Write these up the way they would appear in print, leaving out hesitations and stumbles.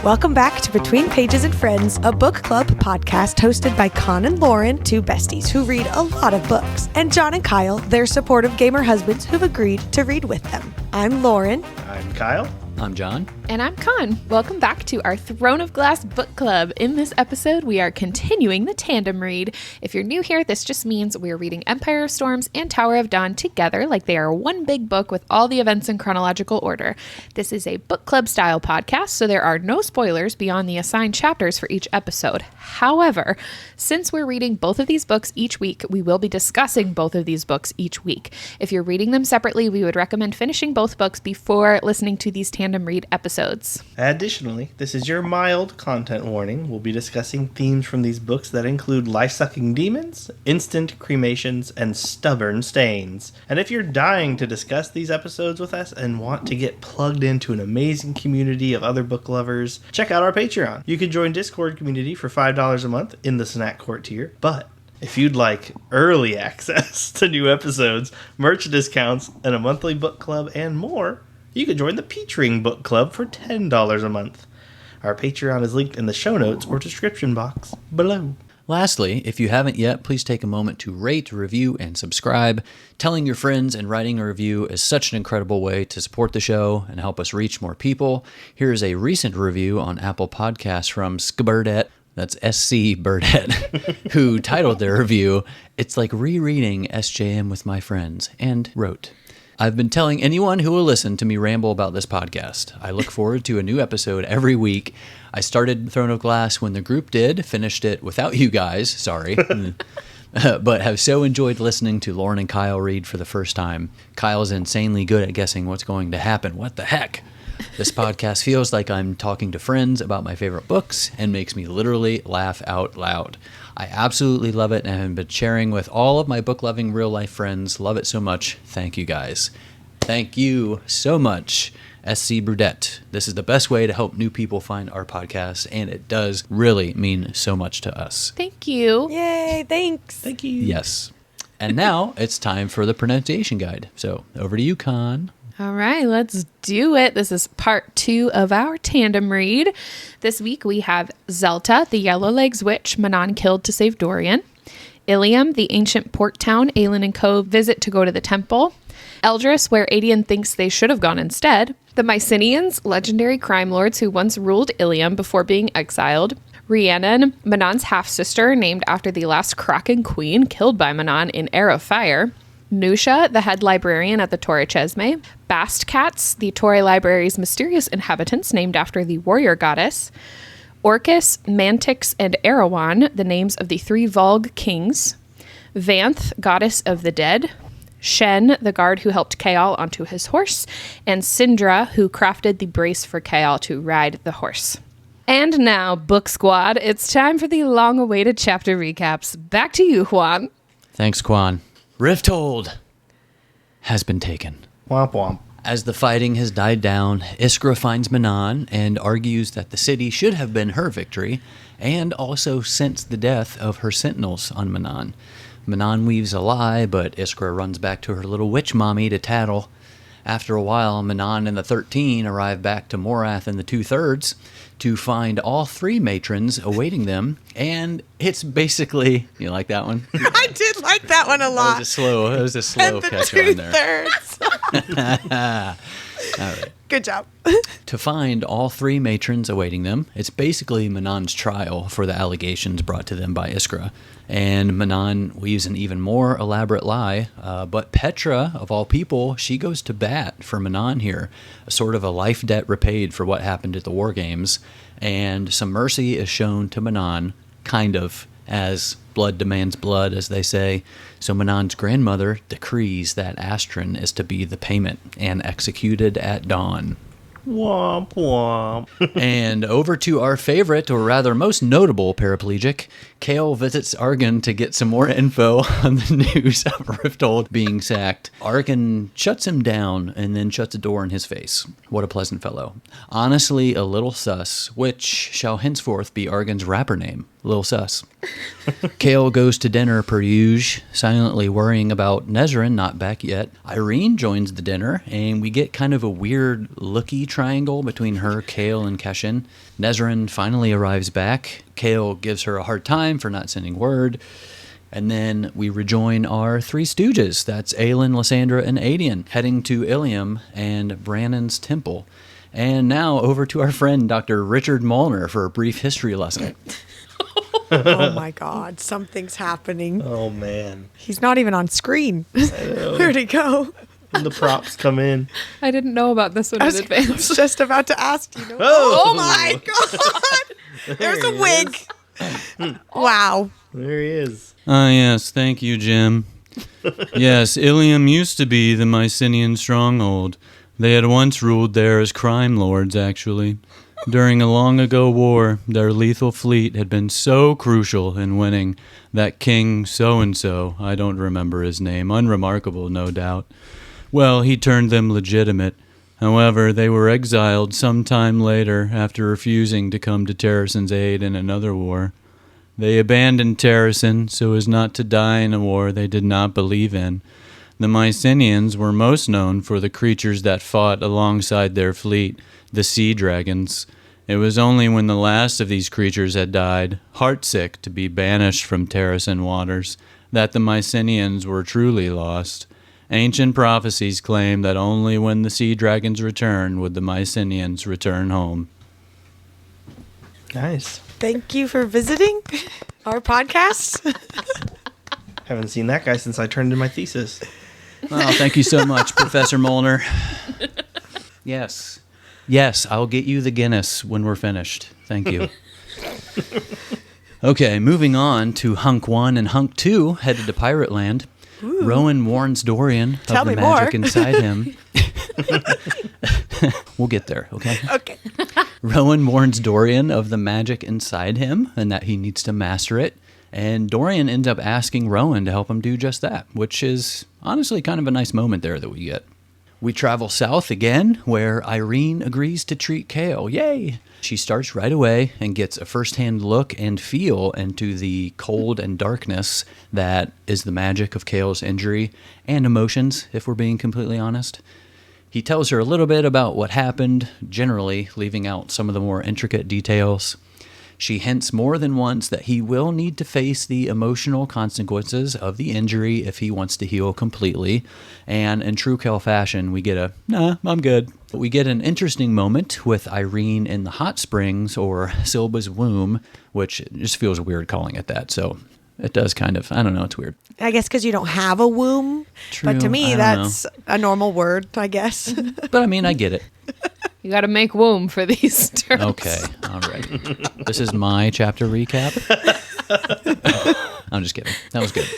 Welcome back to Between Pages and Friends, a book club podcast hosted by Con and Lauren, two besties who read a lot of books, and John and Kyle, their supportive gamer husbands who've agreed to read with them. I'm Lauren. I'm Kyle. I'm John. And I'm Con. Welcome back to our Throne of Glass book club. In this episode, we are continuing the tandem read. If you're new here, this just means we're reading Empire of Storms and Tower of Dawn together like they are one big book with all the events in chronological order. This is a book club style podcast, so there are no spoilers beyond the assigned chapters for each episode. However, since we're reading both of these books each week, we will be discussing both of these books each week. If you're reading them separately, we would recommend finishing both books before listening to these tandem read episodes. Additionally, this is your mild content warning. We'll be discussing themes from these books that include life-sucking demons, instant cremations, and stubborn stains. And if you're dying to discuss these episodes with us and want to get plugged into an amazing community of other book lovers, check out our Patreon. You can join Discord community for $5 a month in the Snack Court tier, but if you'd like early access to new episodes, merch discounts, and a monthly book club and more, you can join the Peach Ring Book Club for $10 a month. Our Patreon is linked in the show notes or description box below. Lastly, if you haven't yet, please take a moment to rate, review, and subscribe. Telling your friends and writing a review is such an incredible way to support the show and help us reach more people. Here is a recent review on Apple Podcasts from Burdette. That's S.C. Burdette, who titled their review, "It's like rereading SJM with my friends," and wrote, "I've been telling anyone who will listen to me ramble about this podcast. I look forward to a new episode every week. I started Throne of Glass when the group did, finished it without you guys, sorry, but have so enjoyed listening to Lauren and Kyle read for the first time. Kyle's insanely good at guessing what's going to happen. What the heck? This podcast feels like I'm talking to friends about my favorite books and makes me literally laugh out loud. I absolutely love it and have been sharing with all of my book-loving real-life friends. Love it so much. Thank you, guys." Thank you so much, SC Burdette. This is the best way to help new people find our podcast, and it does really mean so much to us. Thank you. Yay, thanks. Thank you. Yes. And now it's time for the pronunciation guide. So over to you, Con. All right, let's do it. This is part 2 of our tandem read. This week we have Zelta, the Yellowlegs witch Manon killed to save Dorian. Ilium, the ancient port town Aelin and co visit to go to the temple. Eldris, where Aedion thinks they should have gone instead. The Mycenaeans, legendary crime lords who once ruled Ilium before being exiled. Rhiannon, Manon's half-sister, named after the last Kraken queen killed by Manon in Heir of Fire. Nusha, the head librarian at the Torre Chesme. Bastcats, the Torre Library's mysterious inhabitants named after the warrior goddess. Orcus, Mantix, and Erewhon, the names of the 3 Volg kings. Vanth, goddess of the dead. Shen, the guard who helped Chaol onto his horse. And Sindra, who crafted the brace for Chaol to ride the horse. And now, Book Squad, it's time for the long-awaited chapter recaps. Back to you, Juan. Thanks, Quan. Rifthold has been taken. Womp womp. As the fighting has died down, Iskra finds Manon and argues that the city should have been her victory, and also since the death of her sentinels on Manon. Manon weaves a lie, but Iskra runs back to her little witch mommy to tattle. After a while, Manon and the 13 arrive back to Morath and the 2/3 to find all 3 matrons awaiting them, and it's basically... You like that one? I did like that one a lot. That was a slow catch on there. 2/3. All right. Good job. To find all 3 matrons awaiting them, it's basically Manon's trial for the allegations brought to them by Iskra. And Manon weaves an even more elaborate lie, but Petra, of all people, she goes to bat for Manon here, a sort of a life debt repaid for what happened at the War Games, and some mercy is shown to Manon, kind of, as blood demands blood, as they say. So Manon's grandmother decrees that Astron is to be the payment and executed at dawn. Womp womp. And over to our favorite, or rather most notable paraplegic. Chaol visits Argan to get some more info on the news of Rifthold being sacked. Argan shuts him down and then shuts a door in his face. What a pleasant fellow. Honestly, a little sus, which shall henceforth be Argan's rapper name. A little sus. Kale goes to dinner per usual, silently worrying about Nezrin not back yet. Irene joins the dinner, and we get kind of a weird looky triangle between her, Kale, and Keshin. Nezrin finally arrives back. Kale gives her a hard time for not sending word. And then we rejoin our three stooges. That's Aelin, Lysandra, and Adian, heading to Ilium and Brannon's temple. And now over to our friend, Dr. Richard Molnar, for a brief history lesson. Oh my God, something's happening. Oh, man. He's not even on screen. Where'd he go? When the props come in. I didn't know about this one in I was advance. just about to ask you. Oh! My God. There's a wig. Wow. There he is. Ah, yes, thank you, Jim. Yes, Ilium used to be the Mycenaean stronghold. They had once ruled there as crime lords, actually. During a long-ago war, their lethal fleet had been so crucial in winning that King so-and-so, I don't remember his name, unremarkable, no doubt. Well, he turned them legitimate. However, they were exiled some time later after refusing to come to Terrason's aid in another war. They abandoned Terrason so as not to die in a war they did not believe in. The Mycenaeans were most known for the creatures that fought alongside their fleet, the sea dragons. It was only when the last of these creatures had died, heartsick to be banished from Terrason waters, that the Mycenaeans were truly lost. Ancient prophecies claim that only when the sea dragons return would the Mycenaeans return home. Nice. Thank you for visiting our podcast. Haven't seen that guy since I turned in my thesis. Oh, thank you so much, Professor Molnar. Yes. Yes, I'll get you the Guinness when we're finished. Thank you. Okay, moving on to Hunk 1 and Hunk 2, headed to Pirate Land. Ooh. Rowan warns Dorian of Tell the me magic more. inside him. We'll get there, okay? Okay. Rowan warns Dorian of the magic inside him and that he needs to master it. And Dorian ends up asking Rowan to help him do just that, which is honestly kind of a nice moment there that we get. We travel south again, where Irene agrees to treat Kale. Yay! She starts right away and gets a first-hand look and feel into the cold and darkness that is the magic of Kale's injury and emotions, if we're being completely honest. He tells her a little bit about what happened, generally leaving out some of the more intricate details. She hints more than once that he will need to face the emotional consequences of the injury if he wants to heal completely. And in true Kale fashion, we get a, nah, I'm good. But we get an interesting moment with Irene in the hot springs, or Silba's womb, which just feels weird calling it that. So it does kind of, I don't know, it's weird. I guess because you don't have a womb. True, But to me, I don't that's a normal word, I guess. But I mean, I get it. You got to make womb for these terms. Okay, all right. This is my chapter recap. I'm just kidding. That was good.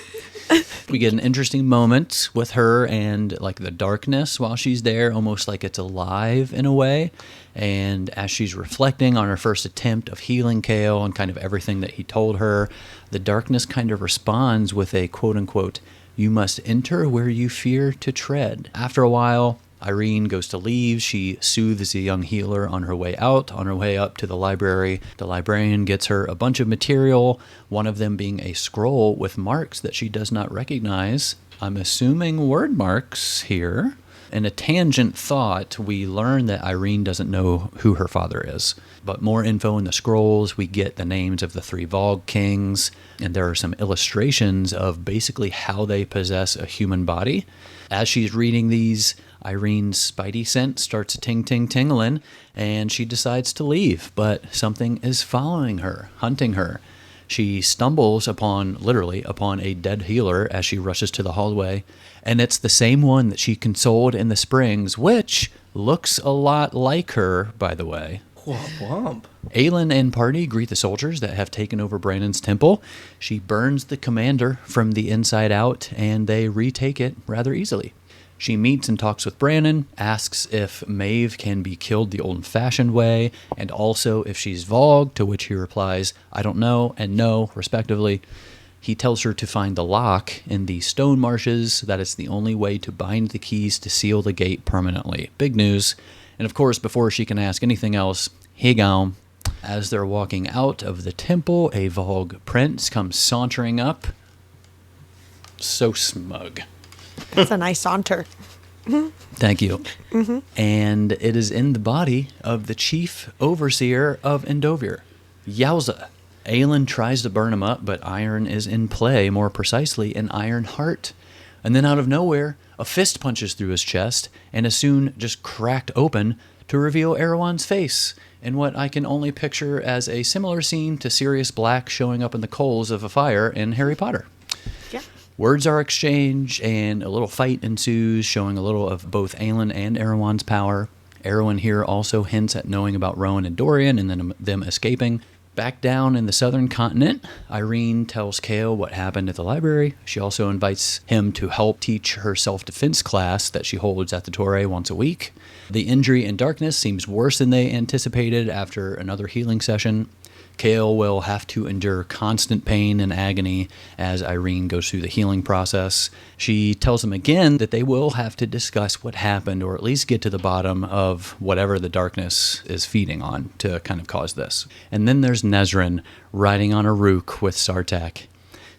We get an interesting moment with her and like the darkness while she's there, almost like it's alive in a way. And as she's reflecting on her first attempt of healing Kale and kind of everything that he told her, the darkness kind of responds with a quote-unquote, "You must enter where you fear to tread." After a while, Irene goes to leave. She soothes a young healer on her way out. On her way up to the library, the librarian gets her a bunch of material, one of them being a scroll with marks that she does not recognize. I'm assuming word marks here. In a tangent thought, we learn that Irene doesn't know who her father is. But more info in the scrolls, we get the names of the 3 Vogue kings, and there are some illustrations of basically how they possess a human body. As she's reading these, Irene's spidey sense starts ting-ting-tingling, and she decides to leave, but something is following her, hunting her. She stumbles literally upon a dead healer as she rushes to the hallway, and it's the same one that she consoled in the springs, which looks a lot like her, by the way. Womp womp. Aelin and party greet the soldiers that have taken over Brandon's temple. She burns the commander from the inside out, and they retake it rather easily. She meets and talks with Brandon, asks if Maeve can be killed the old-fashioned way, and also if she's Vogue, to which he replies, "I don't know," and "no," respectively. He tells her to find the lock in the stone marshes, that it's the only way to bind the keys to seal the gate permanently. Big news. And of course, before she can ask anything else, he gone. As they're walking out of the temple, a Vogue prince comes sauntering up. So smug. That's a nice saunter. Thank you. And it is in the body of the chief overseer of Endovir. Yowza. Aelin tries to burn him up, but iron is in play, more precisely, an iron heart. And then out of nowhere, a fist punches through his chest and is soon just cracked open to reveal Erewhon's face in what I can only picture as a similar scene to Sirius Black showing up in the coals of a fire in Harry Potter. Yeah. Words are exchanged, and a little fight ensues, showing a little of both Aelin and Erewhon's power. Erewhon here also hints at knowing about Rowan and Dorian and then them escaping. Back down in the southern continent, Irene tells Chaol what happened at the library. She also invites him to help teach her self-defense class that she holds at the Torre once a week. The injury in darkness seems worse than they anticipated after another healing session. Chaol will have to endure constant pain and agony as Irene goes through the healing process. She tells him again that they will have to discuss what happened, or at least get to the bottom of whatever the darkness is feeding on to kind of cause this. And then there's Nezrin riding on a rook with Sartaq.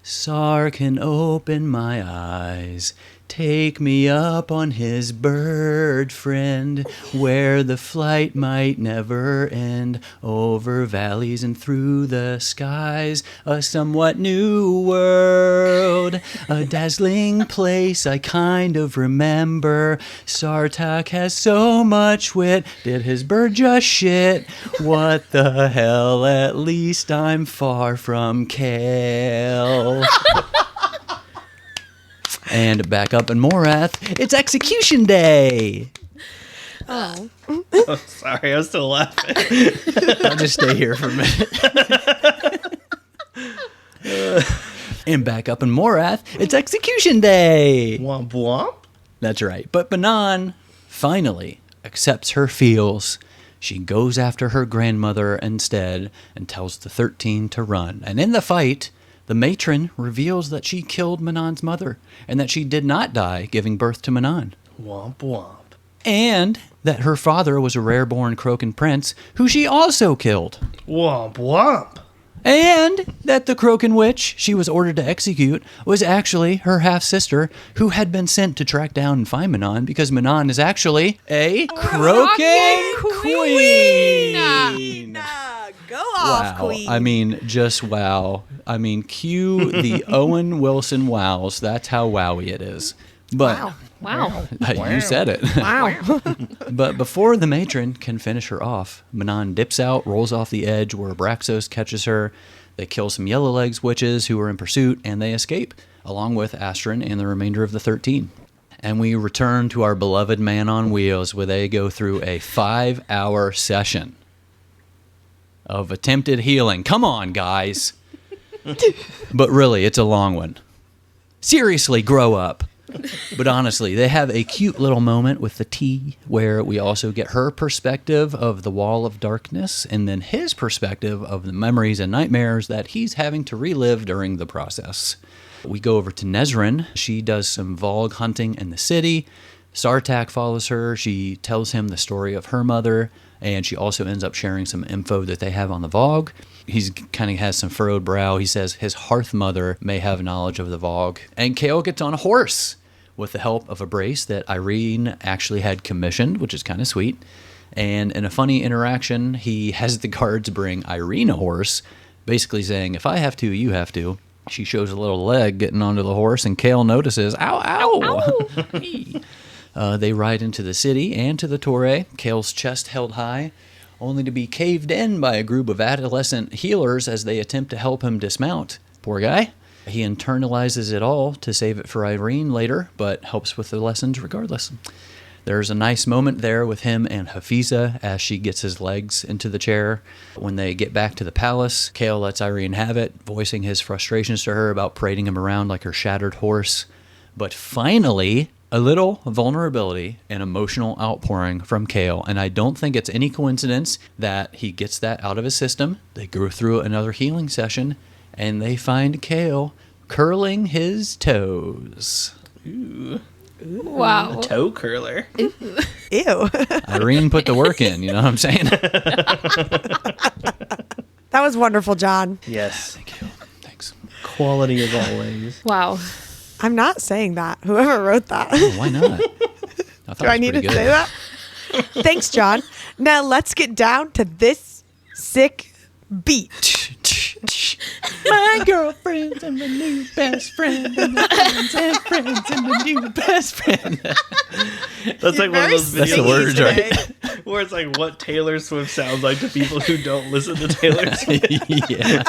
Sar can open my eyes, take me up on his bird friend, where the flight might never end, over valleys and through the skies, a somewhat new world, a dazzling place I kind of remember. Sartaq has so much wit, did his bird just shit? What the hell, at least I'm far from Chaol. And back up in Morath, it's execution day! Oh. Oh, sorry, I was still laughing. I'll just stay here for a minute. And back up in Morath, it's execution day! Womp womp. That's right. But Manon finally accepts her feels. She goes after her grandmother instead and tells the 13 to run. And in the fight, the matron reveals that she killed Manon's mother and that she did not die giving birth to Manon. Womp womp. And that her father was a rare-born Croakan prince who she also killed. Womp womp. And that the Croakan witch she was ordered to execute was actually her half-sister who had been sent to track down and find Manon because Manon is actually a Croakan queen. Go off, Wow. queen. I mean, just wow. I mean, cue the Owen Wilson wows. That's how wowy it is. But Wow. you said it. Wow. But before the matron can finish her off, Manon dips out, rolls off the edge where Abraxos catches her. They kill some Yellowlegs witches who are in pursuit, and they escape, along with Astrid and the remainder of the 13. And we return to our beloved Man on Wheels, where they go through a 5-hour session of attempted healing. Come on, guys. But really, it's a long one. Seriously, grow up. But honestly, they have a cute little moment with the tea where we also get her perspective of the Wall of Darkness and then his perspective of the memories and nightmares that he's having to relive during the process. We go over to Nezrin. She does some Vogue hunting in the city. Sartaq follows her. She tells him the story of her mother, and she also ends up sharing some info that they have on the Vogue. He's kind of has some furrowed brow. He says his hearth mother may have knowledge of the Vogue. And Chaol gets on a horse with the help of a brace that Irene actually had commissioned, which is kind of sweet. And in a funny interaction, he has the guards bring Irene a horse, basically saying, if I have to, you have to. She shows a little leg getting onto the horse, and Chaol notices, ow, ow. They ride into the city and to the Torre, Chaol's chest held high, only to be caved in by a group of adolescent healers as they attempt to help him dismount. Poor guy. He internalizes it all to save it for Irene later, but helps with the lessons regardless. There's a nice moment there with him and Hafiza as she gets his legs into the chair. When they get back to the palace, Chaol lets Irene have it, voicing his frustrations to her about parading him around like her shattered horse. But finally, a little vulnerability and emotional outpouring from Chaol, and I don't think it's any coincidence that he gets that out of his system. They go through another healing session, and they find Chaol curling his toes. Ooh. Wow. A toe curler. Ew. Irene put the work in, you know what I'm saying? That was wonderful, John. Yes. Thank you. Thanks. Quality as always. Wow. I'm not saying that. Whoever wrote that. Oh, why not? I thought Do I it was need to pretty good. say that? Thanks, John. Now let's get down to this sick beat. My girlfriend's and my new best friend, and the friends and friends and the new best friend. That's like one of those That's the videos words, today. right? where it's like what Taylor Swift sounds like to people who don't listen to Taylor Swift. yeah,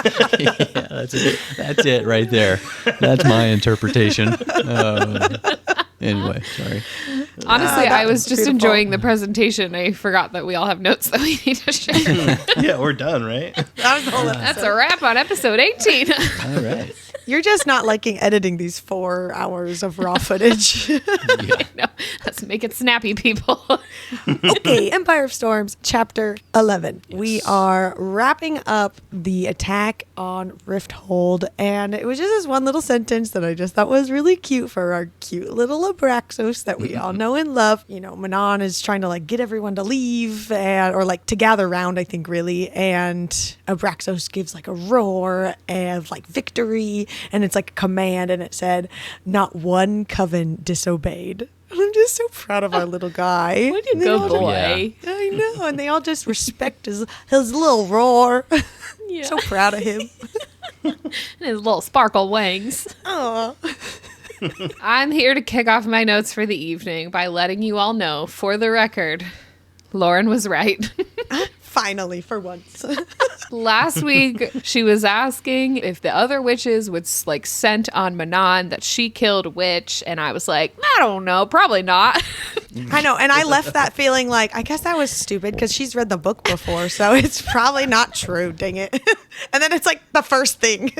that's it right there. That's my interpretation. Anyway, sorry. Honestly, I was just beautiful. enjoying the presentation. I forgot that we all have notes that we need to share. Yeah, we're done, right? That was the whole episode. That's a wrap on episode 18. All right. You're just not liking editing these 4 hours of raw footage. No, let's make it snappy, people. Okay, Empire of Storms, Chapter 11. We are wrapping up the attack on Rifthold, and it was just this one little sentence that I just thought was really cute for our cute little Abraxos that we all know and love. You know, Manon is trying to like get everyone to leave or like to gather round, I think, really, and Abraxos gives like a roar of like victory, and it's like a command, and it said, "Not one coven disobeyed." And I'm just so proud of our little guy. Way to They go, all- boy. I know, and they all just respect his little roar. Yeah. So proud of him. And his little sparkle wings. Oh, I'm here to kick off my notes for the evening by letting you all know, for the record, Lauren was right. finally, for once. Last week, she was asking if the other witches would like scent on Manon that she killed a witch, and I was like, I don't know, probably not. I know, and I left that feeling like, I guess that was stupid because she's read the book before, so it's probably not true, dang it. And then it's like the first thing.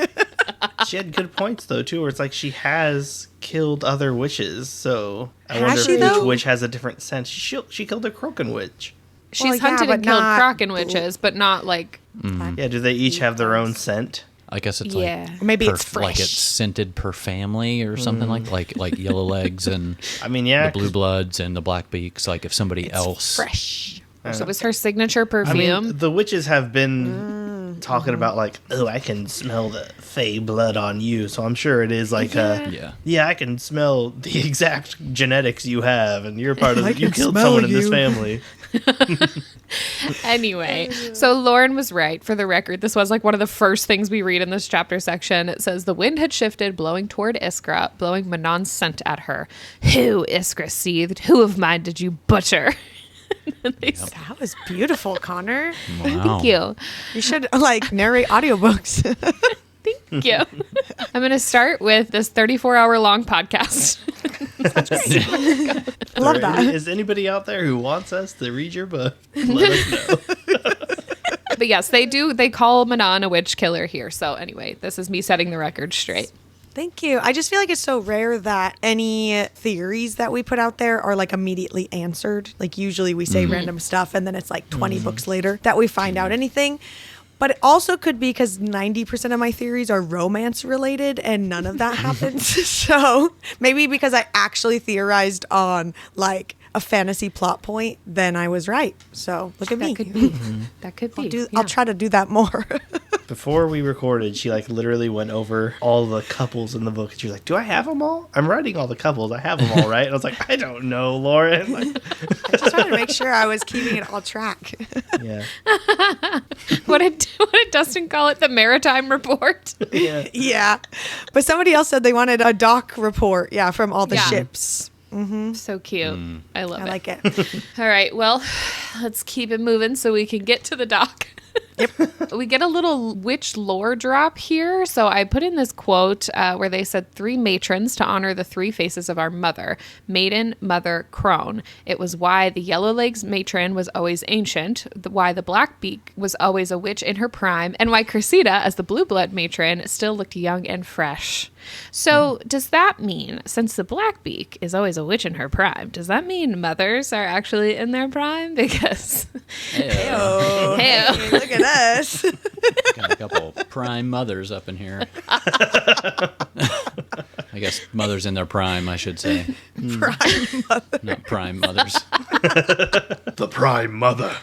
She had good points though too, where it's like she has killed other witches, so I Has wonder she, if though? each witch has a different sense. She killed a Croken witch. She's Well, yeah, hunted but and killed not- Kraken witches, but not like, Yeah, do they each have their own scent? I guess it's yeah. like Maybe per, it's fresh. like it's scented per family or something like Yellow Legs and I mean, yeah, the Blue Bloods and the Black Beaks. Like if somebody else, Fresh. So it was her signature I perfume. mean, the witches have been talking about like, oh, I can smell the fey blood on you. So I'm sure it is like yeah. I can smell the exact genetics you have, and you're part of I it. You can killed smell someone in this you. family. Anyway, so Lauren was right. For the record, this was like one of the first things we read in this chapter section. It says the wind had shifted, blowing toward Iskra, blowing Manon's scent at her. Who, Iskra seethed, who of mine did you butcher? That was beautiful, Connor. Wow. Thank you. You should like narrate audiobooks. Thank you. I'm going to start with this 34-hour long podcast. Love Or that. Is anybody out there who wants us to read your book? Let us know. But yes, they do. They call Manon a witch killer here. So anyway, this is me setting the record straight. Thank you. I just feel like it's so rare that any theories that we put out there are like immediately answered. Like usually we say random stuff and then it's like 20 books later that we find out anything. But it also could be because 90% of my theories are romance related and none of that happens. So maybe because I actually theorized on like a fantasy plot point, then I was right. So look at me. That could be. That could be. I'll try to do that more. Before we recorded, she like literally went over all the couples in the book, and she was like, "Do I have them all? I'm writing all the couples. I have them all, right?" And I was like, "I don't know, Lauren." Like, I just wanted to make sure I was keeping it all track. yeah, What did Dustin call it? The Maritime Report? yeah. Yeah. But somebody else said they wanted a doc report. Yeah, from all the Yeah. ships. So cute. I love I it. like it. All right. Well, let's keep it moving so we can get to the dock. We get a little witch lore drop here. So I put in this quote where they said 3 matrons to honor the 3 faces of our mother, maiden, mother, crone. It was why the Yellow Legs matron was always ancient, why the Black Beak was always a witch in her prime, and why Cressida, as the Blue Blood matron, still looked young and fresh. So does that mean, since the Black Beak is always a witch in her prime, does that mean mothers are actually in their prime? Because Oh, Hey. hey, look at us. Got a couple prime mothers up in here. I guess mothers in their prime, I should say. Prime mother. Not prime mothers. The Prime Mother.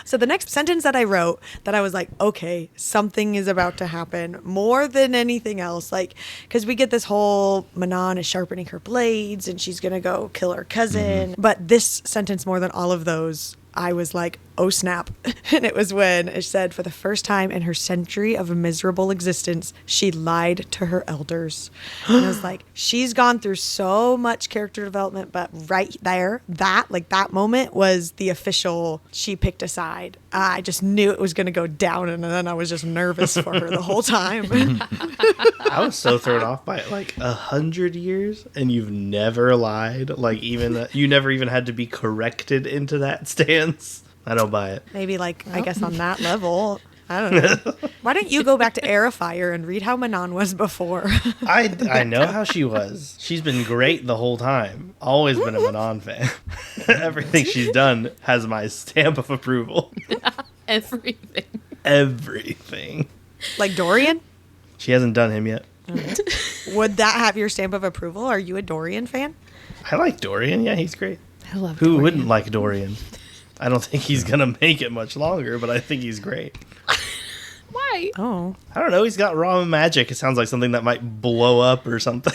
So the next sentence that I wrote that I was like, okay, something is about to happen more than anything else. Like, because we get this whole Manon is sharpening her blades and she's going to go kill her cousin. But this sentence, more than all of those, I was like, oh snap. And it was when it said, for the first time in her century of a miserable existence, she lied to her elders. And I was like, she's gone through so much character development, but right there, that moment was the official, she picked a side. I just knew it was going to go down, and then I was just nervous for her the whole time. I was so thrown off by it. Like 100 years, and you've never lied. Like even you never even had to be corrected into that stance. I don't buy it. Maybe I guess on that level. I don't know. Why don't you go back to Airfire and read how Manon was before? I know how she was. She's been great the whole time. Always been a Manon fan. Everything she's done has my stamp of approval. Everything. Everything. Like Dorian? She hasn't done him yet. Would that have your stamp of approval? Are you a Dorian fan? I like Dorian. Yeah, he's great. I love Who Dorian. wouldn't like Dorian? I don't think he's going to make it much longer, but I think he's great. Why? Oh. I don't know. He's got raw magic. It sounds like something that might blow up or something.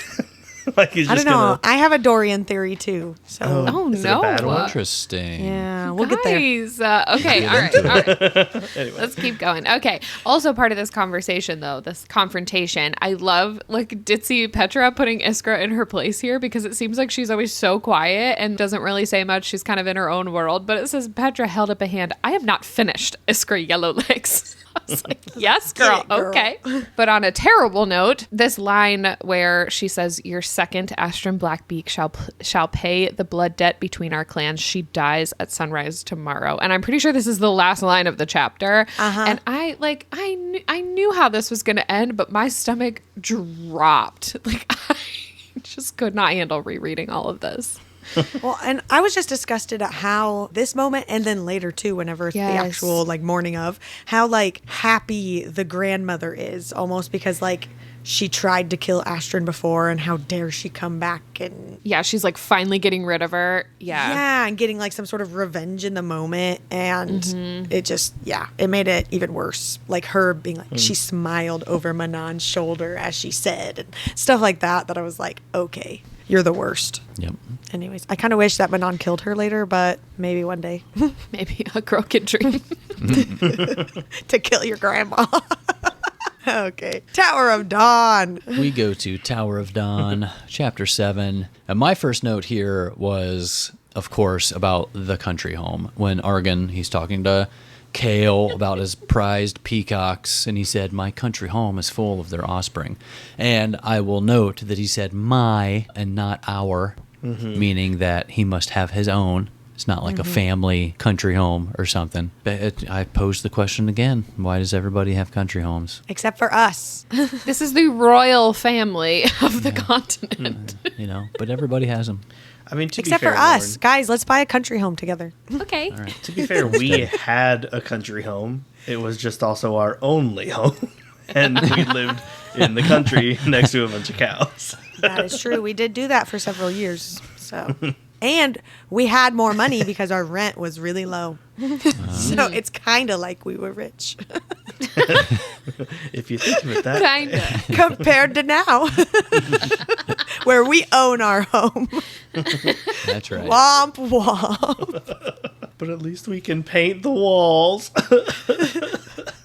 Like he's I just don't know. gonna... I have a Dorian theory too. So Oh, Is it a no. bad one? Interesting. yeah, we'll get there. Guys, okay, all right. Anyway. Let's keep going. Okay. Also part of this conversation, though, this confrontation, I love, ditzy Petra putting Iskra in her place here because it seems like she's always so quiet and doesn't really say much. She's kind of in her own world. But it says, Petra held up a hand. I have not finished Iskra Yellowlegs. I was like, yes, girl. Get it, girl. Okay. But on a terrible note, this line where she says, your second Astron Blackbeak shall pay the blood debt between our clans. She dies at sunrise tomorrow. And I'm pretty sure this is the last line of the chapter. And I knew how this was going to end, but my stomach dropped. I just could not handle rereading all of this. Well, and I was just disgusted at how this moment, and then later too, whenever it's the actual morning of, how happy the grandmother is, almost because she tried to kill Astron before, and how dare she come back and she's finally getting rid of her. and getting some sort of revenge in the moment, and it just it made it even worse. Her being she smiled over Manon's shoulder as she said, and stuff like that. That I was like, okay, you're the worst. Yep. Anyways, I kind of wish that Manon killed her later, but maybe one day. Maybe a girl could dream. To kill your grandma. Okay. Tower of Dawn. We go to Tower of Dawn, Chapter 7. And my first note here was, of course, about the country home. When Argan, he's talking to Kale about his prized peacocks, and he said, my country home is full of their offspring. And I will note that he said my and not our, meaning that he must have his own. It's not like a family country home or something. But I posed the question again. Why does everybody have country homes? Except for us. This is the royal family of the continent. But everybody has them. I mean, to Except be fair, for us. Lauren, Guys, let's buy a country home together. Okay. All right. to be fair, we had a country home. It was just also our only home. And we lived in the country next to a bunch of cows. That is true. We did do that for several years. So, and we had more money because our rent was really low. So it's kind of like we were rich. If you think of it that Kind way. of. Compared to now, where we own our home. That's right. Womp womp. But at least we can paint the walls.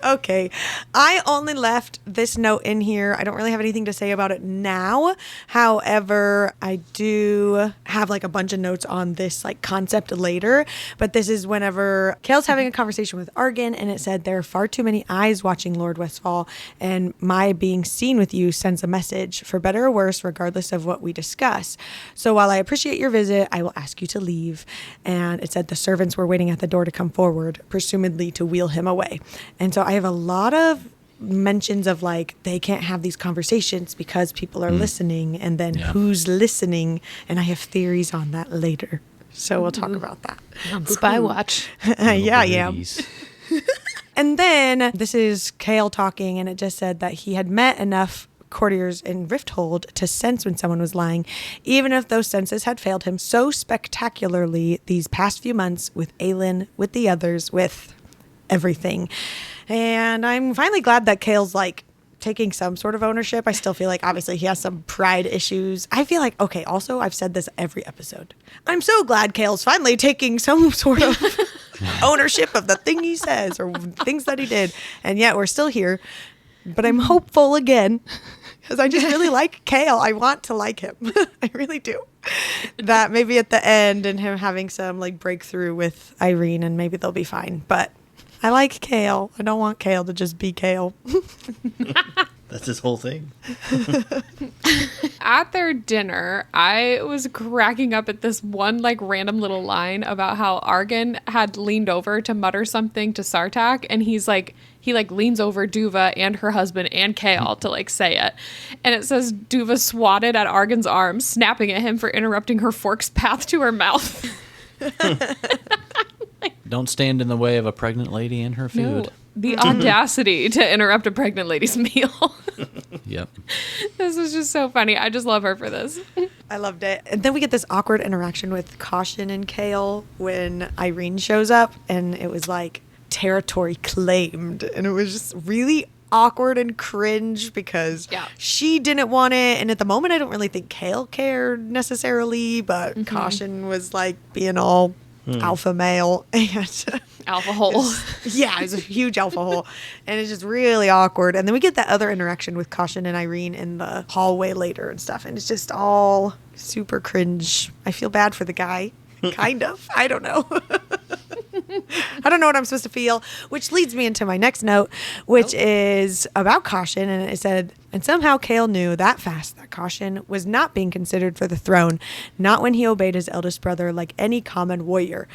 Okay. I only left this note in here. I don't really have anything to say about it now. However, I do have a bunch of notes on this concept later. But this is whenever Kale's having a conversation with Argan, and it said, there are far too many eyes watching Lord Westfall, and my being seen with you sends a message, for better or worse, regardless of what we discuss. So while I appreciate your visit, I will ask you to leave. And it said the servants were waiting at the door to come forward, presumably to wheel him away. And so I have a lot of mentions of they can't have these conversations because people are listening, and then who's listening, and I have theories on that later. So we'll talk about that. On Spy Watch. Yeah, I am. Ladies. And then this is Kale talking, and it just said that he had met enough courtiers in Rifthold to sense when someone was lying, even if those senses had failed him so spectacularly these past few months with Aelin, with the others, with everything. And I'm finally glad that Kale's like taking some sort of ownership. I still feel like obviously he has some pride issues. I feel like, okay, also I've said this every episode. I'm so glad Kale's finally taking some sort of ownership of the thing he says or things that he did. And yet we're still here. But I'm hopeful again because I just really like Kale. I want to like him. I really do. That maybe at the end and him having some like breakthrough with Irene and maybe they'll be fine. But I like Kale. I don't want Kale to just be Kale. That's his whole thing. At their dinner, I was cracking up at this one like random little line about how Argan had leaned over to mutter something to Sartak, and he leans over Duva and her husband and Kale to like say it. And it says Duva swatted at Argan's arm, snapping at him for interrupting her fork's path to her mouth. Don't stand in the way of a pregnant lady and her food. No, the audacity to interrupt a pregnant lady's meal. Yep. This is just so funny. I just love her for this. I loved it. And then we get this awkward interaction with Caution and Kale when Irene shows up, and it was like territory claimed. And it was just really awkward and cringe because she didn't want it. And at the moment, I don't really think Kale cared necessarily, but Caution was like being all alpha male and alpha hole. It's a huge alpha hole, and it's just really awkward. And then we get that other interaction with Caution and Irene in the hallway later and stuff, and it's just all super cringe. I feel bad for the guy, kind of. I don't know. I don't know what I'm supposed to feel, which leads me into my next note, which is about Caution. And it said, and somehow Kale knew that fast that Caution was not being considered for the throne, not when he obeyed his eldest brother like any common warrior.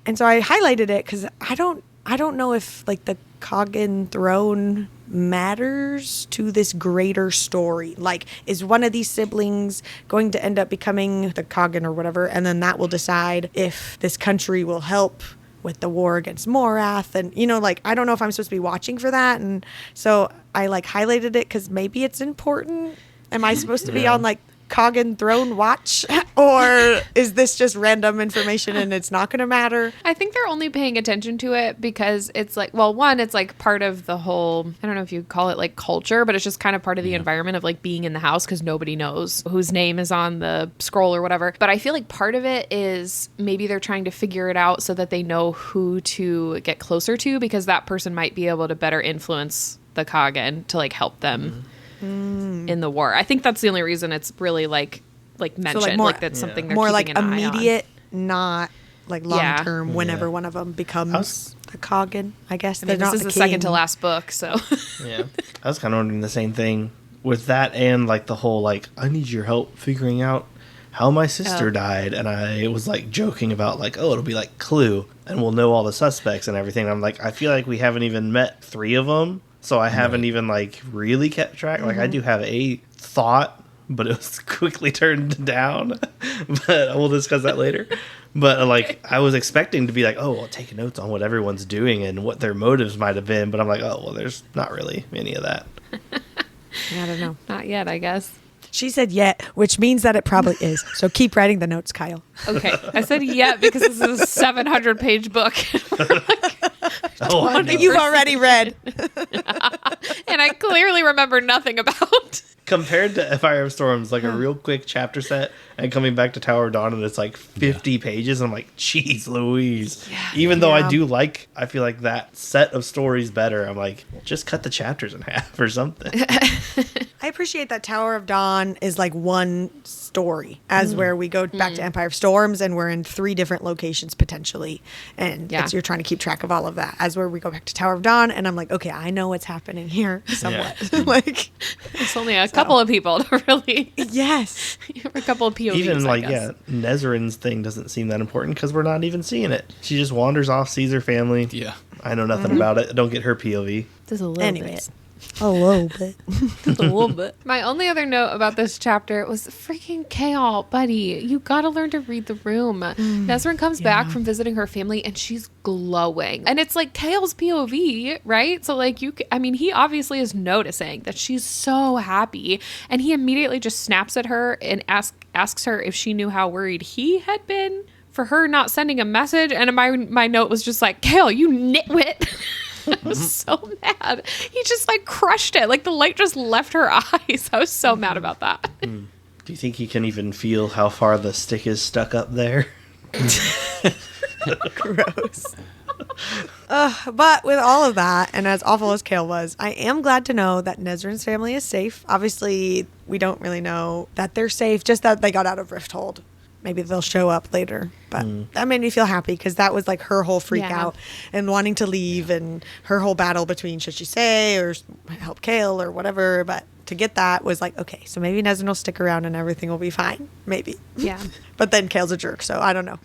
And so I highlighted it because I don't know if like the Coggin throne matters to this greater story. Like, is one of these siblings going to end up becoming the Coggin or whatever, and then that will decide if this country will help with the war against Morath? And, you know, like, I don't know if I'm supposed to be watching for that. And so I like highlighted it because maybe it's important. Am I supposed to be on like Coggin throne watch, or is this just random information and it's not going to matter? I think they're only paying attention to it because it's like, well, one, it's like part of the whole, I don't know if you call it like culture, but it's just kind of part of the environment of like being in the house because nobody knows whose name is on the scroll or whatever. But I feel like part of it is maybe they're trying to figure it out so that they know who to get closer to, because that person might be able to better influence the Coggin to like help them in the war. I think that's the only reason it's really like mentioned, so like that's something they're more keeping like an immediate, not like long term. Whenever one of them becomes the Coggin, I guess. I mean, this is the second to last book, so I was kind of wondering the same thing with that, and like the whole like I need your help figuring out how my sister died, and I was like joking about like, oh, it'll be like Clue, and we'll know all the suspects and everything. I'm like, I feel like we haven't even met 3 of them. So I haven't even like really kept track. Like I do have a thought, but it was quickly turned down. But we'll discuss that later. But like I was expecting to be like, oh, well, take notes on what everyone's doing and what their motives might have been. But I'm like, oh, well, there's not really any of that. I don't know. Not yet, I guess. She said yet, which means that it probably is. So keep writing the notes, Kyle. Okay. I said yet because this is a 700-page book. You've already read. And I clearly remember nothing about. Compared to Empire of Storms, like a real quick chapter set, and coming back to Tower of Dawn, and it's like 50 pages. And I'm like, geez Louise. Yeah, Even though I feel like that set of stories better. I'm like, just cut the chapters in half or something. I appreciate that Tower of Dawn is like one story, as where we go back to Empire of Storms and we're in 3 different locations potentially, and you're trying to keep track of all of that. As where we go back to Tower of Dawn, and I'm like, okay, I know what's happening here somewhat. Like it's only a couple of people to really a couple of POVs. Even like Nezerin's thing doesn't seem that important because we're not even seeing it. She just wanders off, sees her family. I know nothing about it. Don't get her POV. Just a little bit. A little bit. Just a little bit. My only other note about this chapter was freaking Kale, buddy. You gotta learn to read the room. Nezerin comes back from visiting her family and she's glowing. And it's like Kale's POV, right? So like he obviously is noticing that she's so happy. And he immediately just snaps at her and asks her if she knew how worried he had been for her not sending a message. And my note was just like, Kale, you nitwit. I was so mad. He just like crushed it. Like the light just left her eyes. I was so mad about that. Do you think he can even feel how far the stick is stuck up there? Gross. But with all of that, and as awful as Kale was, I am glad to know that Nezrin's family is safe. Obviously, we don't really know that they're safe, just that they got out of Rifthold. Maybe they'll show up later. But that made me feel happy because that was like her whole freak out and wanting to leave and her whole battle between should she say or help Kale or whatever. But to get that was like, okay, so maybe Nezrin will stick around and everything will be fine. Maybe. Yeah. But then Kale's a jerk, so I don't know.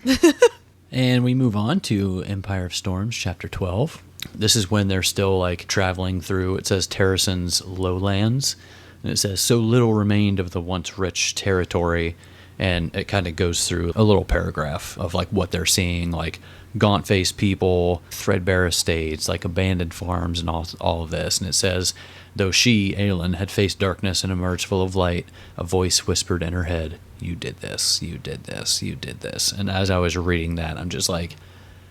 And we move on to Empire of Storms, chapter 12. This is when they're still like traveling through, it says Terrason's lowlands. And it says, so little remained of the once rich territory. And it kind of goes through a little paragraph of like what they're seeing, like gaunt-faced people, threadbare estates, like abandoned farms and all of this. And it says, though she, Aelin, had faced darkness and emerged full of light, a voice whispered in her head, you did this, you did this, you did this. And as I was reading that, I'm just like,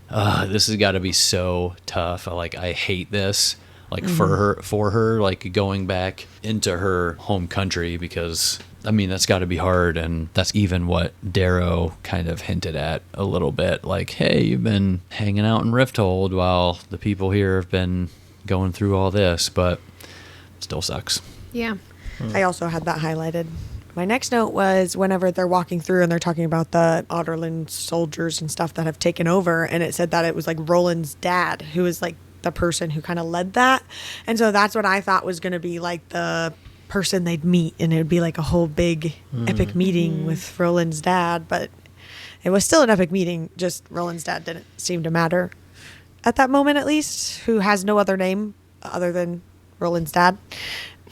this has got to be so tough. I hate this, like for her, like going back into her home country, because I mean, that's got to be hard. And that's even what Darrow kind of hinted at a little bit, like, hey, you've been hanging out in Rifthold while the people here have been going through all this, but it still sucks. Yeah. I also had that highlighted. My next note was whenever they're walking through and they're talking about the Otterland soldiers and stuff that have taken over, and it said that it was like Roland's dad who was like the person who kind of led that. And so that's what I thought was going to be like the person they'd meet, and it would be like a whole big epic meeting with Roland's dad. But it was still an epic meeting, just Roland's dad didn't seem to matter at that moment, at least, who has no other name other than Roland's dad.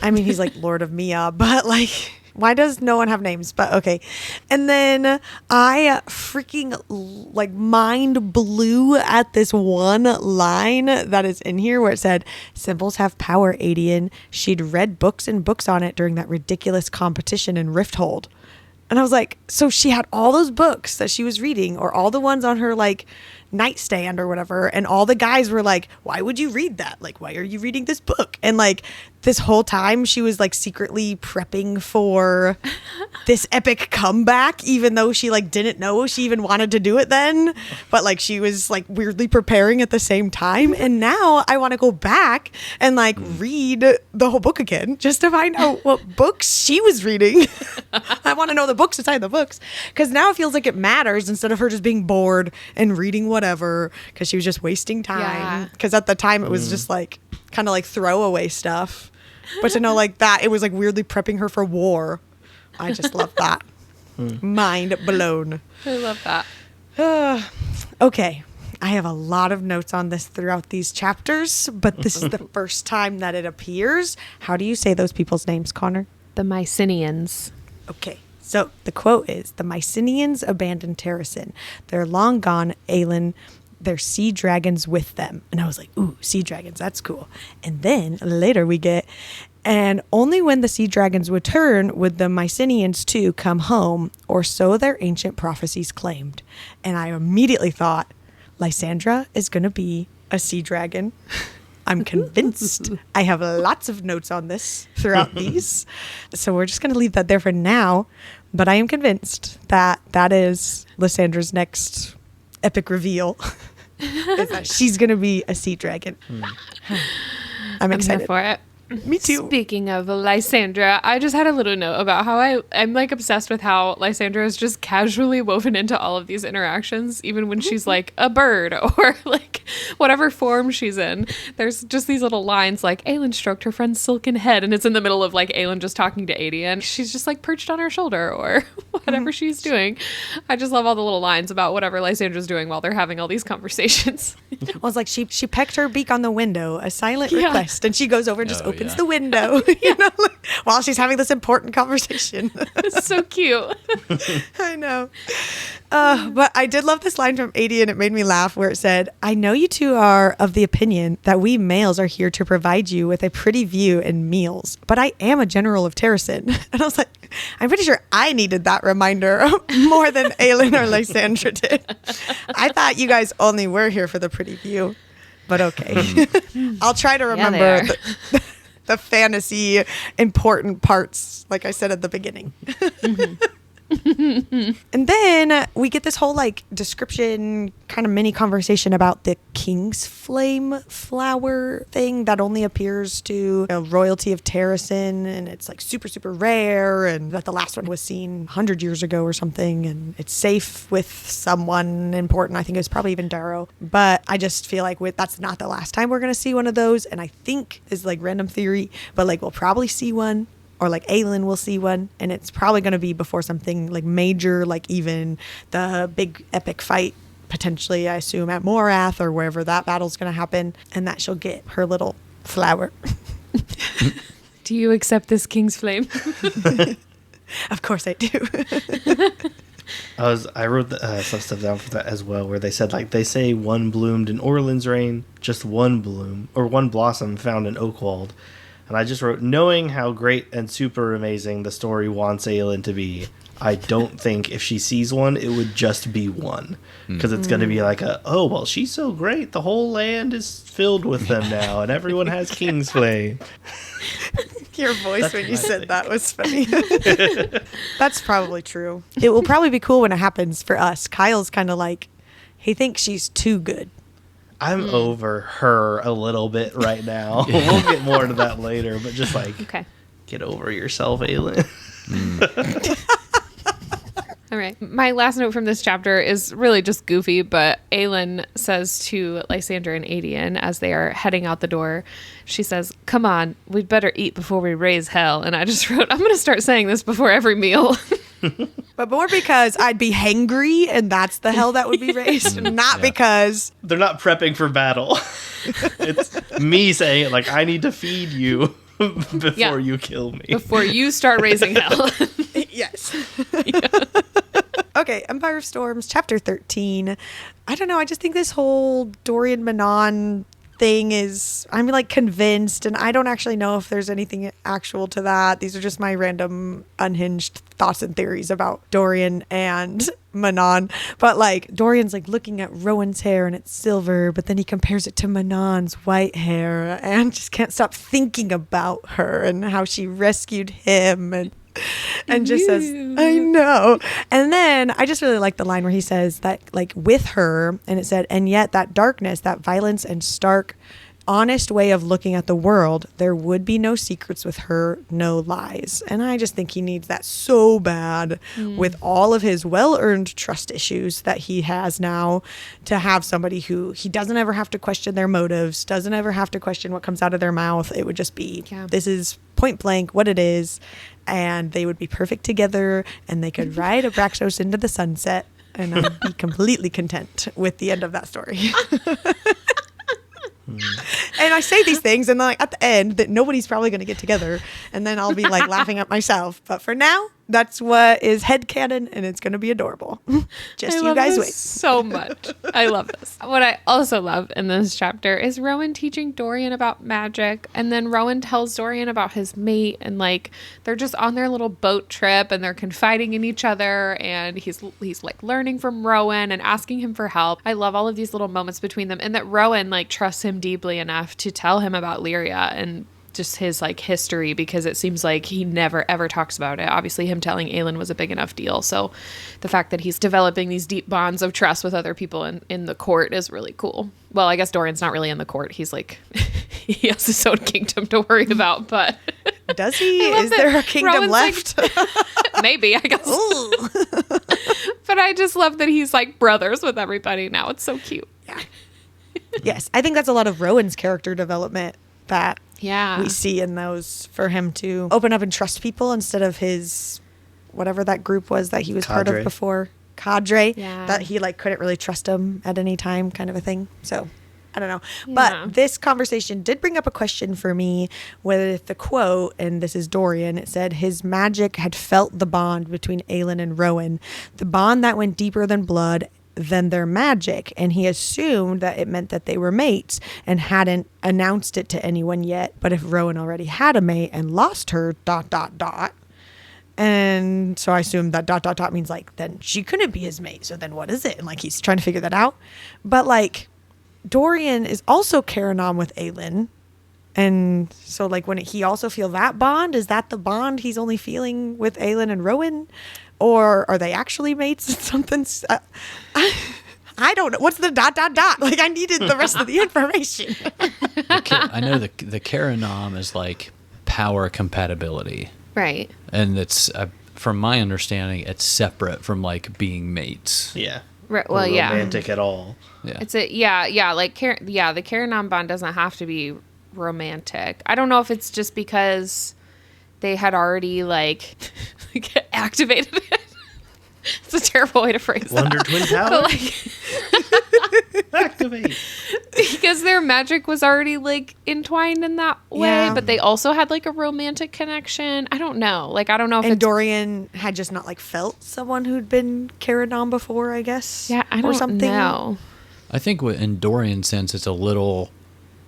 I mean, he's like Lord of Mia, but like, why does no one have names? But okay. And then I freaking like mind blew at this one line that is in here where it said, symbols have power, Adian. She'd read books and books on it during that ridiculous competition in Rifthold. And I was like, so she had all those books that she was reading, or all the ones on her like nightstand or whatever, and all the guys were like, why would you read that? Like, why are you reading this book? And like this whole time she was like secretly prepping for this epic comeback, even though she like didn't know she even wanted to do it then, but like she was like weirdly preparing at the same time. And now I want to go back and like read the whole book again just to find out what books she was reading. I want to know the books inside the books, because now it feels like it matters instead of her just being bored and reading whatever because she was just wasting time. Because at the time it was just like kind of like throwaway stuff, but to know like that it was like weirdly prepping her for war. I just love that. Mind blown. I love that. Okay, I have a lot of notes on this throughout these chapters, but this is the first time that it appears. How do you say those people's names, Connor? The Mycenaeans. Okay, so the quote is, the Mycenaeans abandoned Terrason. They're long gone, Aelin. Their sea dragons with them. And I was like, ooh, sea dragons, that's cool. And then later we get, and only when the sea dragons return would the Mycenaeans too come home, or so their ancient prophecies claimed. And I immediately thought, Lysandra is going to be a sea dragon. I'm convinced. I have lots of notes on this throughout these. So we're just going to leave that there for now. But I am convinced that that is Lysandra's next epic reveal. Is that she's going to be a sea dragon. I'm excited here for it. Me too. Speaking of Lysandra, I just had a little note about how I'm like obsessed with how Lysandra is just casually woven into all of these interactions, even when she's like a bird or like whatever form she's in. There's just these little lines like Aelin stroked her friend's silken head, and it's in the middle of like Aelin just talking to Adian. She's just like perched on her shoulder or whatever she's doing. I just love all the little lines about whatever Lysandra's doing while they're having all these conversations. Well, it's like she pecked her beak on the window, a silent request, and she goes over and just opens opens the window, while she's having this important conversation. It's so cute. I know. But I did love this line from Adie, and it made me laugh, where it said, "I know you two are of the opinion that we males are here to provide you with a pretty view and meals, but I am a general of Terrasen." And I was like, I'm pretty sure I needed that reminder more than Aelin or Lysandra did. I thought you guys only were here for the pretty view, but okay. I'll try to remember the fantasy important parts, like I said at the beginning. And then we get this whole description, kind of mini conversation about the king's flame flower thing that only appears to royalty of Terrasen, and it's super, super rare, and that the last one was seen 100 years ago or something, and it's safe with someone important. I think it was probably even Darrow, but I just feel like that's not the last time we're going to see one of those, and I think is random theory, but we'll probably see one. Or Aelin will see one, and it's probably going to be before something major, even the big epic fight, potentially, I assume, at Morath or wherever that battle's going to happen, and that she'll get her little flower. Do you accept this king's flame? Of course I do. I wrote some stuff down for that as well, where they said they say one bloomed in Orlin's reign, just one bloom or one blossom found in Oakwald. And I just wrote, knowing how great and super amazing the story wants Aelin to be, I don't think if she sees one, it would just be one. Because it's going to be oh, well, she's so great. The whole land is filled with them now, and everyone has King's Flame. Your voice when you said that was funny. That's probably true. It will probably be cool when it happens for us. Kyle's kind of he thinks she's too good. I'm over her a little bit right now. We'll get more to that later, but just okay. Get over yourself, Aelin. All right. My last note from this chapter is really just goofy, but Aelin says to Lysandra and Adian as they are heading out the door, she says, "Come on, we'd better eat before we raise hell." And I just wrote, I'm going to start saying this before every meal. But more because I'd be hangry, and that's the hell that would be raised, not because... They're not prepping for battle. It's me saying it I need to feed you before you kill me. Before you start raising hell. Yes. Okay, Empire of Storms, chapter 13. I don't know, I just think this whole Dorian Manon thing is, I'm convinced, and I don't actually know if there's anything actual to that. These are just my random unhinged thoughts and theories about Dorian and Manon. But Dorian's looking at Rowan's hair and it's silver, but then he compares it to Manon's white hair and just can't stop thinking about her and how she rescued him and just says, I know. And then I just really like the line where he says that with her, and it said, and yet that darkness, that violence and stark, honest way of looking at the world, there would be no secrets with her, no lies. And I just think he needs that so bad with all of his well-earned trust issues that he has now, to have somebody who he doesn't ever have to question their motives, doesn't ever have to question what comes out of their mouth. It would just be, this is point blank what it is, and they would be perfect together, and they could ride Abraxos into the sunset, and I'd be completely content with the end of that story. And I say these things, and at the end, that nobody's probably going to get together, and then I'll be laughing at myself. But for now, that's what is headcanon, and it's going to be adorable. Just you guys wait. So much. I love this. What I also love in this chapter is Rowan teaching Dorian about magic, and then Rowan tells Dorian about his mate, and they're just on their little boat trip, and they're confiding in each other, and he's learning from Rowan and asking him for help. I love all of these little moments between them, and that Rowan trusts him deeply enough to tell him about Lyria and just his history, because it seems like he never ever talks about it. Obviously him telling Aelin was a big enough deal, so the fact that he's developing these deep bonds of trust with other people in the court is really cool. Well, I guess Dorian's not really in the court. He's he has his own kingdom to worry about, but does he? Is there a kingdom Rowan's left? Maybe, I guess. But I just love that he's brothers with everybody now. It's so cute. Yeah. Yes, I think that's a lot of Rowan's character development that we see in those, for him to open up and trust people instead of his, whatever that group was that he was part of before, cadre, that he couldn't really trust him at any time, kind of a thing. So I don't know. Yeah. But this conversation did bring up a question for me with the quote, and this is Dorian. It said his magic had felt the bond between Aelin and Rowan, the bond that went deeper than blood, than their magic, and he assumed that it meant that they were mates and hadn't announced it to anyone yet. But if Rowan already had a mate and lost her ... And so I assumed that ... means like then she couldn't be his mate, so then what is it? And like he's trying to figure that out. But like Dorian is also Karanom with Aelin, and so like when he also feel that bond, is that the bond he's only feeling with Aelin and Rowan? Or are they actually mates? Something's... I don't know. What's the ... Like, I needed the rest of the information. I know the Karanom is like power compatibility. Right. And it's, from my understanding, it's separate from like being mates. Yeah. Right. Well, or yeah. romantic at all. Yeah. It's the Karanom bond doesn't have to be romantic. I don't know if it's just because they had already like activated it. It's a terrible way to phrase Wonder that. Twin Tower. Activate. Because their magic was already like entwined in that way, Yeah. but they also had like a romantic connection. I don't know. Like I don't know if And it's Dorian had just not like felt someone who'd been Karanom before, I guess. yeah. I don't or something. know. I think in Dorian's sense, it's a little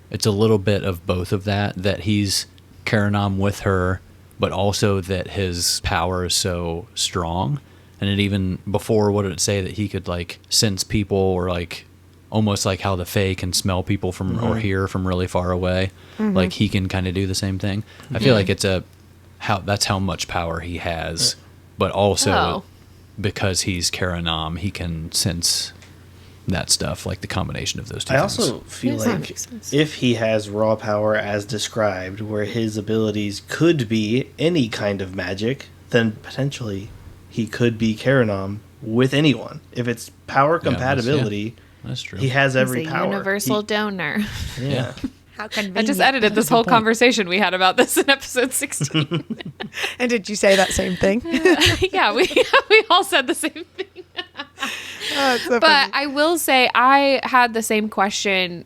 bit of both of that he's Karanom with her, but also that his power is so strong. And it even, before, what did it say, that he could like sense people, or like almost like how the Fae can smell people from or hear from really far away. Like he can kind of do the same thing. I feel like it's that's how much power he has, but also because he's Karanom, he can sense that stuff, like the combination of those two I things. also feel Yeah, that like makes sense. if he has raw power as described, where his abilities could be any kind of magic, then potentially he could be Karanom with anyone. If it's power compatibility, That's true. he has every He's a power. universal donor. Yeah. How convenient. I just edited this whole conversation we had about this in episode 16. And did you say that same thing? Yeah, we all said the same thing. Oh, it's so But funny. I will say I had the same question,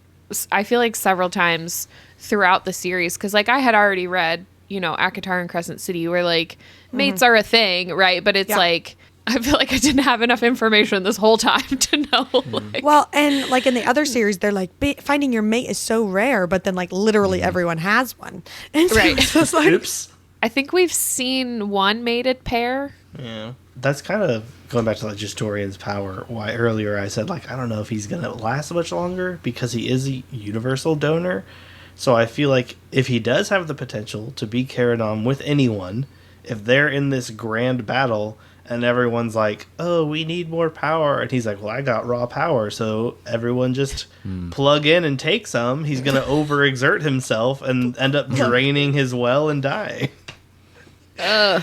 I feel like several times throughout the series, because like I had already read, ACOTAR and Crescent City, where like mates are a thing, right? But it's Yeah. like I feel like I didn't have enough information this whole time to know. Like, Well, and like in the other series, they're like, finding your mate is so rare, but then like literally everyone has one. And so Right. it's just like, Oops. I think we've seen one mated pair. Yeah. That's kind of going back to like just Dorian's power. Why earlier I said like I don't know if he's gonna last much longer because he is a universal donor. So I feel like if he does have the potential to be Karanom with anyone, if they're in this grand battle and everyone's like, oh, we need more power, and he's like, well, I got raw power, so everyone just plug in and take some, he's gonna overexert himself and end up draining his well and die. I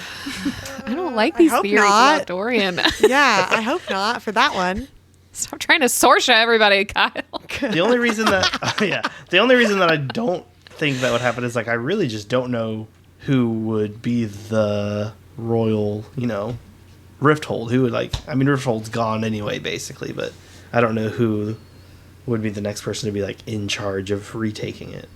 don't like these hope theories not. about Dorian. yeah, I hope not for that one. Stop trying to Sorsha everybody, Kyle. The only reason that I don't think that would happen is like I really just don't know who would be the royal, Rifthold. Who would Rifthold's gone anyway, basically, but I don't know who would be the next person to be like in charge of retaking it.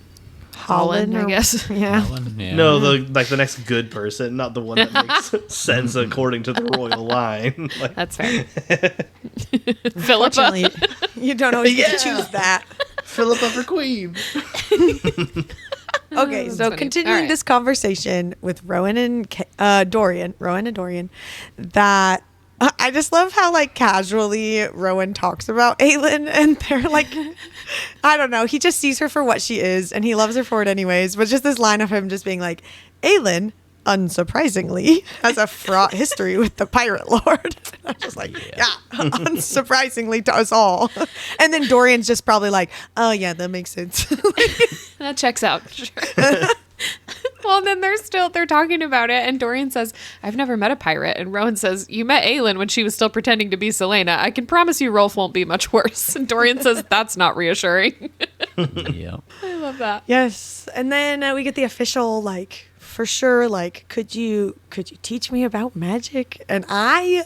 Holland, I or- guess. Yeah. Yeah. No, the next good person, not the one that makes sense according to the royal line. Like, That's fair. Philippa. Unfortunately, you don't always get to Yeah. choose that. Philippa for queen. Okay, That's so funny. continuing All right. this conversation with Rowan and Dorian, that I just love how like casually Rowan talks about Aelin, and they're like, I don't know, he just sees her for what she is, and he loves her for it anyways. But just this line of him just being like, Aelin, unsurprisingly, has a fraught history with the Pirate Lord. I'm just like, yeah, unsurprisingly to us all. And then Dorian's just probably like, oh yeah, that makes sense. That checks out. Sure. Well, then they're talking about it, and Dorian says, I've never met a pirate. And Rowan says, you met Aelin when she was still pretending to be Selena. I can promise you Rolf won't be much worse. And Dorian says, that's not reassuring. Yeah. I love that. Yes, and then we get the official for sure. Could you teach me about magic? And I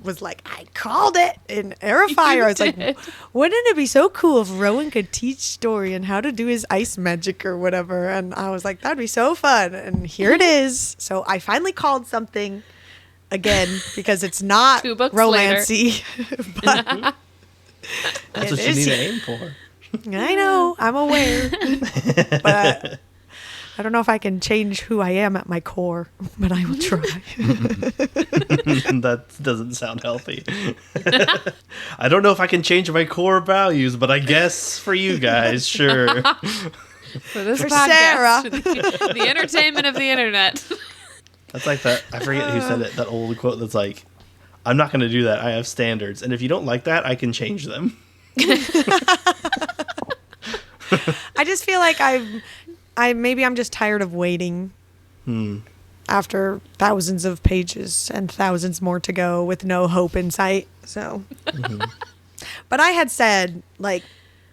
was like, I called it in Airfire. I was like, wouldn't it be so cool if Rowan could teach Dorian how to do his ice magic or whatever? And I was like, that'd be so fun. And here it is. So I finally called something again because it's not 2 books romancy. But That's what you need to aim for. I know. I'm aware. But I don't know if I can change who I am at my core, but I will try. That doesn't sound healthy. I don't know if I can change my core values, but I guess for you guys, sure. For this For podcast, Sarah. the entertainment of the internet. That's like that. I forget who said it. That old quote that's like, I'm not going to do that. I have standards. And if you don't like that, I can change them. I just feel like maybe I'm just tired of waiting after thousands of pages and thousands more to go with no hope in sight. So, but I had said, like,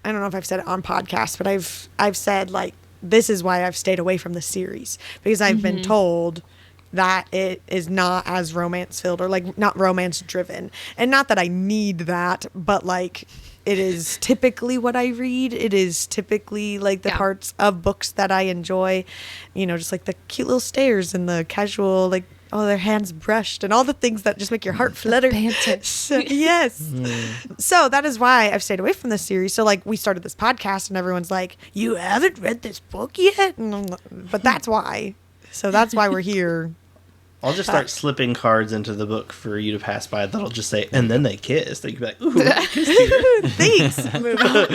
I don't know if I've said it on podcast, but I've said, like, this is why I've stayed away from the series, because I've been told that it is not as romance filled or like not romance driven. And not that I need that, but like it is typically what I read. It is typically like the parts of books that I enjoy, you know, just like the cute little stares and the casual, like, oh, their hands brushed and all the things that just make your heart flutter. So, yes. So that is why I've stayed away from this series. So like we started this podcast and everyone's like, you haven't read this book yet? And I'm like, but that's why. So that's why we're here. I'll just start slipping cards into the book for you to pass by that'll just say, and then they kissed. You can be like, ooh, they kissed here. Thanks. Move on.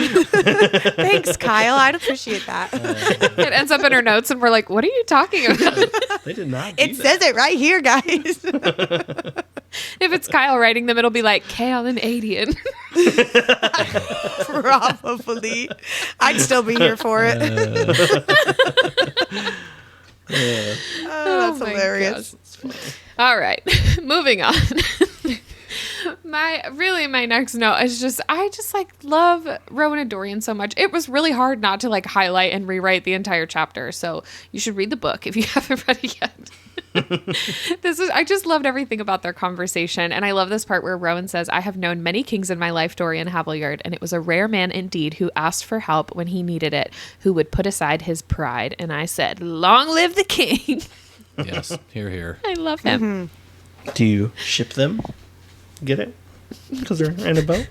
Thanks, Kyle. I'd appreciate that. It ends up in her notes, and we're like, "What are you talking about?" They did not do It says it right here, guys. If it's Kyle writing them, it'll be like Kale and Adian. Probably. I'd still be here for it. That's my hilarious. All right, moving on. My next note is just I like love Rowan and Dorian so much. It was really hard not to like highlight and rewrite the entire chapter. So you should read the book if you haven't read it yet. I just loved everything about their conversation, and I love this part where Rowan says, "I have known many kings in my life, Dorian Havilyard, and it was a rare man indeed who asked for help when he needed it, who would put aside his pride." And I said, "Long live the king!" Yes, hear, hear. I love him. Do you ship them? Get it? Because they're in a boat?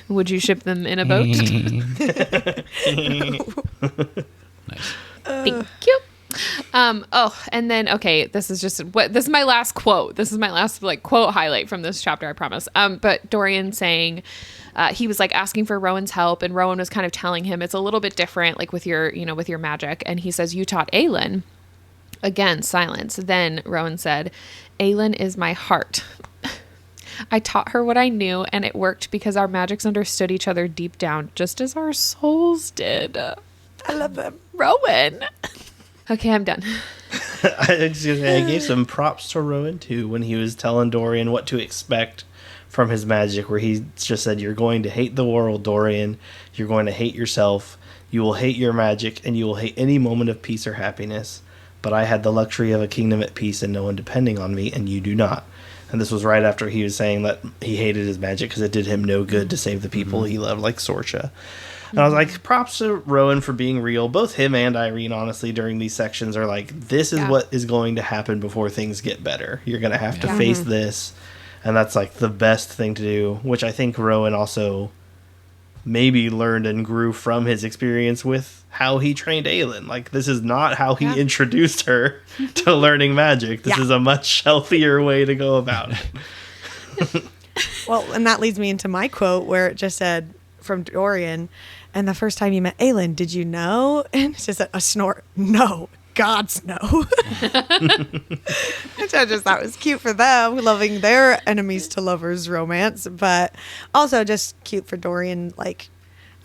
Would you ship them in a boat? Nice. Thank you. And then, okay, this is my last quote. This is my last like quote highlight from this chapter, I promise. But Dorian saying, he was like asking for Rowan's help, and Rowan was kind of telling him it's a little bit different, like with your magic. And he says, "You taught Aelin." Again, silence. Then Rowan said, "Aelin is my heart. I taught her what I knew, and it worked because our magics understood each other deep down, just as our souls did." I love them. Rowan. Okay, I'm done. I gave some props to Rowan, too, when he was telling Dorian what to expect from his magic, where he just said, "You're going to hate the world, Dorian. You're going to hate yourself. You will hate your magic, and you will hate any moment of peace or happiness. But I had the luxury of a kingdom at peace and no one depending on me, and you do not." And this was right after he was saying that he hated his magic because it did him no good to save the people he loved, like Sorsha. And I was like, props to Rowan for being real. Both him and Irene, honestly, during these sections are like, this is what is going to happen before things get better. You're going to have to face this. And that's like the best thing to do, which I think Rowan also maybe learned and grew from his experience with how he trained Aelin. Like, this is not how he introduced her to learning magic. This is a much healthier way to go about it. Well, and that leads me into my quote where it just said from Dorian, "And the first time you met Aelin, did you know?" And it's just a snort. "No, God's no." Which I just thought was cute for them, loving their enemies to lovers romance, but also just cute for Dorian. Like,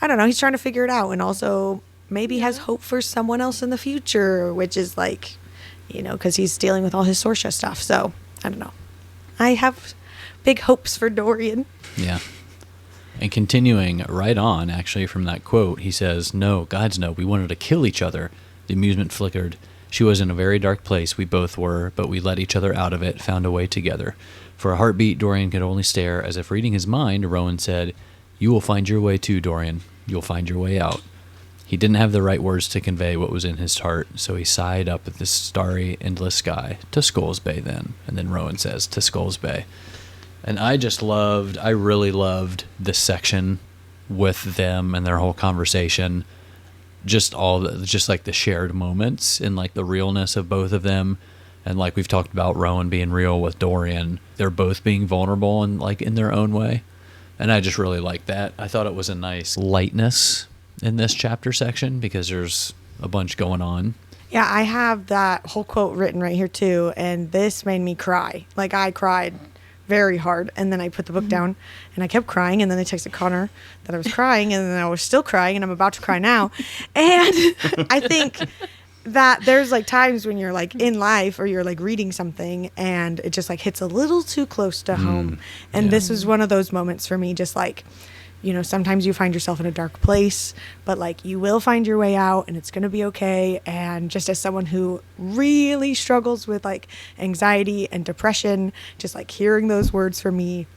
I don't know, he's trying to figure it out, and also maybe has hope for someone else in the future, which is like, you know, because he's dealing with all his Sorsha stuff. So I don't know. I have big hopes for Dorian. Yeah. And continuing right on, actually, from that quote, he says, "No, God's no, we wanted to kill each other." The amusement flickered. She was in a very dark place, we both were, but we let each other out of it, found a way together. For a heartbeat, Dorian could only stare, as if reading his mind. Rowan said, "You will find your way too, Dorian. You'll find your way out." He didn't have the right words to convey what was in his heart, so he sighed up at the starry, endless sky. To Skulls Bay, then. And then Rowan says, to Skulls Bay. And I really loved this section with them and their whole conversation. Just like the shared moments and like the realness of both of them. And like we've talked about Rowan being real with Dorian, they're both being vulnerable and like in their own way. And I just really liked that. I thought it was a nice lightness in this chapter section because there's a bunch going on. Yeah, I have that whole quote written right here too, and this made me cry. Like, I cried very hard, and then I put the book down, and I kept crying, and then I texted Connor that I was crying, and then I was still crying, and I'm about to cry now. And I think that there's like times when you're like in life or you're like reading something and it just like hits a little too close to home. And this was one of those moments for me, just like, you know, sometimes you find yourself in a dark place, but like you will find your way out and it's going to be okay. And just as someone who really struggles with like anxiety and depression, just like hearing those words from me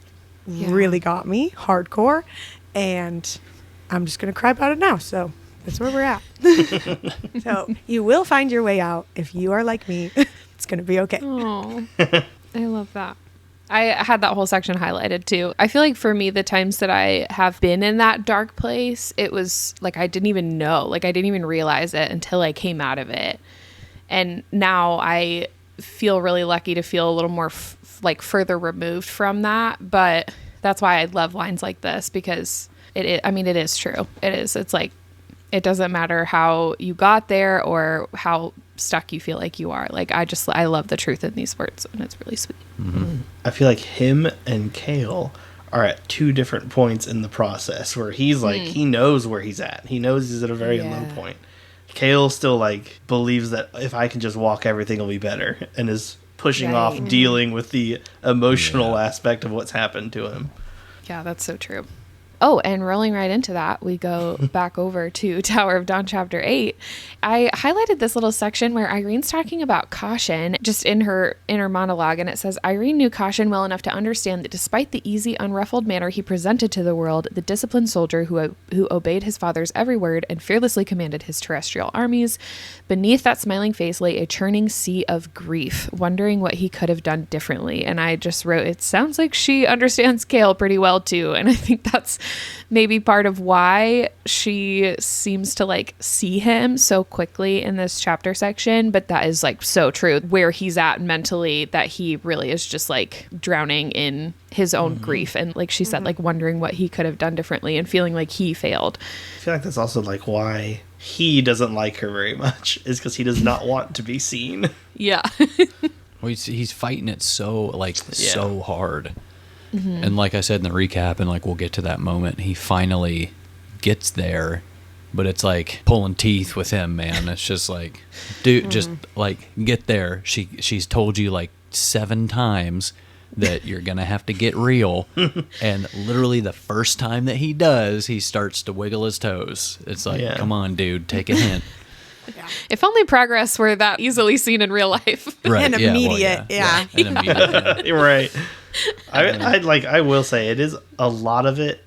really got me hardcore. And I'm just going to cry about it now. So that's where we're at. So you will find your way out. If you are like me, it's going to be okay. Oh, I love that. I had that whole section highlighted too. I feel like for me, the times that I have been in that dark place, it was like I didn't even know, like I didn't even realize it until I came out of it. And now I feel really lucky to feel a little more like further removed from that. But that's why I love lines like this, because it is true. It is. It's like, it doesn't matter how you got there or how stuck you feel like you are. Like, I love the truth in these words, and it's really sweet. Mm-hmm. I feel like him and Kale are at two different points in the process where he's like, he knows where he's at. He knows he's at a very low point. Kale still like believes that if I can just walk, everything will be better, and is pushing off dealing with the emotional aspect of what's happened to him. Yeah, that's so true. Oh, and rolling right into that, we go back over to Tower of Dawn chapter 8. I highlighted this little section where Irene's talking about Caution just in her inner monologue, and it says, Irene knew Caution well enough to understand that despite the easy, unruffled manner he presented to the world, the disciplined soldier who obeyed his father's every word and fearlessly commanded his terrestrial armies, beneath that smiling face lay a churning sea of grief, wondering what he could have done differently. And I just wrote, it sounds like she understands Kale pretty well too, and I think that's maybe part of why she seems to like see him so quickly in this chapter section. But that is like so true where he's at mentally, that he really is just like drowning in his own grief. And like she said, like wondering what he could have done differently and feeling like he failed. I feel like that's also like why he doesn't like her very much, is because he does not want to be seen. Yeah. Well, he's fighting it so hard. Mm-hmm. And like I said in the recap, and like we'll get to that moment, he finally gets there, but it's like pulling teeth with him, man. It's just like, dude, just like get there. She's told you like 7 times that you're gonna have to get real, and literally the first time that he does, he starts to wiggle his toes. It's like, come on, dude, take a hint. Yeah. If only progress were that easily seen in real life. Right. And immediate. And immediate. You're right. I will say it is a lot of it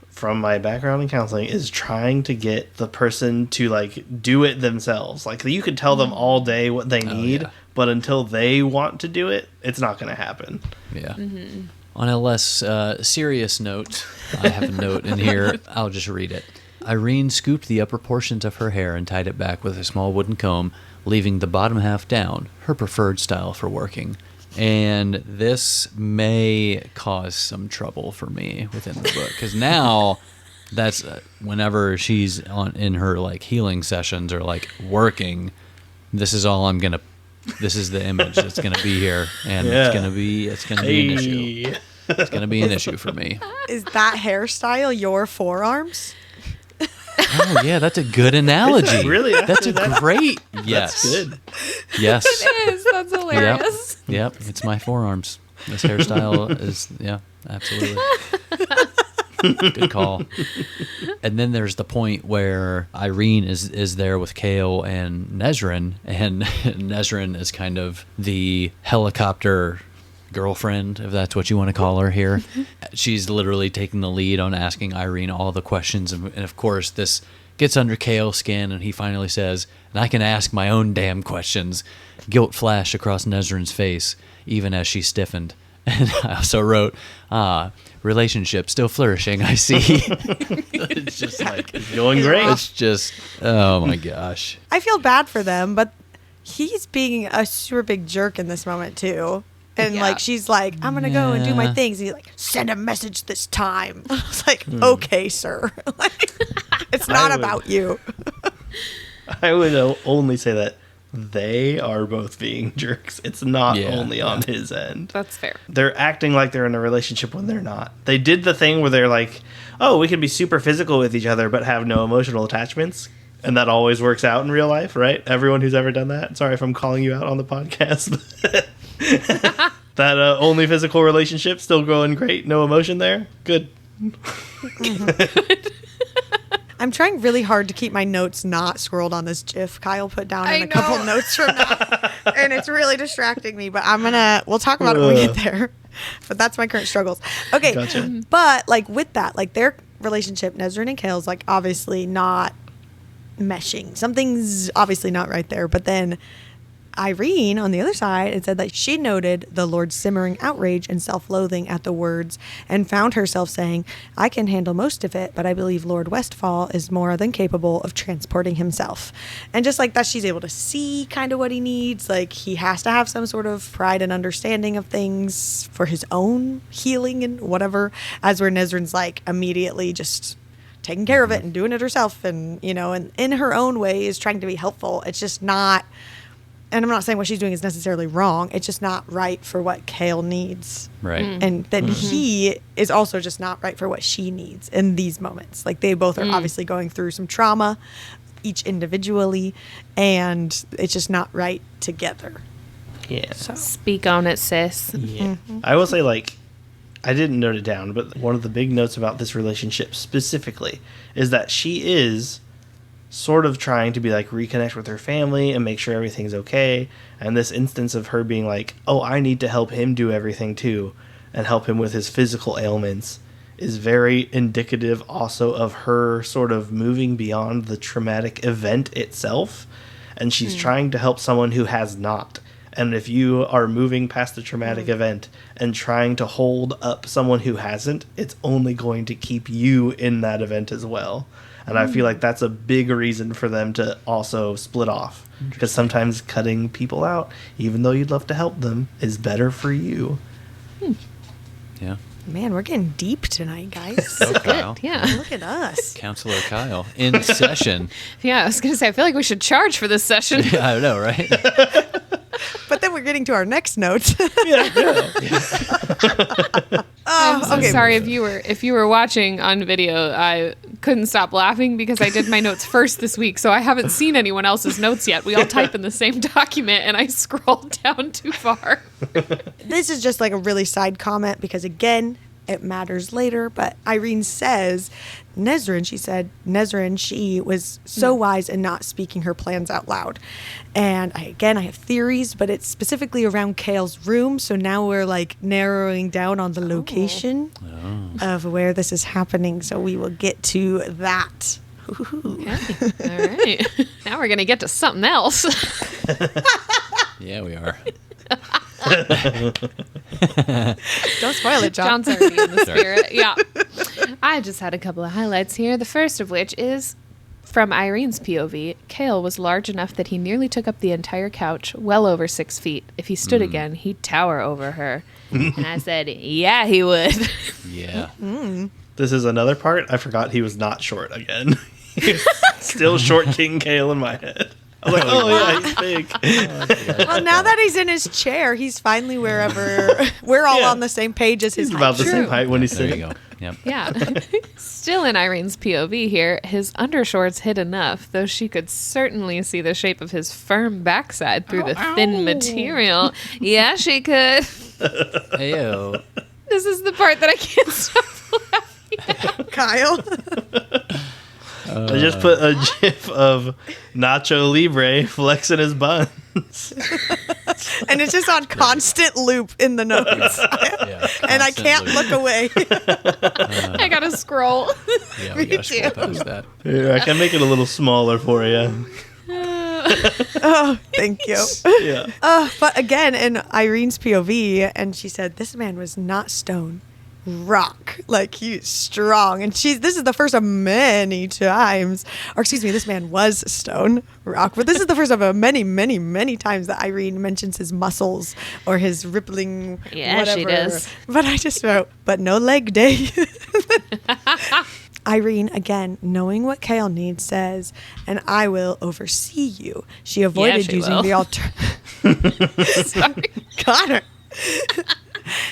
from my background in counseling is trying to get the person to like do it themselves. Like you could tell them all day what they need, but until they want to do it, it's not going to happen. Yeah. Mm-hmm. On a less serious note, I have a note in here. I'll just read it. Irene scooped the upper portions of her hair and tied it back with a small wooden comb, leaving the bottom half down, her preferred style for working. And this may cause some trouble for me within the book, because now that's whenever she's in her like healing sessions or like working, this is the image that's gonna be here, and it's gonna be an issue. It's gonna be an issue for me. Is that hairstyle your forearms? Oh yeah, that's a good analogy. Really? That's a great. Yes. That's good. Yes. It is. That's hilarious. Yep. It's my forearms. This hairstyle is absolutely. Good call. And then there's the point where Irene is there with Kale and Nezrin, and Nezrin is kind of the helicopter girlfriend, if that's what you want to call her here. She's literally taking the lead on asking Irene all the questions, and of course this gets under Kale's skin, and he finally says, and I can ask my own damn questions. Guilt flashed across Nezrin's face, even as she stiffened. And I also wrote, relationship still flourishing, I see. It's just like, It's going great. it's just, oh my gosh. I feel bad for them, but he's being a super big jerk in this moment too. And Yeah. like she's like, I'm gonna go and do my Yeah. things. And he's like, send a message this time. I was like, okay, sir. Like, it's not would- about you. I would only say that they are both being jerks. It's not Yeah, only on his end. That's fair. They're acting like they're in a relationship when they're not. They did the thing where they're like, oh, we can be super physical with each other but have no emotional attachments. And that always works out in real life, right? Everyone who's ever done that. Sorry if I'm calling you out on the podcast. That only physical relationship still going great. No emotion there. Good. I'm trying really hard to keep my notes not scrolled on this GIF Kyle put down in I a couple know. notes from now. And it's really distracting me, but we'll talk about it when we get there. But that's my current struggles. Okay. Gotcha. But like with that, like their relationship, Nezrin and Kale's like obviously not meshing. Something's obviously not right there. But then Irene on the other side, it said that she noted the Lord's simmering outrage and self-loathing at the words and found herself saying, I can handle most of it, but I believe Lord Westfall is more than capable of transporting himself. And just like that, she's able to see kind of what he needs. Like he has to have some sort of pride and understanding of things for his own healing and whatever, as where Nezrin's like immediately just taking care of it and doing it herself, and and in her own way is trying to be helpful. It's just not, and I'm not saying what she's doing is necessarily wrong, it's just not right for what Kale needs. Right. And then he is also just not right for what she needs in these moments. Like they both are obviously going through some trauma, each individually, and it's just not right together. Yeah. Speak on it, sis. Yeah. I will say, like, I didn't note it down, but one of the big notes about this relationship specifically is that she is sort of trying to be like reconnect with her family and make sure everything's okay. And this instance of her being like, oh, I need to help him do everything too and help him with his physical ailments is very indicative also of her sort of moving beyond the traumatic event itself. And she's trying to help someone who has not. And if you are moving past the traumatic event and trying to hold up someone who hasn't, it's only going to keep you in that event as well. And I feel like that's a big reason for them to also split off. Because sometimes cutting people out, even though you'd love to help them, is better for you. Yeah. Man, we're getting deep tonight, guys. Oh, Kyle. Yeah. Look at us. Counselor Kyle in session. Yeah, I was going to say, I feel like we should charge for this session. Yeah, I know, right? But then we're getting to our next note. I'm so okay. sorry if you were watching on video. I couldn't stop laughing because I did my notes first this week, so I haven't seen anyone else's notes yet. We all type in the same document, and I scrolled down too far. This is just like a really side comment because, again, it matters later. But Irene says, Nezrin, she was so wise in not speaking her plans out loud. And I have theories, but it's specifically around Kale's room. So now we're like narrowing down on the location of where this is happening. So we will get to that. Okay. All right. Now we're going to get to something else. Yeah, we are. Don't spoil it, John. John's already in the spirit. Yeah. I just had a couple of highlights here. The first of which is from Irene's POV. Kale was large enough that he nearly took up the entire couch, well over 6 feet. If he stood again, he'd tower over her. And I said, yeah, he would. Yeah. This is another part. I forgot he was not short again. He's still short King Kale in my head. I was like, oh yeah, he's big. Well, now that he's in his chair, he's finally wherever we're all Yeah. on the same page as his He's about the height. same height when he's There you sitting. go. Yep. Yeah. Still in Irene's POV here, his undershorts hid enough, though she could certainly see the shape of his firm backside through the thin material. Yeah, she could. Heyo. This is the part that I can't stop laughing at. Kyle. I just put a gif of Nacho Libre flexing his buns. And it's just on constant loop in the notes. And I can't look away. I gotta scroll. Yeah, we gotta scroll past that. Here, I can make it a little smaller for you. Oh, thank you. Yeah. But again, in Irene's POV, and she said, this man was not stone, rock. Like, he's strong. And this is the first of many times, or excuse me, this man was stone, rock. But this is the first of many, many, many times that Irene mentions his muscles or his rippling whatever. She does. But I just wrote, but no leg day. Irene, again, knowing what Kale needs, says, and I will oversee you. She avoided using the Sorry. Got her.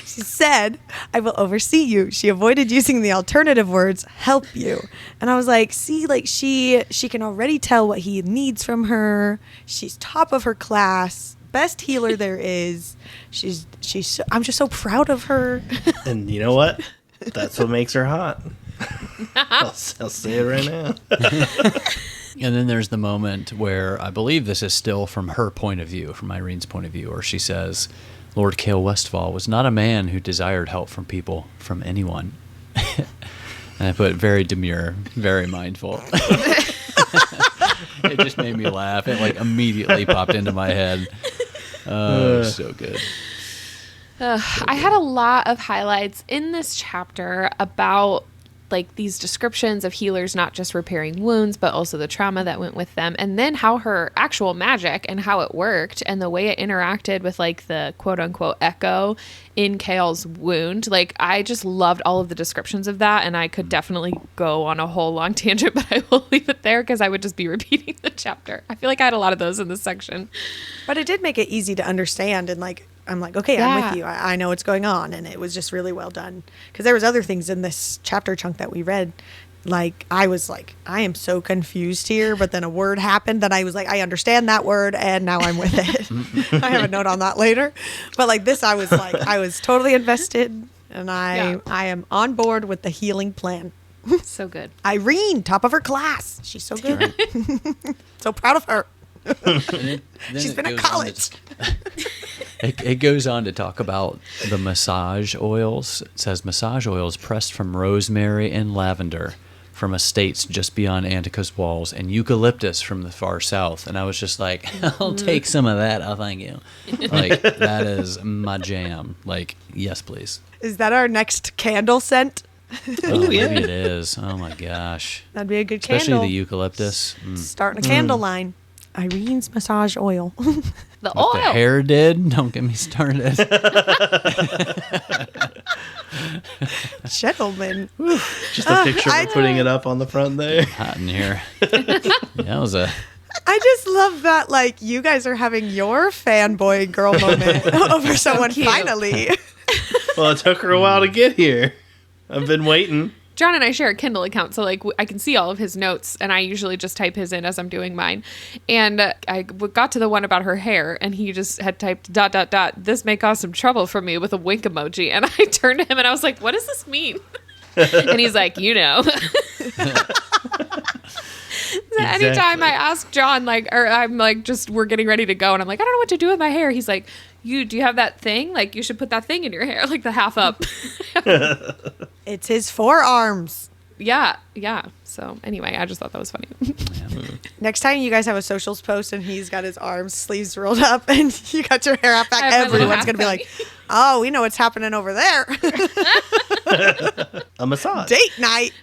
She said, I will oversee you. She avoided using the alternative words, help you. And I was like, see, like she can already tell what he needs from her. She's top of her class. Best healer there is. I'm just so proud of her. And you know what? That's what makes her hot. I'll say it right now. And then there's the moment where I believe this is still from her point of view, from Irene's point of view, where she says, Lord Kale Westfall was not a man who desired help from people, from anyone. And I put very demure, very mindful. It just made me laugh. It like immediately popped into my head. Oh, so good. I had a lot of highlights in this chapter about like these descriptions of healers not just repairing wounds, but also the trauma that went with them. And then how her actual magic and how it worked and the way it interacted with like the quote unquote echo in Kale's wound. Like I just loved all of the descriptions of that. And I could definitely go on a whole long tangent, but I will leave it there because I would just be repeating the chapter. I feel like I had a lot of those in this section. But it did make it easy to understand, and like I'm like, okay, I'm with you. I know what's going on, and it was just really well done. Because there was other things in this chapter chunk that we read, like I was like, I am so confused here, but then a word happened that I was like, I understand that word, and now I'm with it. I have a note on that later, but like this, I was like, I was totally invested, and I am on board with the healing plan. So good. Irene, top of her class. She's so good. So proud of her. She's been at college. It goes on to talk about the massage oils. It says massage oils pressed from rosemary and lavender from estates just beyond Antica's walls and eucalyptus from the far south. And I was just like, I'll take some of that. Oh, thank you. Like, that is my jam. Like, yes, please. Is that our next candle scent? Oh, maybe it is. Oh, my gosh. That'd be a good Especially candle. the eucalyptus. Starting a candle line. Irene's massage oil. The What oil. the hair did? Don't get me started. Gentlemen. Just a picture of putting it up on the front there. Hot in here. That was a... I just love that, like, you guys are having your fanboy girl moment over someone cute. finally. Well, it took her a while to get here. I've been waiting. John and I share a Kindle account, so like I can see all of his notes, and I usually just type his in as I'm doing mine. And I got to the one about her hair, and he just had typed ... This may cause some trouble for me with a wink emoji. And I turned to him and I was like, "What does this mean?" And he's like, "You know." Exactly. Anytime I ask John, like, or I'm like, just we're getting ready to go, and I'm like, I don't know what to do with my hair. He's like, do you have that thing? Like, you should put that thing in your hair, like the half up. It's his forearms. Yeah. So anyway, I just thought that was funny. Next time you guys have a socials post and he's got his arms, sleeves rolled up, and you got your hair out back, I have my little everyone's going to be hat like, oh, we know what's happening over there. A massage. Date night.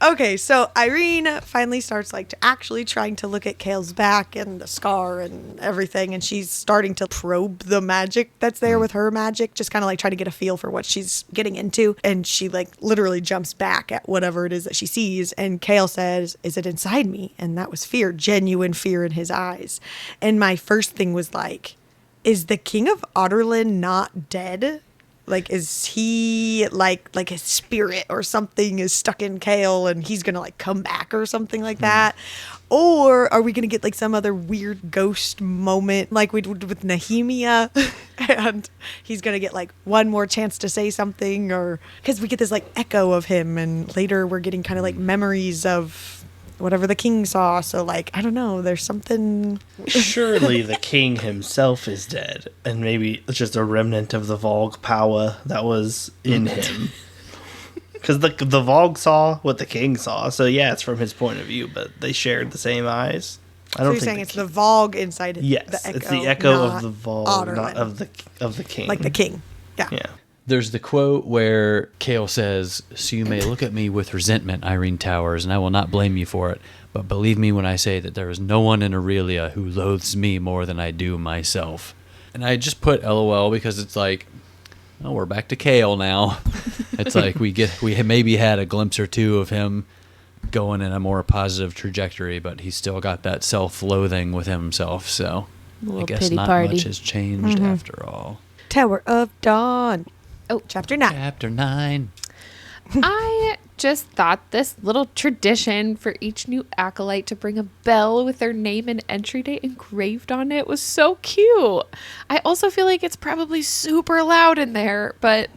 Okay, so Irene finally starts like to actually trying to look at Kale's back and the scar and everything, and she's starting to probe the magic that's there with her magic, just kind of like trying to get a feel for what she's getting into. And she like literally jumps back at whatever it is that she sees, and Kale says, "Is it inside me?" And that was fear, genuine fear in his eyes. And my first thing was like, is the King of Otterlin not dead? Like, is he like his spirit or something is stuck in Kale and he's gonna like come back or something like that? Or are we gonna get like some other weird ghost moment like we did with Nehemia and he's gonna get like one more chance to say something? Or because we get this like echo of him and later we're getting kind of like memories of whatever the king saw. So like, I don't know, there's something. Surely the king himself is dead, and maybe it's just a remnant of the Vogue power that was in him. Because the Vogue saw what the king saw, so yeah, it's from his point of view, but they shared the same eyes. I don't So you're think saying it's the Vogue inside yes, the echo. it's the echo of not the Vogue, Otterlin. not of the king. Like the king. Yeah. Yeah. There's the quote where Kale says, "So you may look at me with resentment, Irene Towers, and I will not blame you for it. But believe me when I say that there is no one in Aurelia who loathes me more than I do myself." And I just put LOL because it's like, oh, we're back to Kale now. It's like we maybe had a glimpse or two of him going in a more positive trajectory, but he's still got that self-loathing with himself. So I guess pity not party. much has changed after all. Tower of Dawn. Oh, Chapter 9. Chapter 9. I just thought this little tradition for each new acolyte to bring a bell with their name and entry date engraved on it was so cute. I also feel like it's probably super loud in there, but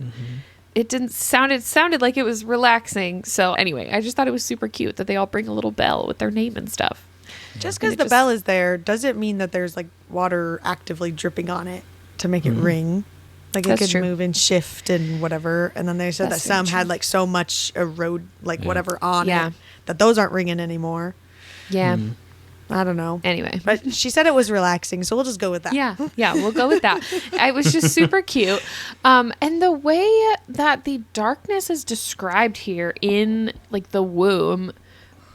it sounded like it was relaxing. So anyway, I just thought it was super cute that they all bring a little bell with their name and stuff. Just because the bell is there doesn't mean that there's like water actively dripping on it to make it ring. Like That's it could true. move and shift and whatever. And then they said That's that very some true. had like so much erode, like whatever on Yeah. it, that those aren't ringing anymore. Yeah. I don't know. Anyway. But she said it was relaxing, so we'll just go with that. Yeah, we'll go with that. It was just super cute. And the way that the darkness is described here in like the womb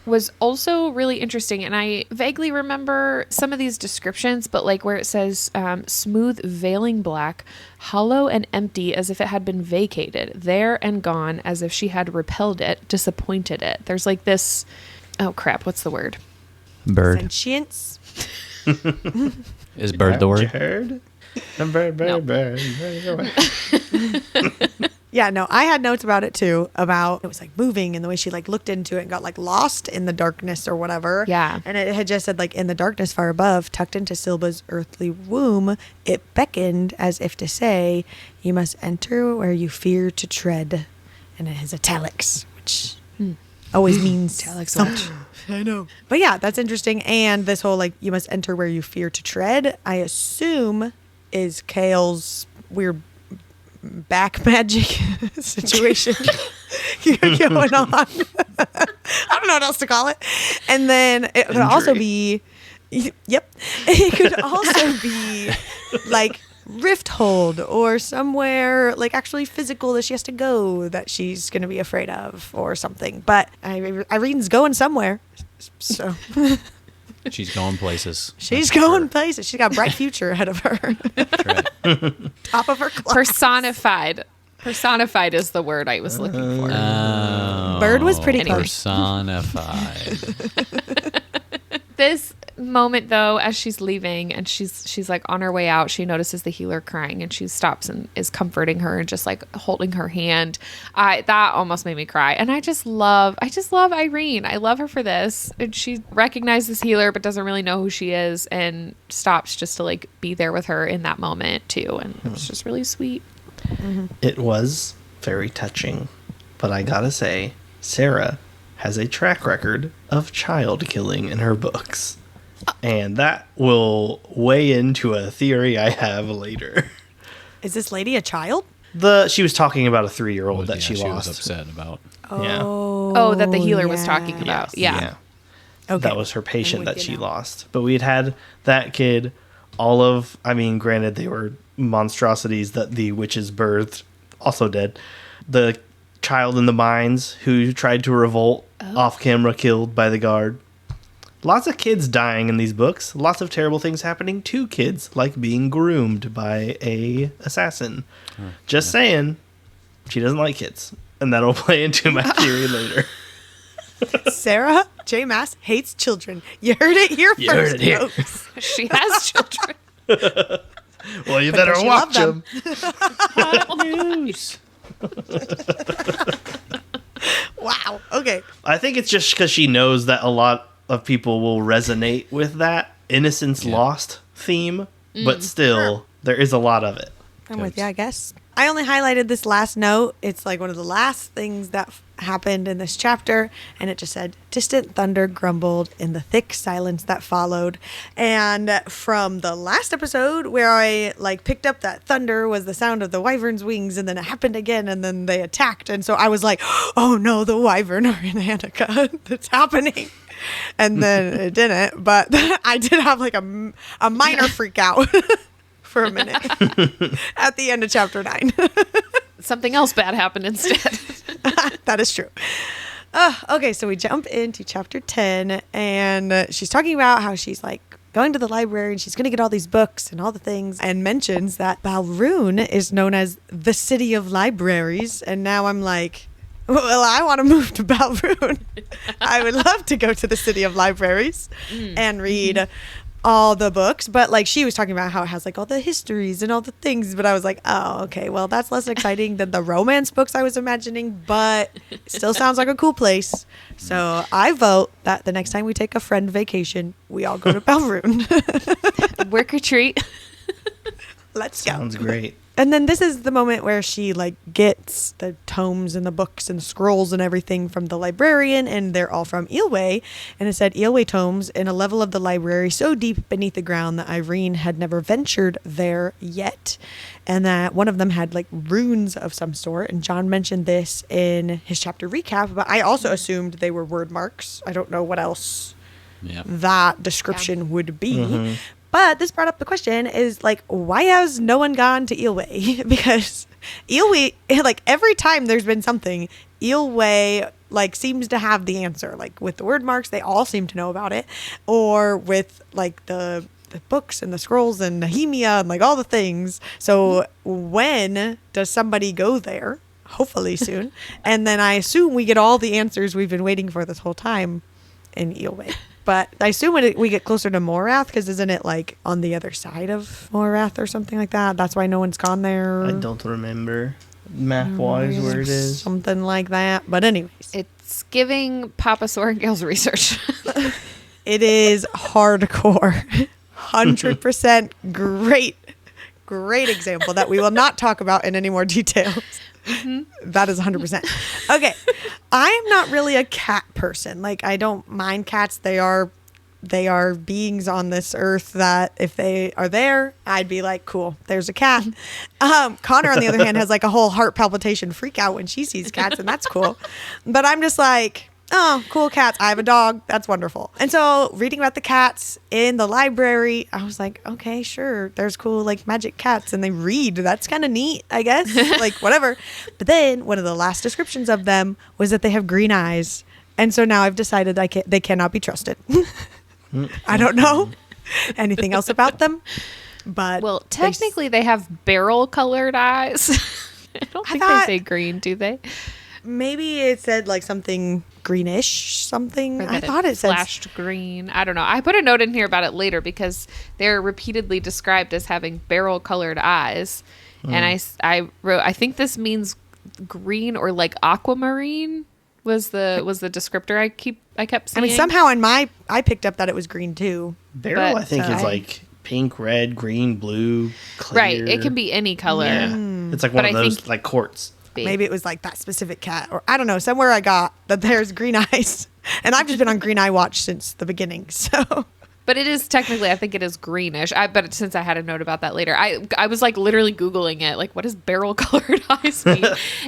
was also really interesting. And I vaguely remember some of these descriptions, but like where it says smooth veiling black, hollow and empty as if it had been vacated, there and gone as if she had repelled it, disappointed it. There's like this, oh crap, what's the word? Bird. Sentience. Is bird the Haven't you word? heard? Bird. Yeah, no, I had notes about it too, about it was like moving and the way she like looked into it and got like lost in the darkness or whatever. Yeah. And it had just said like in the darkness far above, tucked into Silba's earthly womb, it beckoned as if to say, you must enter where you fear to tread. And it has italics, which always means something. I know. But yeah, that's interesting. And this whole like, you must enter where you fear to tread, I assume is Kale's weird back magic situation going on. I don't know what else to call it. And then it could also be, yep, it could also be like rift hold or somewhere like actually physical that she has to go that she's going to be afraid of or something. But Irene's going somewhere. So She's going places. she's That's for going sure. places. She's got a bright future ahead of her. That's right. Top of her class. Personified. Personified is the word I was looking for. Bird was pretty Anyway. close. Personified. This moment though, as she's leaving and she's like on her way out, she notices the healer crying and she stops and is comforting her and just like holding her hand. That almost made me cry. And I just love Irene. I love her for this. And she recognizes this healer but doesn't really know who she is and stops just to like be there with her in that moment too. And it was just really sweet. It was very touching, but I gotta say, Sarah has a track record of child killing in her books. And that will weigh into a theory I have later. Is this lady a child? She was talking about a 3-year-old that Yeah, she lost. was upset about. Yeah. Oh, that the healer was yeah. talking about. Yeah. Okay. That was her patient I'm that with she you now. lost. But we had that kid, granted they were monstrosities that the witches birthed, also dead. The child in the mines who tried to revolt, off camera killed by the guard. Lots of kids dying in these books. Lots of terrible things happening to kids, like being groomed by a assassin. Just saying, she doesn't like kids. And that'll play into my theory later. Sarah J. Maas hates children. You heard it here You heard first, it here. folks. She has children. Well, you But better does she watch love them. News. Wow. Okay. I think it's just because she knows that a lot of people will resonate with that Innocence Lost theme, but still, there is a lot of it. I'm with you, I guess. I only highlighted this last note. It's like one of the last things that happened in this chapter, and it just said, distant thunder grumbled in the thick silence that followed. And from the last episode where I picked up that thunder was the sound of the wyvern's wings, and then it happened again, and then they attacked. And so I was like, oh no, the wyvern are in Annika. It's happening. And then it didn't, but I did have a minor freak out for a minute at the end of chapter 9. Something else bad happened instead. That is true. Okay, so we jump into chapter 10, and she's talking about how she's going to the library and she's going to get all these books and all the things, and mentions that Balroon is known as the city of libraries. And now I'm like, well, I want to move to Balroon. I would love to go to the city of libraries and read all the books. But she was talking about how it has all the histories and all the things. But I was like, oh, okay, well, that's less exciting than the romance books I was imagining. But it still sounds like a cool place. So I vote that the next time we take a friend vacation, we all go to Balroon. Work retreat. Let's go. Sounds great. And then this is the moment where she gets the tomes and the books and scrolls and everything from the librarian, and they're all from Eelway. And it said Eelway tomes in a level of the library so deep beneath the ground that Irene had never ventured there yet, and that one of them had runes of some sort. And John mentioned this in his chapter recap, but I also assumed they were word marks. I don't know what else that description would be. Mm-hmm. But this brought up the question is why has no one gone to Eelway? Because Eelway, every time there's been something, Eelway seems to have the answer. With the word marks, they all seem to know about it. Or with the books and the scrolls and Nehemia and all the things. So when does somebody go there? Hopefully soon. And then I assume we get all the answers we've been waiting for this whole time in Eelway. But I assume when we get closer to Morath, because isn't it on the other side of Morath or something like that? That's why no one's gone there. I don't remember map-wise where it is. Something like that. But anyways. It's giving Papa Sorrengail's research. It is hardcore. 100% great example that we will not talk about in any more details. Mm-hmm. That is 100%. Okay. I'm not really a cat person. I don't mind cats. They are beings on this earth that if they are there, I'd be like, cool, there's a cat. Connor, on the other hand, has a whole heart palpitation freak out when she sees cats, and that's cool. But I'm just oh, cool cats. I have a dog. That's wonderful. And so reading about the cats in the library, I was like, okay, sure. There's cool magic cats and they read. That's kind of neat, I guess. Whatever. But then one of the last descriptions of them was that they have green eyes. And so now I've decided they cannot be trusted. I don't know anything else about them. But well, technically they have barrel colored eyes. I don't think they say green, do they? Maybe it said something greenish, something. I thought it flashed green. I don't know. I put a note in here about it later because they're repeatedly described as having barrel colored eyes. And I wrote, I think this means green or aquamarine was the descriptor I kept seeing. I mean, somehow I picked up that it was green too. Barrel, I think, is pink, red, green, blue, clear. Right. It can be any color. Yeah. It's one of those quartz. Maybe it was that specific cat, or I don't know, somewhere I got that there's green eyes. And I've just been on green eye watch since the beginning. So, but it is technically, I think it is greenish. But since I had a note about that later, I was literally Googling it. What does barrel colored eyes mean?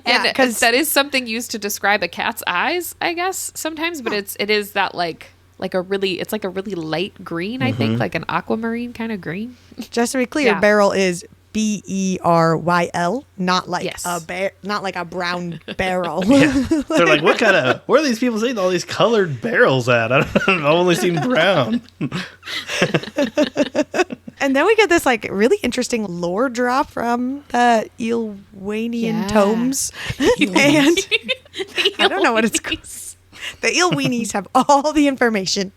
And because that is something used to describe a cat's eyes, I guess sometimes. But it is that a really light green, I think, like an aquamarine kind of green. Just to be clear, barrel is BERYL, not not a brown barrel. They're where are these people seeing all these colored barrels at? I've only seen brown. And then we get this really interesting lore drop from the Eelwanian tomes. And I don't know what it's called. The Ilweenies have all the information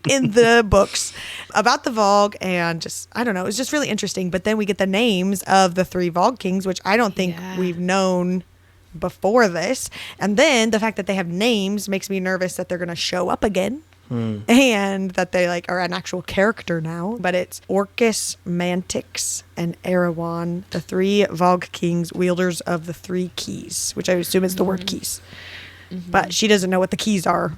in the books about the Vogue, and just, I don't know, it's just really interesting. But then we get the names of the 3 Vogue kings, which I don't think we've known before this. And then the fact that they have names makes me nervous that they're going to show up again. And that they like are an actual character now. But it's Orcus, Mantix, and Erewhon, the 3 Vogue kings, wielders of the 3 keys, which I assume is the word keys. But she doesn't know what the keys are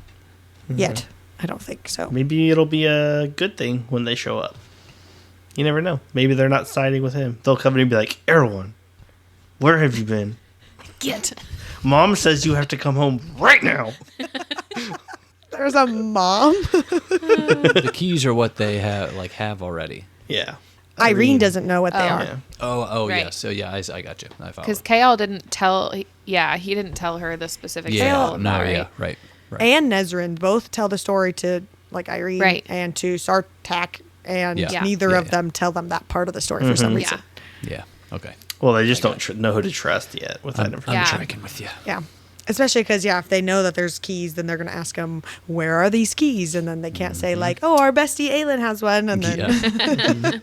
yet. I don't think so. Maybe it'll be a good thing when they show up. You never know. Maybe they're not siding with him. They'll come in and be like, Erewhon, where have you been? Get. Mom says you have to come home right now. There's a mom. The keys are what they have already. Yeah. Irene doesn't know what they are. Yeah. Oh, Right. yes. So yeah, I got you. I follow. Because Kael didn't tell. He didn't tell her the specifics. Yeah. of No. that, right? Yeah. Right. And Nezrin both tell the story to like Irene Right. and to Sartak, and Yeah. neither Yeah, of them tell them that part of the story for some reason. Yeah. Yeah. Okay. Well, they just don't know who to trust yet with that I'm information. tracking with you. Yeah. Especially because, if they know that there's keys, then they're going to ask them, where are these keys? And then they can't say, like, oh, our bestie Aelin has one. And then Yeah.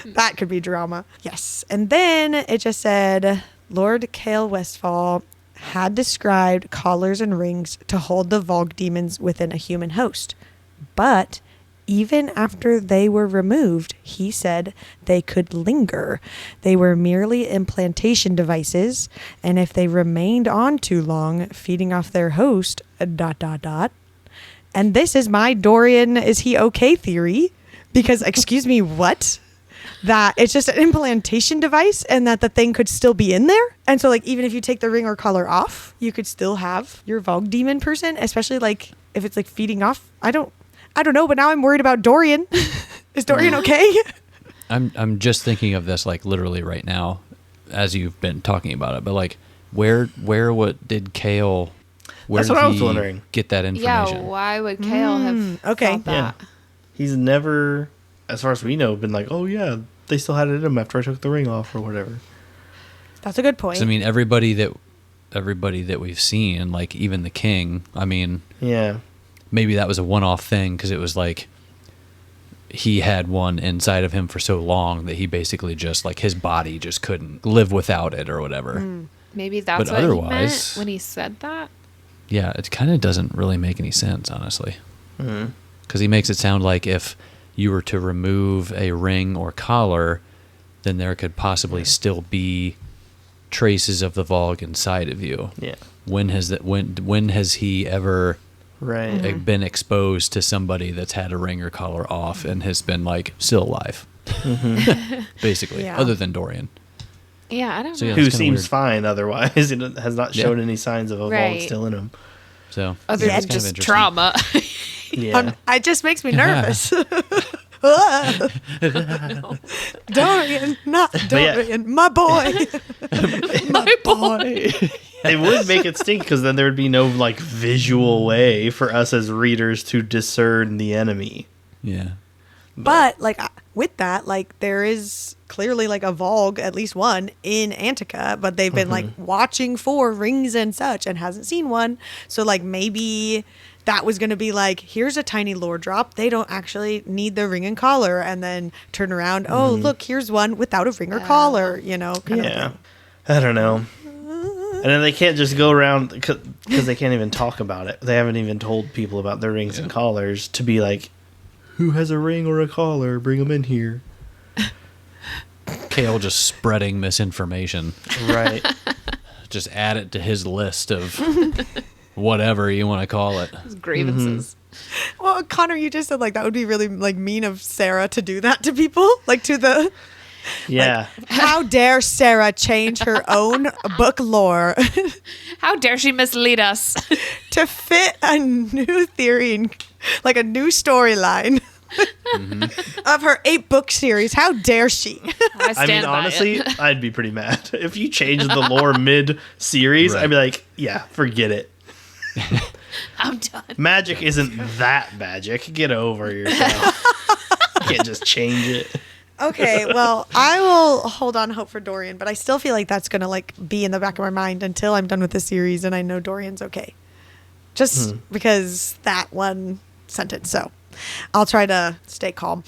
that could be drama. Yes. And then it just said, Lord Kael Westfall had described collars and rings to hold the Vogue demons within a human host. But even after they were removed, he said they could linger. They were merely implantation devices, and if they remained on too long, feeding off their host, ... And this is my Dorian, is he okay theory? Because, excuse me, what? That it's just an implantation device and that the thing could still be in there. And so, like, even if you take the ring or collar off, you could still have your Vogue demon person, especially, like, if it's, like, feeding off. I don't know, but now I'm worried about Dorian. Is Dorian okay? I'm just thinking of this like literally right now, as you've been talking about it. But like, what did Kael? Where That's did what I was he wondering. Get that information? Yeah. Why would Kael have okay. thought that? Yeah. He's never, as far as we know, been like, oh, yeah, they still had it in him after I took the ring off or whatever. That's a good point. 'Cause, I mean, everybody that we've seen, like even the king. I mean, Yeah. maybe that was a one-off thing because it was like he had one inside of him for so long that he basically just like his body just couldn't live without it or whatever. Maybe that's But what he meant otherwise- when he said that. Yeah, it kind of doesn't really make any sense, honestly. Because he makes it sound like if you were to remove a ring or collar, then there could possibly still be traces of the Vogue inside of you. Yeah. When has he ever Right. been exposed to somebody that's had a ring or collar off and has been like still alive? Basically, Yeah. other than Dorian. Yeah, I don't So, know. yeah. Who That's kinda seems weird. fine otherwise. He has not shown Yeah. any signs of a Vogue Right. still in him. So Other yeah, than it's kind of just interesting. trauma. Yeah. it just makes me nervous. Dorian, not yeah. Dorian, my boy. My boy. It would make it stink because then there would be no like visual way for us as readers to discern the enemy. Yeah. But like with that, like there is clearly like a Vogue, at least one in Antica, but they've been like watching for rings and such and hasn't seen one. So like maybe that was going to be like, here's a tiny lore drop. They don't actually need the ring and collar, and then turn around. Oh, look, here's one without a ring or collar. You know, kind Yeah. of thing. I don't know. And then they can't just go around because they can't even talk about it. They haven't even told people about their rings and collars to be like, who has a ring or a collar? Bring them in here. Kael just spreading misinformation. Right. Just add it to his list of whatever you want to call it. Grievances. Well, Connor, you just said like that would be really like mean of Sarah to do that to people, like to the. Yeah. How dare Sarah change her own book lore How dare she mislead us? to fit a new theory and like a new storyline of her 8-book series? How dare she? I I stand mean, by honestly, it. I'd be pretty mad. If you changed the lore mid-series, Right. I'd be like, yeah, forget it. I'm done. Magic isn't that magic. Get over yourself. You can't just change it. Okay, well, I will hold on hope for Dorian, but I still feel like that's going to like be in the back of my mind until I'm done with the series and I know Dorian's okay. just because that one sentence. So I'll try to stay calm.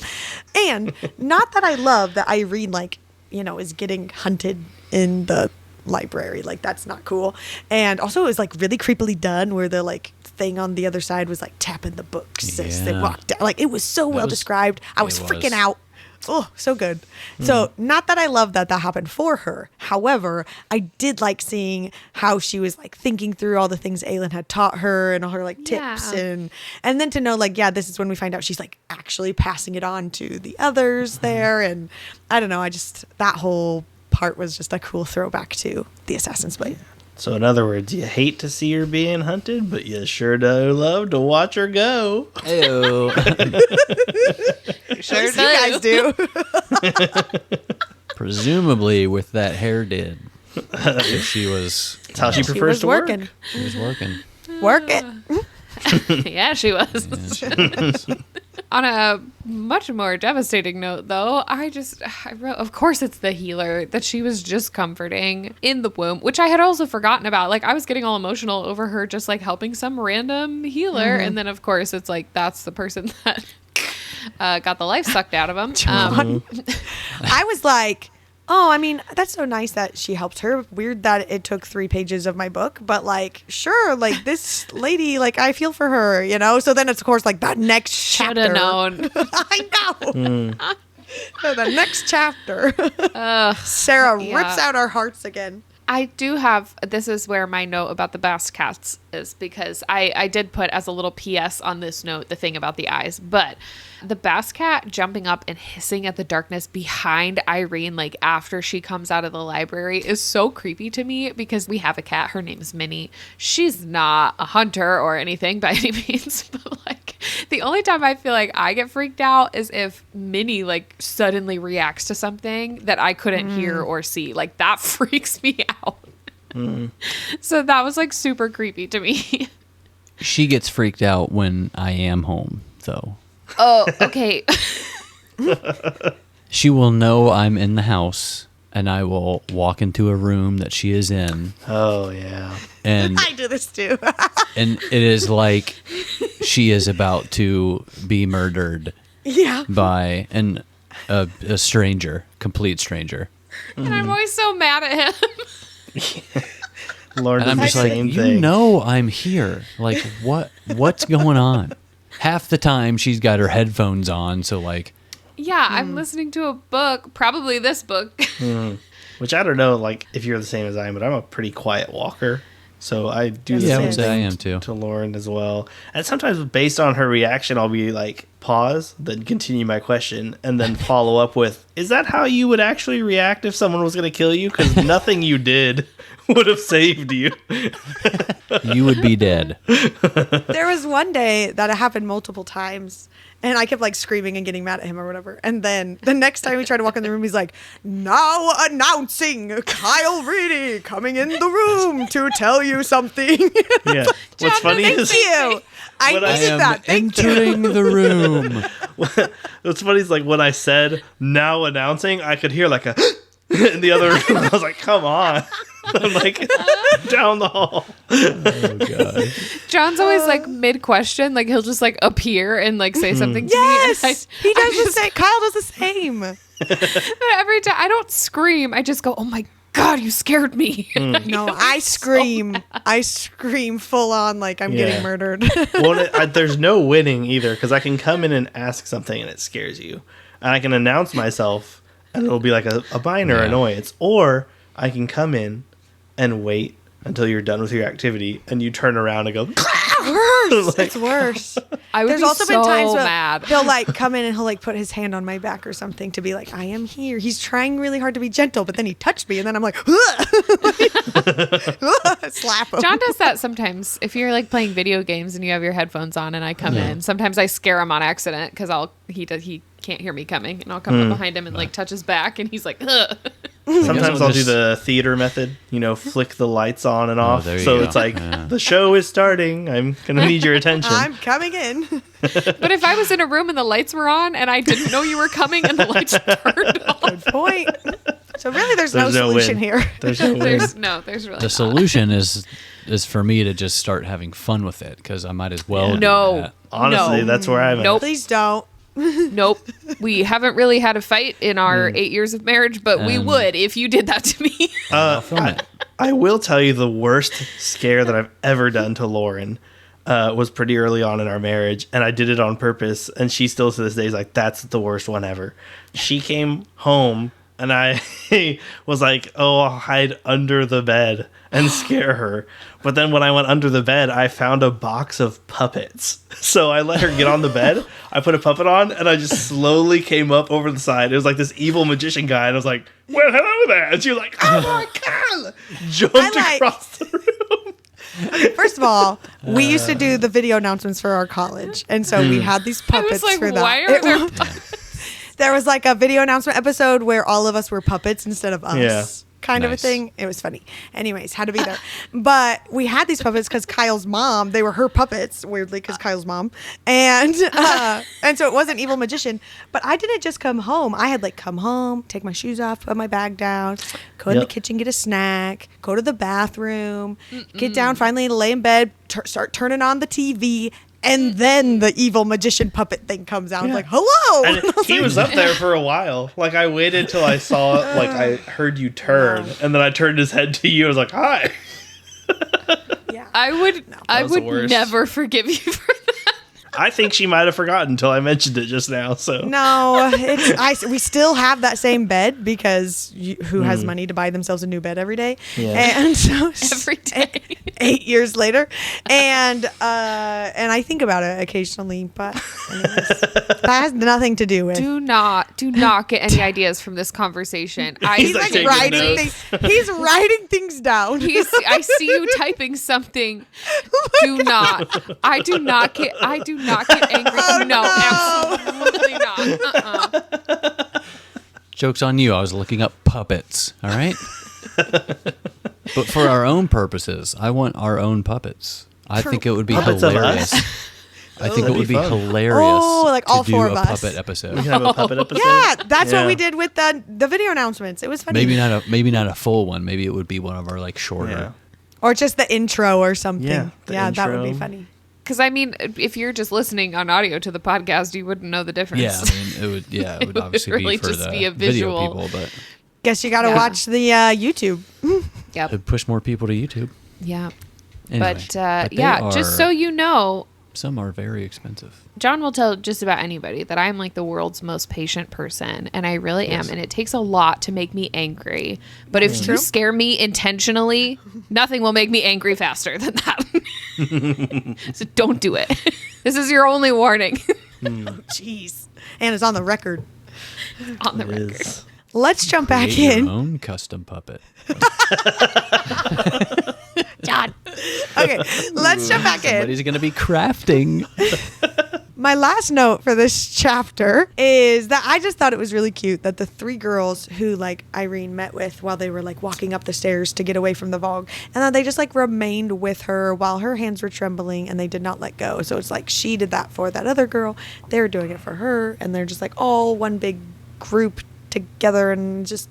And not that I love that Irene, like, you know, is getting hunted in the library. Like, that's not cool. And also it was like really creepily done where the like thing on the other side was like tapping the books as they walked down. Like, it was so well described. I was freaking out. Oh, so good. So not that I love that happened for her. However, I did like seeing how she was like thinking through all the things Aelin had taught her and all her like tips and then to know like, yeah, this is when we find out she's like actually passing it on to the others there. And I don't know, I just, that whole part was just a cool throwback to the Assassin's Blade. So in other words, you hate to see her being hunted, but you sure do love to watch her go. Ew. Sure, you guys do. Presumably with that hair did. She was. That's how she prefers to working. work. She was working. Work it. Yeah, she was. On a much more devastating note, though, I wrote, of course, it's the healer that she was just comforting in the womb, which I had also forgotten about. Like, I was getting all emotional over her just like helping some random healer. And then, of course, it's like that's the person that got the life sucked out of him. I was like, oh, I mean, that's so nice that she helped her. Weird that it took 3 pages of my book, but like, sure, like this lady, like I feel for her, you know? So then it's of course like that next chapter. Should have known. I know. So the next chapter, Sarah rips out our hearts again. I do have, this is where my note about the Basque cats is, because I did put as a little PS on this note the thing about the eyes, but the Basque cat jumping up and hissing at the darkness behind Irene, like after she comes out of the library, is so creepy to me, because we have a cat, her name's Minnie. She's not a hunter or anything by any means, but like the only time I feel like I get freaked out is if Minnie like suddenly reacts to something that I couldn't hear or see. Like that freaks me out. So that was like super creepy to me. She gets freaked out when I am home, though. Oh, okay. She will know I'm in the house, and I will walk into a room that she is in. Oh, yeah. And I do this too. and it is like she is about to be murdered Yeah. by a stranger, complete stranger. And I'm always so mad at him. Lauren And I'm does just the like, same you thing. know I'm here. Like, what's going on? Half the time she's got her headphones on, so like... Yeah, I'm listening to a book, probably this book. Which I don't know, like, if you're the same as I am, but I'm a pretty quiet walker. So I do the Yeah, I same would say I thing am too. to Lauren as well. And sometimes based on her reaction, I'll be like, pause, then continue my question, and then follow up with, is that how you would actually react if someone was going to kill you? Because nothing you did would have saved you. You would be dead. There was one day that it happened multiple times, and I kept like screaming and getting mad at him or whatever. And then the next time we tried to walk in the room, he's like, now announcing Kyle Reedy coming in the room to tell you something. Yeah. What's funny Thank is you. I When I needed am that. Thank you. entering the room. what's funny is like when I said now announcing, I could hear like a in the other room. I was like, come on. I'm like down the hall. Oh, God. John's always like mid-question, like he'll just like appear and like say something to Yes, me. And he does the same. Kyle does the same. but every time I don't scream, I just go, oh my God, you scared me. No, I scream. I scream full on like I'm Yeah. getting murdered. Well, there's no winning either because I can come in and ask something and it scares you, and I can announce myself and it'll be like a minor annoyance, or I can come in and wait until you're done with your activity and you turn around and go. Worse. It's worse. I would There's be also so been times where mad. he'll like come in and he'll like put his hand on my back or something to be like, I am here. He's trying really hard to be gentle, but then he touched me and then I'm like, slap him. John does that sometimes. If you're like playing video games and you have your headphones on and I come in, sometimes I scare him on accident because he can't hear me coming, and I'll come up behind him and like touch his back, and he's like, ugh. Sometimes I'll do just- the theater method, flick the lights on and off. there you So go. it's like, Yeah. the show is starting. I'm going to need your attention. I'm coming in. But if I was in a room and the lights were on and I didn't know you were coming and the lights turned off, Good point. So really, there's no There's no solution win. here. There's no win. there's really The not. solution is is for me to just start having fun with it because I might as well. No. Do that. Honestly, that's where I'm at. Nope. Please don't. Nope. We haven't really had a fight in our 8 years of marriage, but we would if you did that to me. I'll film it. I will tell you the worst scare that I've ever done to Lauren was pretty early on in our marriage, and I did it on purpose, and she still to this day is like, that's the worst one ever. She came home, and I was like, oh, I'll hide under the bed and scare her. But then when I went under the bed, I found a box of puppets. So I let her get on the bed, I put a puppet on, and I just slowly came up over the side. It was like this evil magician guy, and I was like, well, hello there. And she was like, oh my God! Jumped across the room. Okay, first of all, we used to do the video announcements for our college, and so we had these I was puppets like, for that. why are there There was like a video announcement episode where all of us were puppets instead of us. Yeah. Kind of a Nice. thing. It was funny. Anyways, had to be there. But we had these puppets because Kyle's mom, they were her puppets, weirdly, because Kyle's mom. And so it wasn't evil magician. But I didn't just come home. I had like come home, take my shoes off, put my bag down, go in the Yep. kitchen, get a snack, go to the bathroom, get down, finally lay in bed, start turning on the TV. And then the evil magician puppet thing comes out. I'm like, hello. And he was up there for a while. Like, I waited till I saw, like, I heard you turn, and then I turned his head to you. I was like, hi. Yeah. I would was the worst. never forgive you for that. I think she might have forgotten until I mentioned it just now. So No, we still have that same bed because who has money to buy themselves a new bed every day? Yeah. And so Every day. 8 years later, and I think about it occasionally, but anyways, that has nothing to do with. Do not get any ideas from this conversation. He's like like taking writing notes. things. He's writing things down. I see you typing something. I do not get angry. Oh, no, absolutely not. Joke's on you. I was looking up puppets. All right. But for our own purposes, I want our own puppets. I think it would be Puppets of hilarious. us? I think it that'd would be be fun. hilarious. Oh, like to all do four a of us. puppet we episode. can have a puppet episode. Yeah, that's what Yeah. we did with the video announcements. It was funny. Maybe not a full one. Maybe it would be one of our like shorter. Yeah. Or just the intro or something. Yeah, the that would be intro. funny. Because I mean, if you're just listening on audio to the podcast, you wouldn't know the difference. Yeah, I mean, it would. Yeah, it would would obviously really be for just the be a video visual. people, but Guess you got to Yeah. watch the YouTube. Yep. it'd push more people to YouTube. Yeah. Anyway, But they yeah, just so are- you know, some are very expensive. John will tell just about anybody that I'm like the world's most patient person, and I really am. And it takes a lot to make me angry. But if you True. scare me intentionally, nothing will make me angry faster than that. So don't do it. This is your only warning Jeez. And it's on the record. on the It record. is. Let's jump back Create in. your own custom puppet. John. Okay, let's jump back in. Somebody's gonna be crafting. My last note for this chapter is that I just thought it was really cute that the three girls who like Irene met with while they were like walking up the stairs to get away from the Vogue, and then they just like remained with her while her hands were trembling and they did not let go. So it's like she did that for that other girl, they were doing it for her, and they're just like all one big group together and just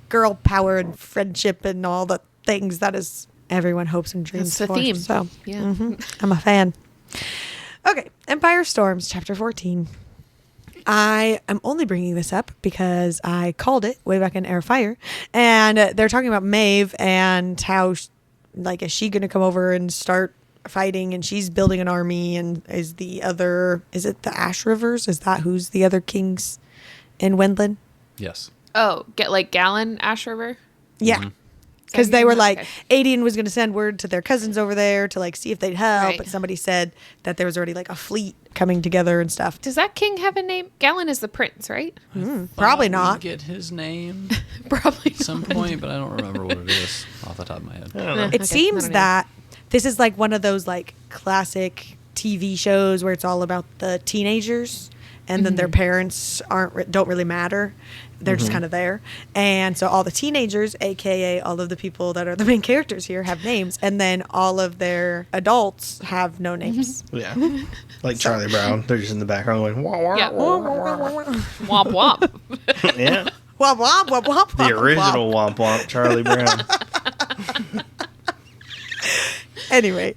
girl power and friendship and all the things that is everyone hopes and dreams That's the for. theme. So Yeah. I'm a fan. Okay, Empire Storms, chapter 14. I am only bringing this up because I called it way back in Air Fire, and they're talking about Maeve and how, is she going to come over and start fighting? And she's building an army, and is it the Ash Rivers? Is that who's the other kings in Wendland? Yes. Oh, get like Gallon Ash River? Yeah. Because they were like, Okay. Aedion was going to send word to their cousins over there to like see if they'd help, Right. but somebody said that there was already like a fleet coming together and stuff. Does that king have a name? Gallon is the prince, right? Probably Thought not. we'd get his name Probably at some point, but I don't remember what it is off the top of my head. It Okay, seems I don't know. that this is like one of those like classic TV shows where it's all about the teenagers, and then their parents don't really matter. They're just kind of there. And so all the teenagers, aka all of the people that are the main characters here, have names, and then all of their adults have no names. Yeah. Like Charlie Brown. They're just in the background going, wah, wah, Yeah. wah, wah, wah, wah. Womp womp. Yeah. Womp, womp, womp, womp, The womp, original womp. womp womp, Charlie Brown. Anyway,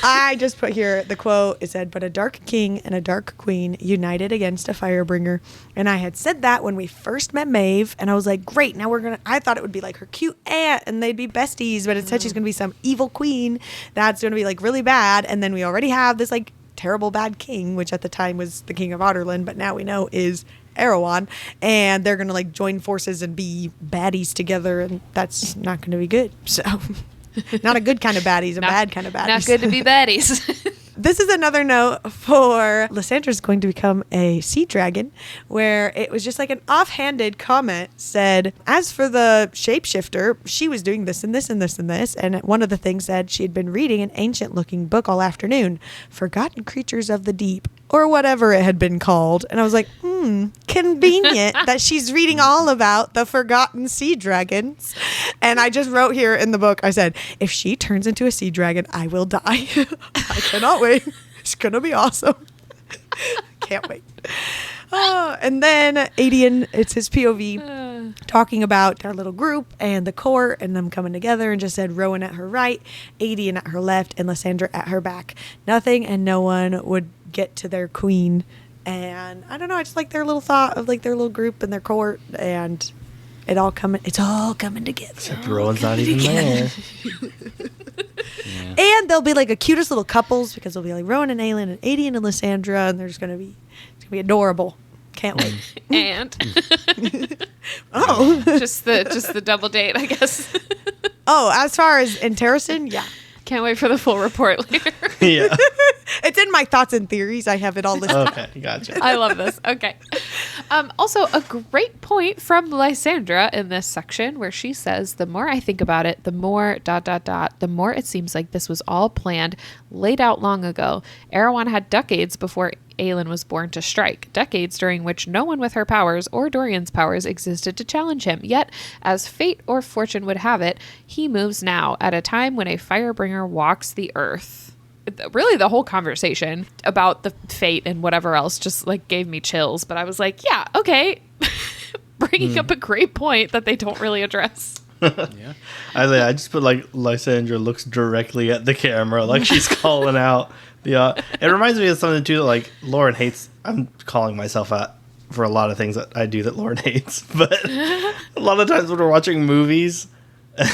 I just put here the quote. It said, "But a dark king and a dark queen united against a firebringer." And I had said that when we first met Maeve, and I was like, great, now I thought it would be like her cute aunt and they'd be besties, but instead she's going to be some evil queen that's going to be like really bad. And then we already have this like terrible bad king, which at the time was the king of Otterland, but now we know is Erewhon, and they're going to like join forces and be baddies together, and that's not going to be good. So not a good kind of baddies, a bad kind of baddies. Not good to be baddies. This is another note for Lysandra's going to become a sea dragon, where it was just like an offhanded comment said, as for the shapeshifter, she was doing this and this and this and this. And one of the things said she had been reading an ancient looking book all afternoon, Forgotten Creatures of the Deep, or whatever it had been called. And I was like, convenient that she's reading all about the forgotten sea dragons. And I just wrote here in the book, I said, if she turns into a sea dragon, I will die. I cannot wait. It's going to be awesome. Can't wait. And then Adian, it's his POV, talking about their little group and the court and them coming together, and just said Rowan at her right, Adian at her left, and Lysandra at her back. Nothing and no one would get to their queen. And I don't know, I just like their little thought of like their little group and their court, and it's all coming together. Except Rowan's not even there. Yeah. And they'll be like the cutest little couples, because they'll be like Rowan and Aelin and Adian and Lysandra, and they're just gonna be adorable. Can't wait. And just the double date, I guess. As far as in Terracin, yeah. Can't wait for the full report later. Yeah. It's in my thoughts and theories. I have it all listed. Okay, gotcha. I love this. Okay. Also, a great point from Lysandra in this section where she says, the more I think about it, the more ... the more it seems like this was all planned, laid out long ago. Erewhon had decades before Aelin was born to strike, decades during which no one with her powers or Dorian's powers existed to challenge him. Yet, as fate or fortune would have it, he moves now, at a time when a firebringer walks the earth. Really, the whole conversation about the fate and whatever else just like gave me chills. But I was like, yeah, okay. Bringing up a great point that they don't really address. Yeah. I just put like Lysandra looks directly at the camera, like she's calling out the. It reminds me of something too that like Lauren hates. I'm calling myself out for a lot of things that I do that Lauren hates, but a lot of times when we're watching movies,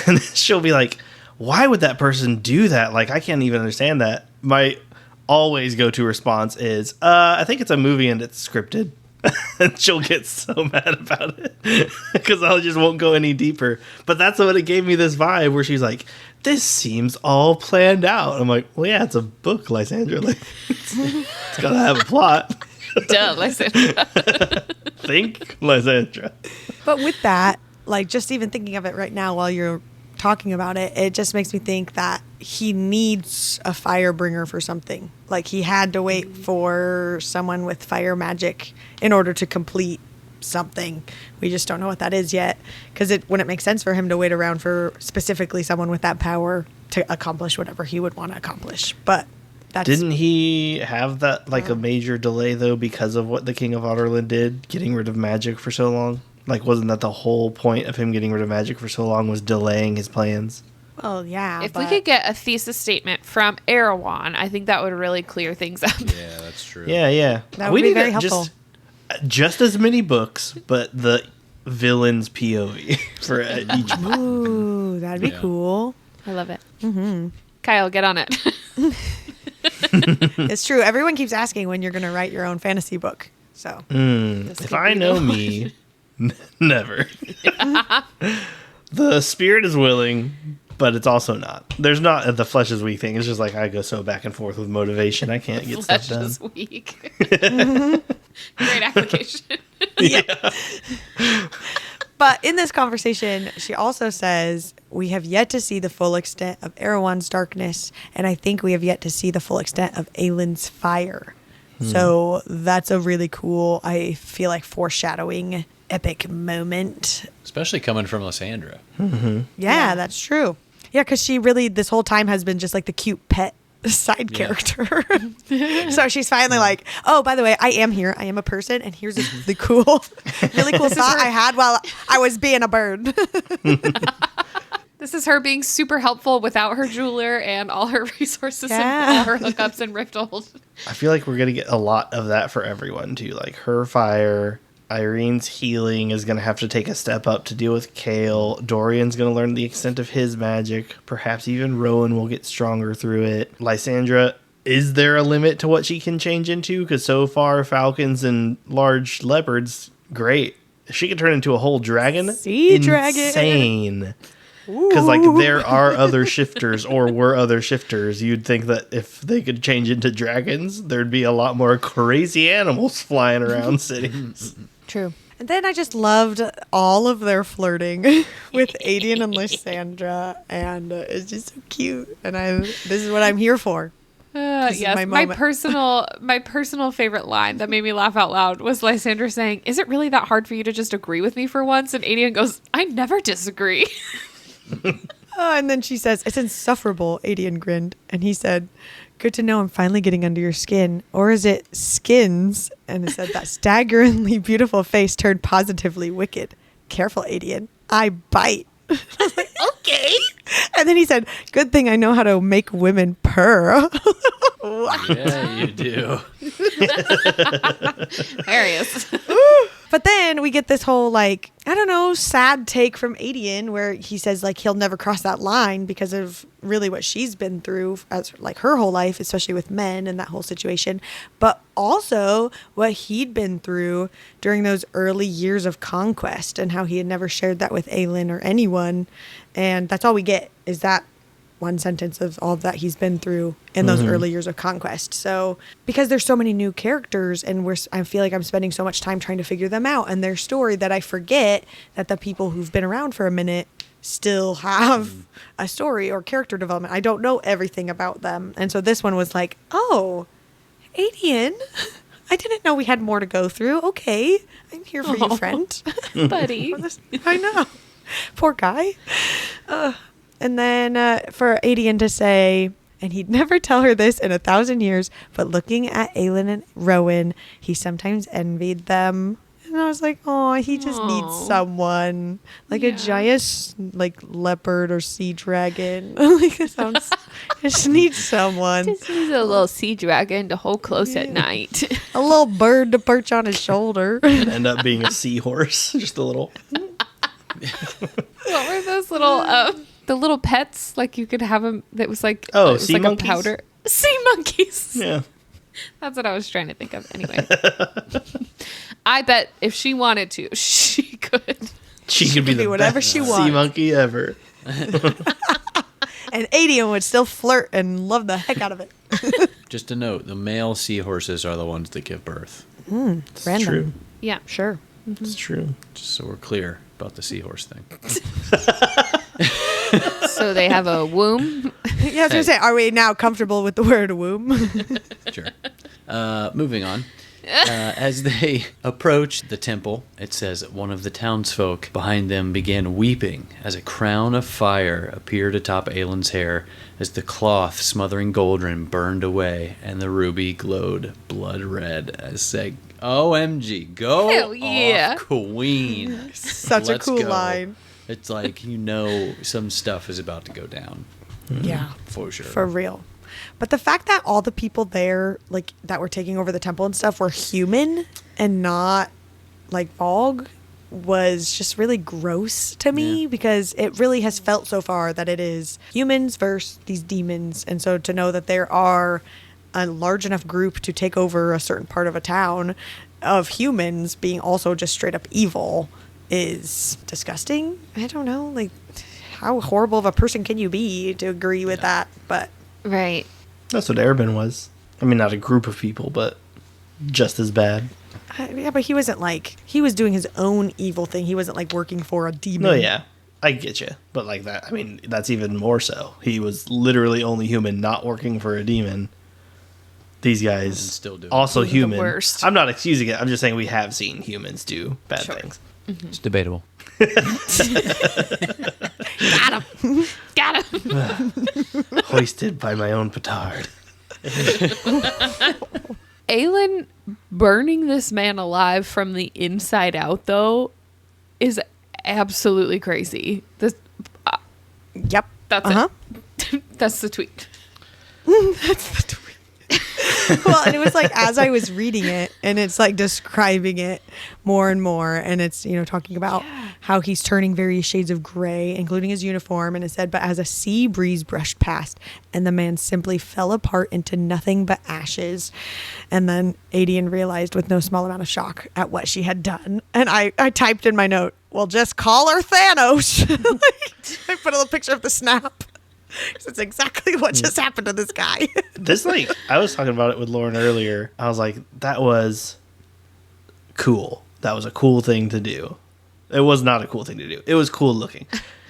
and she'll be like, "Why would that person do that? Like I can't even understand that." My always go-to response is, "I think it's a movie and it's scripted." And she'll get so mad about it because I just won't go any deeper. But that's what it gave me, this vibe where she's like, this seems all planned out. I'm like, well, yeah, it's a book, Lysandra. Like, it's got to have a plot. Duh, Lysandra. Think, Lysandra. But with that, like just even thinking of it right now while you're talking about it, it just makes me think that he needs a firebringer for something. Like he had to wait for someone with fire magic in order to complete something. We just don't know what that is yet, because it wouldn't make sense for him to wait around for specifically someone with that power to accomplish whatever he would want to accomplish. But that's... Didn't he have that like a major delay though because of what the King of Otterland did, getting rid of magic for so long? Like, wasn't that the whole point of him getting rid of magic for so long, was delaying his plans? Well, yeah. If we could get a thesis statement from Erewhon, I think that would really clear things up. Yeah, that's true. Yeah. That would be very helpful. Just as many books, but the villain's POV for each book. Ooh, that'd be cool. I love it. Mm-hmm. Kyle, get on it. It's true. Everyone keeps asking when you're going to write your own fantasy book. So, if I know me... Never. The spirit is willing, but it's also not. There's not the flesh is weak thing. It's just like I go so back and forth with motivation. I can't get stuff done. Flesh is weak. Great application. Yeah. But in this conversation, she also says, we have yet to see the full extent of Erewhon's darkness, and I think we have yet to see the full extent of Aelin's fire. So that's a really cool, I feel like, foreshadowing epic moment. Especially coming from Lysandra. Yeah, that's true. Yeah, because she really, this whole time has been just like the cute pet side character. So she's finally like, oh, by the way, I am here. I am a person, and here's this really cool thought I had while I was being a bird. This is her being super helpful without her jeweler and all her resources and all her hookups and Rifthold. I feel like we're going to get a lot of that for everyone, too. Like, her fire, Irene's healing is going to have to take a step up to deal with Kale. Dorian's going to learn the extent of his magic. Perhaps even Rowan will get stronger through it. Lysandra, is there a limit to what she can change into? Because so far, falcons and large leopards, great. She could turn into a whole dragon. Sea dragon. Insane. Because, like, there are other shifters, or were other shifters. You'd think that if they could change into dragons, there'd be a lot more crazy animals flying around cities. True. And then I just loved all of their flirting with Adian and Lysandra, and it's just so cute. And this is what I'm here for. This is Yes, my my moment. personal favorite line that made me laugh out loud was Lysandra saying, "Is it really that hard for you to just agree with me for once?" And Adian goes, "I never disagree." And then she says, "It's insufferable," Adian grinned. And he said, "Good to know I'm finally getting under your skin. Or is it skins?" And it said, "That staggeringly beautiful face turned positively wicked. Careful, Adian. I bite." I was like, okay. And then he said, "Good thing I know how to make women purr." Yeah, you do. There he is. But then we get this whole, like, I don't know, sad take from Adian where he says, like, he'll never cross that line because of really what she's been through as, like, her whole life, especially with men and that whole situation. But also what he'd been through during those early years of conquest and how he had never shared that with Aelin or anyone. And that's all we get is that one sentence of all that he's been through in those early years of conquest. So because there's so many new characters and I feel like I'm spending so much time trying to figure them out and their story that I forget that the people who've been around for a minute still have a story or character development. I don't know everything about them. And so this one was like, oh, Adian, I didn't know we had more to go through. Okay, I'm here for you, friend. Buddy. I know. Poor guy. And then for Adian to say, and he'd never tell her this in 1,000 years, but looking at Aelin and Rowan, he sometimes envied them. And I was like, oh, he just needs someone. Like a giant, like, leopard or sea dragon. Like, it sounds, just needs someone. Just needs a little sea dragon to hold close at night. A little bird to perch on his shoulder. And end up being a seahorse. Just a little. What were those little, the little pets? Like you could have them, that was like, Oh, it was sea like monkeys? a powder. Sea monkeys. Yeah. That's what I was trying to think of. Anyway. I bet if she wanted to, she could. She could be the whatever best she sea wants. monkey ever. And Adian would still flirt and love the heck out of it. Just a note, the male seahorses are the ones that give birth. It's Random. true. Yeah. Sure. It's true. Just so we're clear about the seahorse thing. So they have a womb. Yeah, I was going to say, are we now comfortable with the word womb? Sure. Moving on. As they approach the temple, it says that one of the townsfolk behind them began weeping as a crown of fire appeared atop Aelin's hair as the cloth smothering Goldrin burned away and the ruby glowed blood red as said, OMG, go Hell yeah. off, queen. Such Let's a cool go. line. It's like, some stuff is about to go down. Yeah. For sure. For real. But the fact that all the people there, like, that were taking over the temple and stuff were human and not, like, Vogue was just really gross to me because it really has felt so far that it is humans versus these demons. And so to know that there are a large enough group to take over a certain part of a town of humans being also just straight up evil is disgusting. I don't know, like, how horrible of a person can you be to agree with that? But Right. That's what Erbin was. I mean, not a group of people, but just as bad. yeah, but he wasn't like, he was doing his own evil thing. He wasn't like working for a demon. No, yeah. I get you. But like that, I mean, that's even more so. He was literally only human, not working for a demon. These guys still do. also The human. worst. I'm not excusing it. I'm just saying we have seen humans do bad things. It's debatable. Got him. Got him. Hoisted by my own petard. Aelin burning this man alive from the inside out, though, is absolutely crazy. Yep. That's it. That's the tweet. That's the tweet. Well, and it was like, as I was reading it, and it's like describing it more and more, and it's, talking about how he's turning various shades of gray, including his uniform, and it said, but as a sea breeze brushed past, and the man simply fell apart into nothing but ashes. And then Adian realized with no small amount of shock at what she had done. And I typed in my note, well, just call her Thanos. I put a little picture of the snap. That's exactly what just happened to this guy. I was talking about it with Lauren earlier. I was like, that was cool. That was a cool thing to do. It was not a cool thing to do. It was cool looking.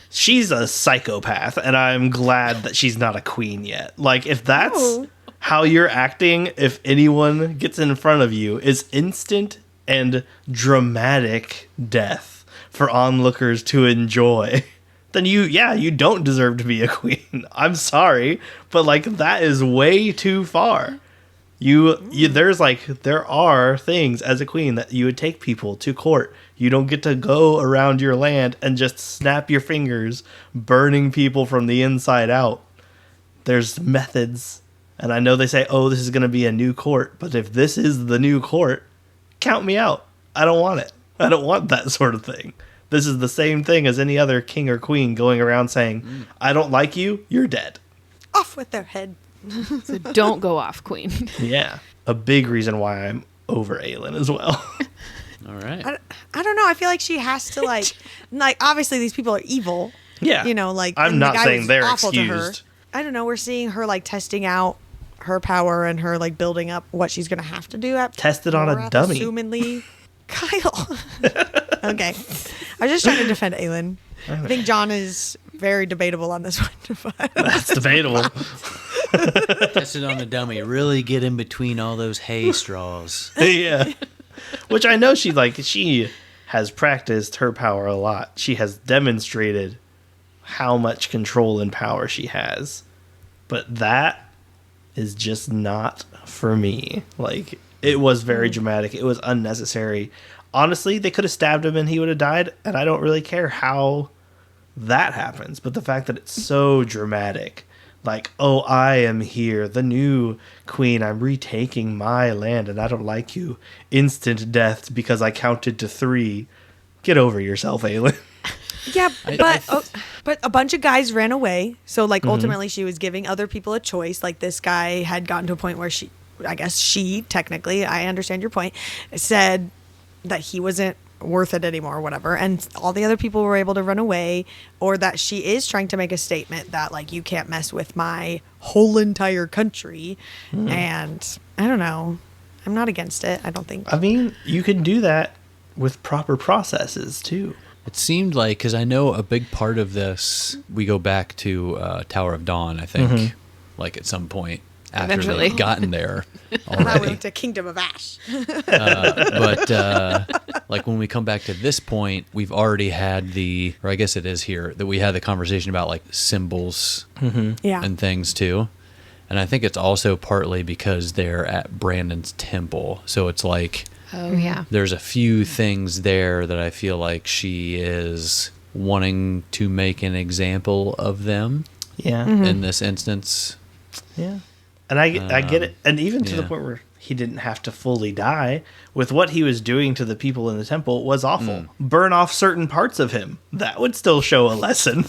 She's a psychopath, and I'm glad that she's not a queen yet. Like, if that's how you're acting, if anyone gets in front of you, is instant and dramatic death for onlookers to enjoy. Then you don't deserve to be a queen. I'm sorry, but like that is way too far. There are things as a queen that you would take people to court. You don't get to go around your land and just snap your fingers, burning people from the inside out. There's methods, and I know they say, "Oh, this is going to be a new court," but if this is the new court, count me out. I don't want it. I don't want that sort of thing. This is the same thing as any other king or queen going around saying, I don't like you, you're dead. Off with their head. So don't go off, queen. Yeah. A big reason why I'm over Aelin as well. All right. I don't know. I feel like she has to like obviously these people are evil. Yeah. I'm not saying they're excused. I don't know. We're seeing her like testing out her power and her like building up what she's going to have to do. Tested on a dummy. Assumingly. Kyle. Okay. I was just trying to defend Aelin. I think John is very debatable on this one. That's debatable. Tested on the dummy. Really get in between all those hay straws. Yeah. Which I know she has practiced her power a lot. She has demonstrated how much control and power she has. But that is just not for me. Like, it was very dramatic. It was unnecessary. Honestly, they could have stabbed him and he would have died, and I don't really care how that happens. But the fact that it's so dramatic, like, oh, I am here, the new queen, I'm retaking my land, and I don't like you. Instant death because I counted to 3. Get over yourself, Aelin. Yeah, but a bunch of guys ran away. So, like, ultimately she was giving other people a choice. Like, this guy had gotten to a point where she, technically, I understand your point, said that he wasn't worth it anymore or whatever, and all the other people were able to run away, or that she is trying to make a statement that like, you can't mess with my whole entire country. And I don't know, I'm not against it. I don't think, I mean, you can do that with proper processes too. It seemed like, because I know a big part of this, we go back to Tower of Dawn, I think, like at some point after Eventually. they've gotten there I already. went to Kingdom of Ash. But like when we come back to this point, we've already had or I guess it is here, that we had the conversation about like symbols and things too. And I think it's also partly because they're at Brandon's temple. So it's like, Oh, yeah. there's a few things there that I feel like she is wanting to make an example of them in this instance. Yeah. And I get it. And even to the point where he didn't have to fully die, with what he was doing to the people in the temple was awful. Burn off certain parts of him. That would still show a lesson.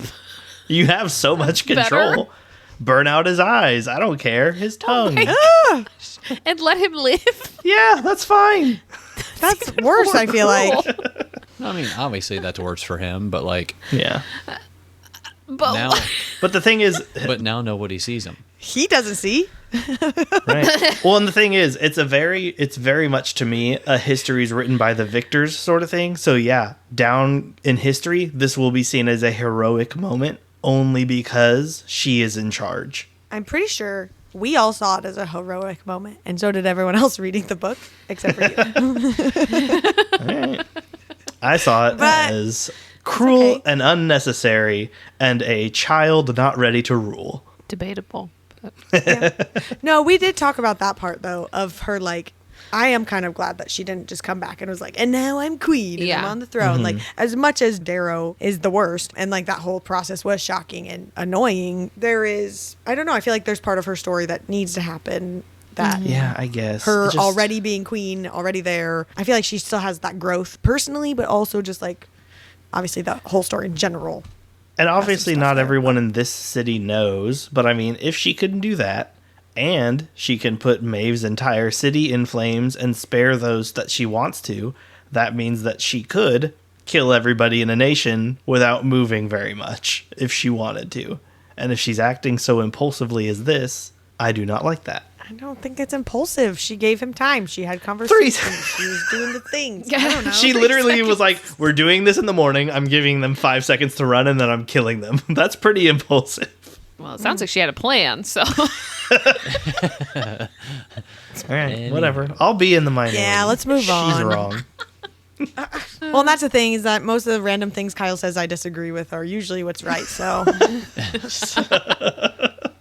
You have so much control. Better. Burn out his eyes. I don't care. His tongue. And let him live. Yeah, that's fine. That's worse, I feel like. I mean, obviously that's worse for him, but like, Yeah. But now, But the thing is, but now nobody sees him. He doesn't see. right. Well, and the thing is, it's very much to me a history's written by the victors sort of thing. So yeah, down in history, this will be seen as a heroic moment only because she is in charge. I'm pretty sure we all saw it as a heroic moment, and so did everyone else reading the book, except for you. All right. I saw it as cruel and unnecessary and a child not ready to rule. debatable. No, we did talk about that part though, of her like I am kind of glad that she didn't just come back and was like, and now I'm queen and I'm on the throne. Like, as much as Darrow is the worst and like that whole process was shocking and annoying, there is, I don't know, I feel like there's part of her story that needs to happen. That I guess her already being queen, already there. I feel like she still has that growth personally, but also just like obviously the whole story in general. And obviously not everyone in this city knows, but I mean, if she couldn't do that, and she can put Maeve's entire city in flames and spare those that she wants to, that means that she could kill everybody in a nation without moving very much if she wanted to. And if she's acting so impulsively as this, I do not like that. I don't think it's impulsive. She gave him time. She had conversations. She was doing the things. I don't know. She literally was like, we're doing this in the morning. I'm giving them 5 seconds to run and then I'm killing them. That's pretty impulsive. Well, it sounds like she had a plan, so. All right, whatever. I'll be in the minority. Yeah, let's move on. She's wrong. Well, and that's the thing, is that most of the random things Kyle says I disagree with are usually what's right, so.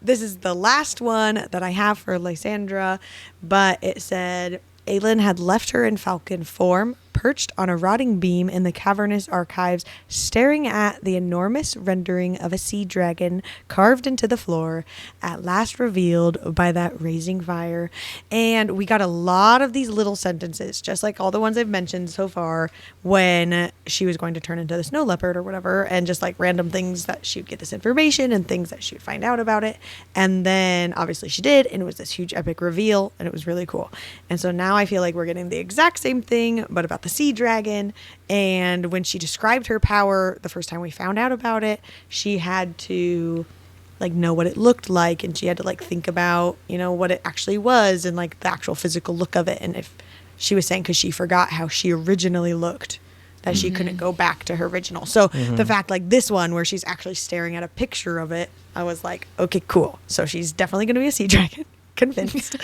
This is the last one that I have for Lysandra, but it said, Aelin had left her in falcon form, perched on a rotting beam in the cavernous archives, staring at the enormous rendering of a sea dragon carved into the floor, at last revealed by that raising fire. And we got a lot of these little sentences, just like all the ones I've mentioned so far, when she was going to turn into the snow leopard or whatever, and just like random things that she would get this information and things that she would find out about it. And then obviously she did, and it was this huge epic reveal, and it was really cool. And so now I feel like we're getting the exact same thing, but about the sea dragon. And when she described her power the first time we found out about it, she had to like know what it looked like, and she had to like think about, you know, what it actually was and like the actual physical look of it. And if she was saying, because she forgot how she originally looked, that she couldn't go back to her original. So the fact like this one where she's actually staring at a picture of it, I was like, okay, cool. So she's definitely going to be a sea dragon. Convinced.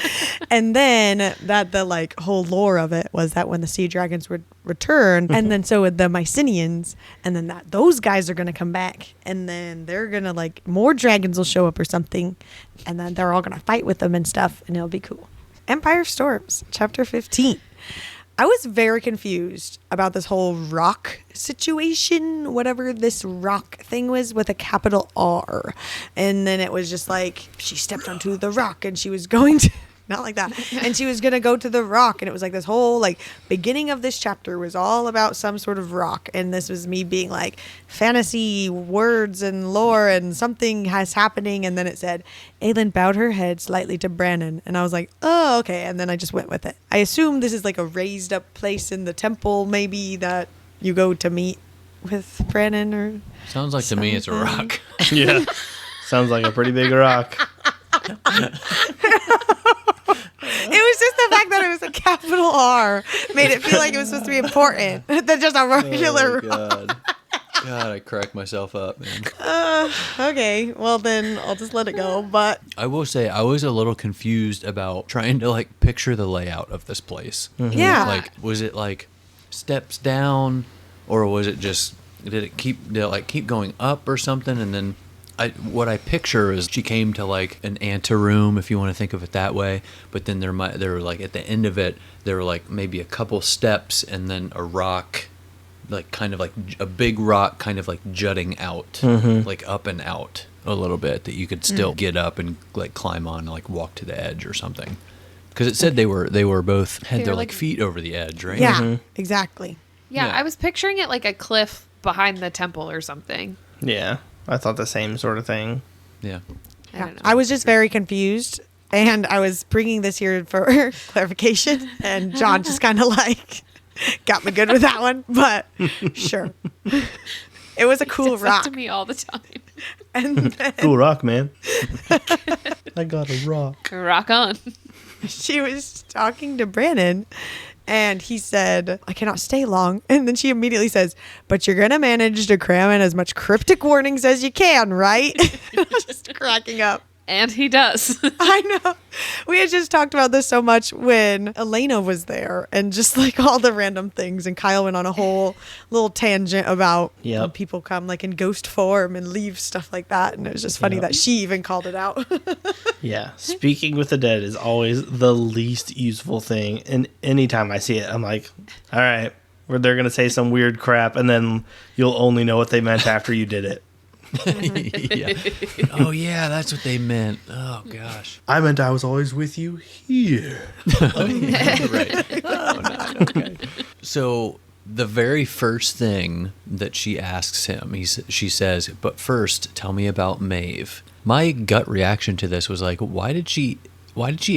And then that the like whole lore of it was that when the sea dragons would return, and then so would the Mycenians, and then that those guys are going to come back, and then they're going to like more dragons will show up or something, and then they're all going to fight with them and stuff, and it'll be cool. Empire Storms, chapter 15. I was very confused about this whole rock situation, whatever this rock thing was with a capital R. And then it was just like, she stepped onto the rock and she was going to, not like that, and she was going to go to the rock. And it was like this whole like beginning of this chapter was all about some sort of rock. And this was me being like fantasy words and lore and something has happening. And then it said, Aelin bowed her head slightly to Brannon. And I was like, oh, okay. And then I just went with it. I assume this is like a raised up place in the temple, maybe, that you go to meet with Brannon or Sounds like something. To me it's a rock. Yeah. Sounds like a pretty big rock. It was just the fact that it was a capital R made it feel like it was supposed to be important than just a regular rock. God, I cracked myself up, man. Okay, well then I'll just let it go. But I will say I was a little confused about trying to like picture the layout of this place. Yeah. Like, was it like steps down, or was it just did it keep going up or something? And then what I picture is she came to like an anteroom, if you want to think of it that way. But then there were like at the end of it, there were like maybe a couple steps and then a rock, like kind of like a big rock, kind of like jutting out, like up and out a little bit that you could still get up and like climb on, and like walk to the edge or something. Because it said they were both had their like feet over the edge, right? yeah, exactly. Yeah, Yeah. I was picturing it like a cliff behind the temple or something. Yeah. I thought the same sort of thing. Yeah. I don't know. I was just very confused, and I was bringing this here for clarification, and John just kind of like got me good with that one. But sure, it was a cool Does that rock. to me all the time. And then Cool rock, man. I got a rock. Rock on. she was talking to Brannon, and he said, I cannot stay long. And then she immediately says, but you're going to manage to cram in as much cryptic warnings as you can, right? Just cracking up. And he does. I know. We had just talked about this so much when Elena was there and just like all the random things. And Kyle went on a whole little tangent about when people come like in ghost form and leave stuff like that. And it was just funny that she even called it out. Yeah. Speaking with the dead is always the least useful thing. And anytime I see it, I'm like, all right, where they're going to say some weird crap and then you'll only know what they meant after you did it. Yeah. Oh yeah, that's what they meant. Oh gosh. I meant I was always with you here. Oh, yeah, right. Oh, no, okay. So the very first thing that she asks him, she says, "But first, tell me about Maeve." My gut reaction to this was like, why did she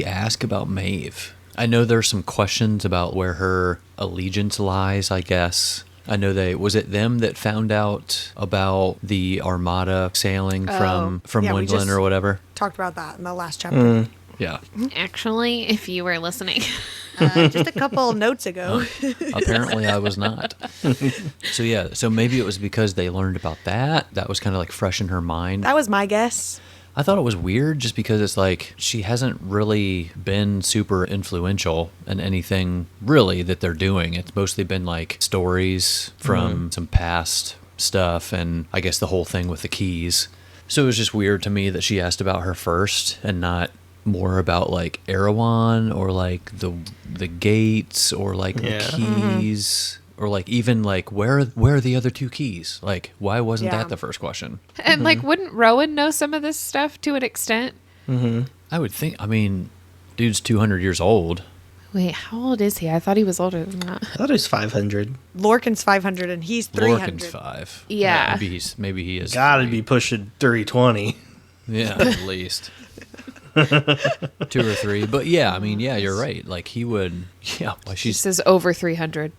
ask about Maeve? I know there's some questions about where her allegiance lies, I guess. I know was it them that found out about the Armada sailing from Windland or whatever? Talked about that in the last chapter. Yeah. Actually, if you were listening. Just a couple notes ago. Apparently I was not. So maybe it was because they learned about that. That was kind of like fresh in her mind. That was my guess. I thought it was weird just because it's like she hasn't really been super influential in anything really that they're doing. It's mostly been like stories from some past stuff and I guess the whole thing with the keys. So it was just weird to me that she asked about her first and not more about like Erewhon or like the gates or like the keys. Or like even like where are the other two keys? Like why wasn't that the first question? And like wouldn't Rowan know some of this stuff to an extent? I would think. I mean, dude's 200 years old. Wait, how old is he? I thought he was older than that. I thought it was 500. Lorcan's 500 and he's 300. Lorcan's 5. Yeah. Maybe he is. Gotta be pushing 320. Yeah, at least. 2 or 3. But yeah, I mean, yeah, you're right. Like he would. Yeah, well, She says over 300.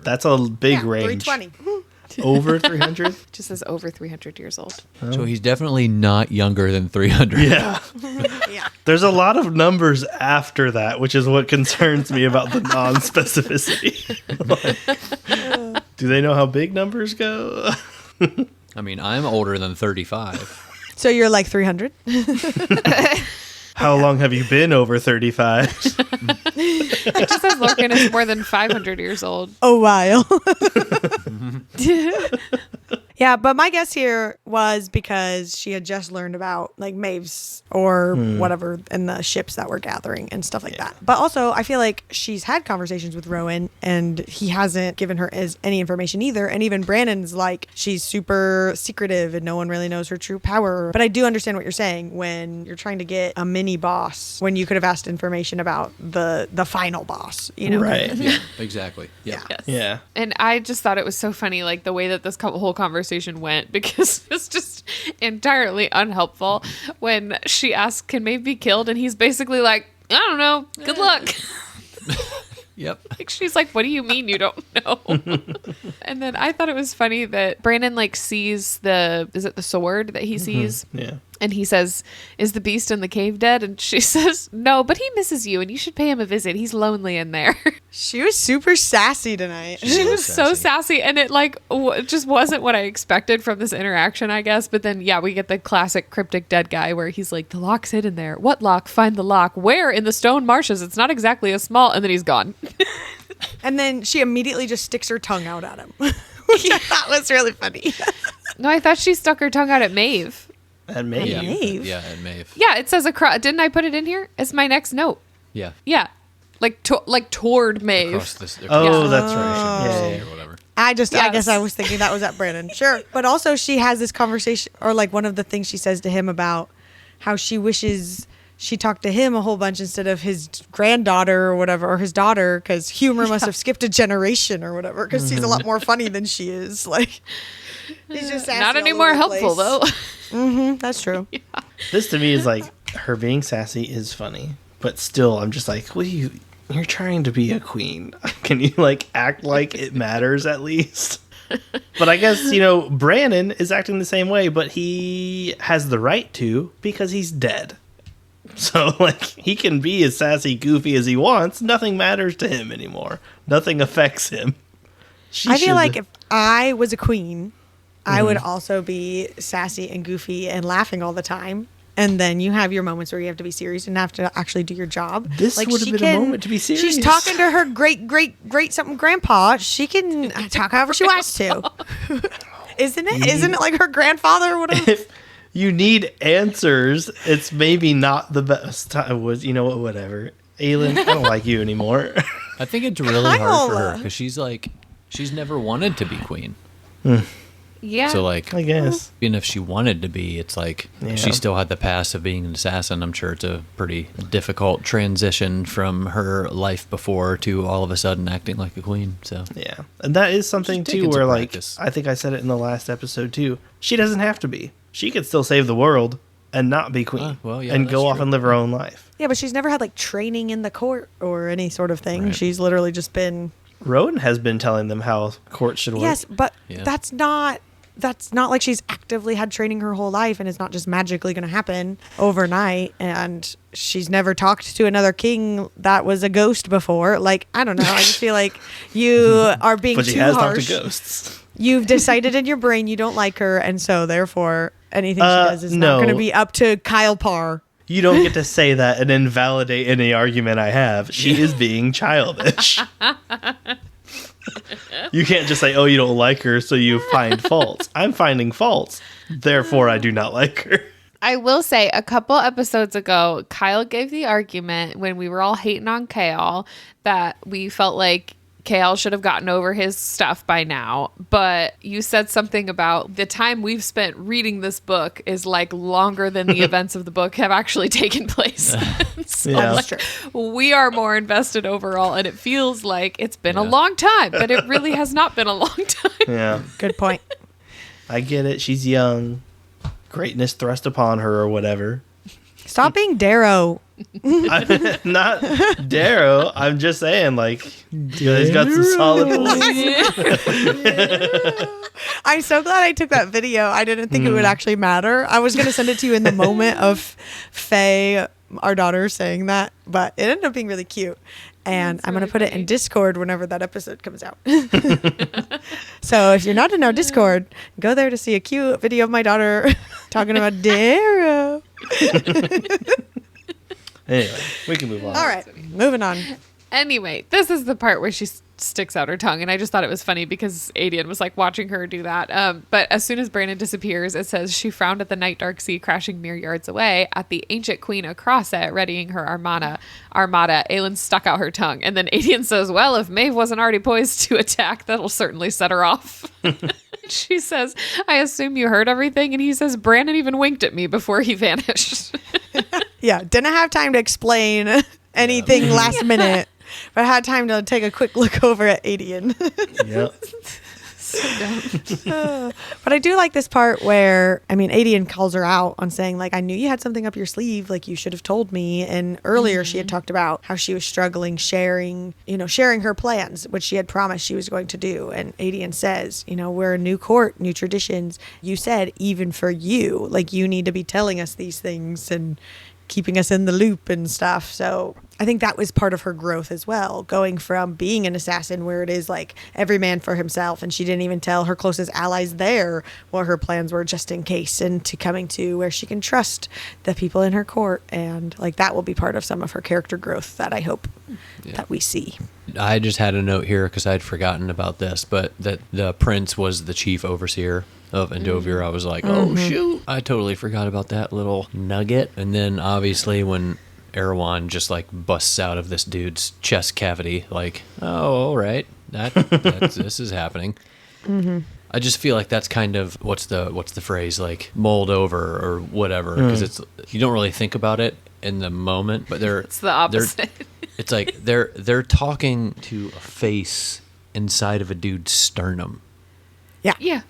That's a big range. 320. Over 300? Just says over 300 years old. So he's definitely not younger than 300. Yeah. Yeah. There's a lot of numbers after that, which is what concerns me about the non-specificity. Like, do they know how big numbers go? I mean, I'm older than 35. So you're like 300? How long have you been over 35? It just says Lorcan is more than 500 years old. A while. Yeah, but my guess here was because she had just learned about like Maeve's or whatever in the ships that were gathering and stuff like that. But also I feel like she's had conversations with Rowan and he hasn't given her any information either. And even Brandon's like, she's super secretive and no one really knows her true power. But I do understand what you're saying when you're trying to get a mini boss when you could have asked information about the final boss, you know? Right. Yeah, exactly. Yeah. Yes. Yeah. And I just thought it was so funny, like the way that this whole conversation went, because it's just entirely unhelpful when she asks, can Maeve be killed? And he's basically like, I don't know. Good luck. Yep. Like she's like, what do you mean you don't know? And then I thought it was funny that Brandon like sees is it the sword that he sees? Yeah. And he says, is the beast in the cave dead? And she says, no, but he misses you and you should pay him a visit. He's lonely in there. She was super sassy tonight. She was so sassy. And it like just wasn't what I expected from this interaction, I guess. But then, yeah, we get the classic cryptic dead guy where he's like, the lock's hidden there. What lock? Find the lock. Where? In the stone marshes. It's not exactly a small. And then he's gone. And then she immediately just sticks her tongue out at him, which I thought was really funny. No, I thought she stuck her tongue out at Maeve. And Maeve. Yeah. Maeve? Yeah, and Maeve. Yeah, it says across. Didn't I put it in here? It's my next note. Yeah. Yeah. Like toward Maeve. Across this, Oh, that's right. Yeah. Or whatever. I Yes. guess I was thinking that was at Brandon. Sure. But also she has this conversation, or like one of the things she says to him about how she wishes she talked to him a whole bunch instead of his granddaughter or whatever, or his daughter, because humor must have skipped a generation or whatever, because he's a lot more funny than she is. Like, he's just sassy Not any all more over the helpful, place. though. That's true. This to me is like, her being sassy is funny. But still, I'm just like, you're trying to be a queen. Can you like act like it matters at least? But I guess, Brandon is acting the same way, but he has the right to because he's dead. So, like, he can be as sassy, goofy as he wants. Nothing matters to him anymore. Nothing affects him. I feel like if I was a queen, I would also be sassy and goofy and laughing all the time. and then you have your moments where you have to be serious and have to actually do your job. This would have been a moment to be serious. She's talking to her great something grandpa. She can talk however she wants to. Isn't it like her grandfather or whatever? If you need answers, it's maybe not the best time. Whatever. Aelin, I don't like you anymore. I think it's really hard for her because she's never wanted to be queen. Yeah. So like, I guess. even if she wanted to be, it's like she still had the past of being an assassin. I'm sure it's a pretty difficult transition from her life before to all of a sudden acting like a queen. So Yeah. And that is something Just too taking where some like practice. I think I said it in the last episode too. She doesn't have to be. She could still save the world and not be queen. Well, yeah, and that's go off true. and live her own life. Yeah, but she's never had like training in the court or any sort of thing. Right. She's literally just been. Rowan has been telling them how court should work. Yes, but Yeah. that's not like she's actively had training her whole life, and it's not just magically going to happen overnight. And she's never talked to another king that was a ghost before. Like, I don't know. I just feel like you are being But she too has harsh. talked to ghosts. You've decided in your brain you don't like her, and so therefore anything she does is not no. going to be up to Kyle Parr. You don't get to say that and invalidate any argument I have. She is being childish. You can't just say, oh, you don't like her, so you find faults. I'm finding faults. Therefore, I do not like her. I will say a couple episodes ago, Kyle gave the argument when we were all hating on Kale that we felt like Kale should have gotten over his stuff by now. But you said something about the time we've spent reading this book is like longer than the events of the book have actually taken place. So Yeah. like, we are more invested overall, and it feels like it's been a long time, but it really has not been a long time. Yeah. Good point. I get it. She's young. Greatness thrust upon her or whatever. Stop being Darrow. I'm not Darrow. I'm just saying, like, he's got some solid points. I'm so glad I took that video. I didn't think it would actually matter. I was going to send it to you in the moment of Faye, our daughter, saying that, but it ended up being really cute. And I'm going to put it in Discord whenever that episode comes out. So if you're not in our Discord, go there to see a cute video of my daughter talking about Darrow. Anyway, we can move on. All right, moving on. Anyway, this is the part where she sticks out her tongue, and I just thought it was funny because Adian was like watching her do that. But as soon as Brandon disappears, it says she frowned at the night dark sea crashing mere yards away, at the ancient queen across it, readying her armada. Aelin stuck out her tongue, and then Adian says, "Well, if Maeve wasn't already poised to attack, that'll certainly set her off." She says, "I assume you heard everything," and he says, "Brandon even winked at me before he vanished." Yeah, didn't have time to explain anything last minute, but I had time to take a quick look over at Adian. Yep. But I do like this part where, I mean, Adian calls her out on saying, like, I knew you had something up your sleeve, like, you should have told me. And earlier she had talked about how she was struggling sharing her plans, which she had promised she was going to do. And Adian says, we're a new court, new traditions. You said, even for you, like, you need to be telling us these things and keeping us in the loop and stuff. So I think that was part of her growth as well, going from being an assassin where it is like every man for himself, and she didn't even tell her closest allies there what her plans were just in case, and to coming to where she can trust the people in her court. And like that will be part of some of her character growth that I hope that we see. I just had a note here because I'd forgotten about this, but that the prince was the chief overseer of Endovir. I was like, oh shoot, I totally forgot about that little nugget. And then obviously when Erewhon just like busts out of this dude's chest cavity, like, oh, all right, this is happening. I just feel like that's kind of what's the phrase, like mulled over or whatever, because you don't really think about it in the moment, but It's the opposite. it's like they're talking to a face inside of a dude's sternum. Yeah.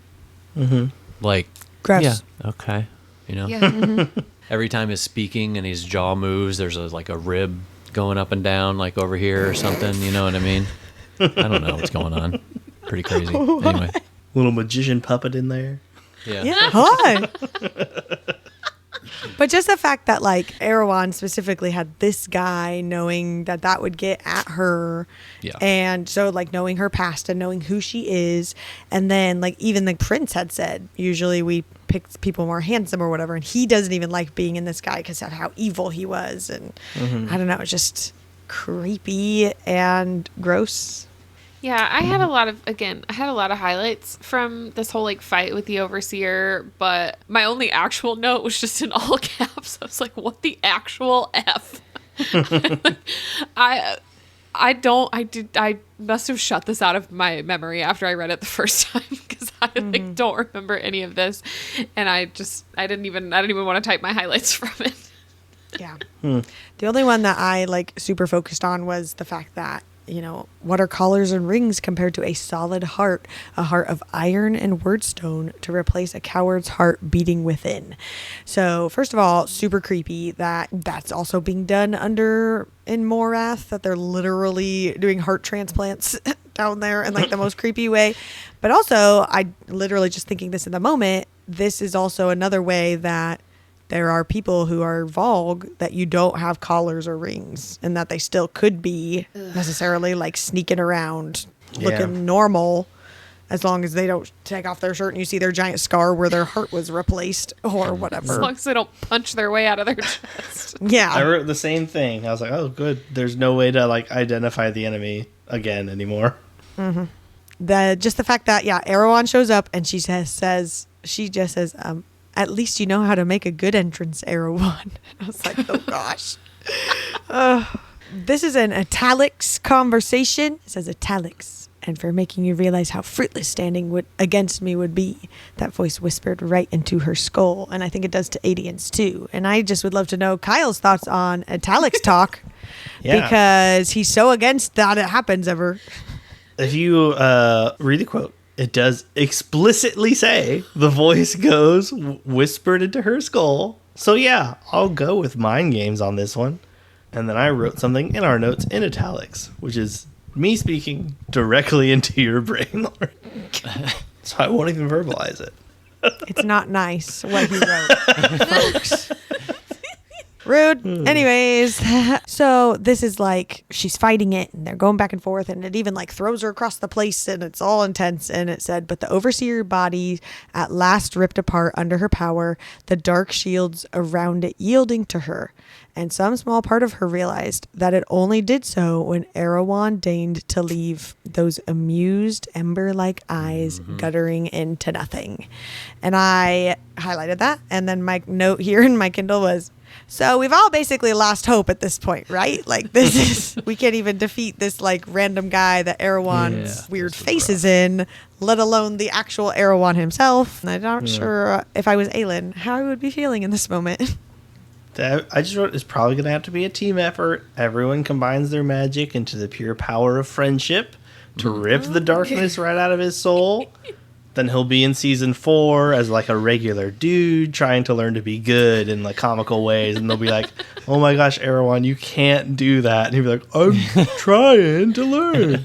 Like, Gross. yeah, okay, Yeah. Every time he's speaking and his jaw moves, there's like a rib going up and down, like over here or something. You know what I mean? I don't know what's going on. Pretty crazy. Anyway, Little magician puppet in there. yeah. Yeah. Hi. But just the fact that like Erewhon specifically had this guy knowing that would get at her. Yeah. And so like knowing her past and knowing who she is. And then like even the prince had said, usually we pick people more handsome or whatever. And he doesn't even like being in this guy because of how evil he was. And I don't know, it's just creepy and gross. Yeah, I had a lot of highlights from this whole like fight with the overseer, but my only actual note was just in all caps. I was like, what the actual F? I must have shut this out of my memory after I read it the first time because I like don't remember any of this. And I didn't even want to type my highlights from it. Yeah. The only one that I like super focused on was the fact that, you know, what are collars and rings compared to a solid heart, a heart of iron and wordstone to replace a coward's heart beating within. So first of all, super creepy that that's also being done in Morath, that they're literally doing heart transplants down there in like the most creepy way. But also, I literally just thinking this in the moment, this is also another way that there are people who are Vogue that you don't have collars or rings, and that they still could be necessarily like sneaking around looking normal, as long as they don't take off their shirt and you see their giant scar where their heart was replaced or whatever. As long as they don't punch their way out of their chest. Yeah. I wrote the same thing. I was like, oh, good. There's no way to like identify the enemy again anymore. Just the fact that, Erewhon shows up and she just says, at least you know how to make a good entrance, Erewhon. I was like, oh gosh. This is an italics conversation. It says italics. And for making you realize how fruitless standing against me would be. That voice whispered right into her skull. And I think it does to Adians too. And I just would love to know Kyle's thoughts on italics talk. Because he's so against that it happens ever. If you read the quote, it does explicitly say the voice goes whispered into her skull. So yeah, I'll go with mind games on this one. And then I wrote something in our notes in italics, which is me speaking directly into your brain, Lauren. So I won't even verbalize it. It's not nice what he wrote, folks. Rude. Anyways, so this is like she's fighting it and they're going back and forth, and it even like throws her across the place and it's all intense. And it said, but the overseer body at last ripped apart under her power, the dark shields around it yielding to her. And some small part of her realized that it only did so when Erewhon deigned to leave those amused ember-like eyes guttering into nothing. And I highlighted that. And then my note here in my Kindle was, so we've all basically lost hope at this point, right? Like we can't even defeat this like random guy that Erewhon's weird face is in, let alone the actual Erewhon himself. And I'm not sure if I was Aelin, how I would be feeling in this moment. I just wrote, it's probably going to have to be a team effort. Everyone combines their magic into the pure power of friendship to rip the darkness right out of his soul. Then he'll be in season 4 as like a regular dude trying to learn to be good in like comical ways. And they'll be like, oh my gosh, Erewhon, you can't do that. And he'll be like, I'm trying to learn.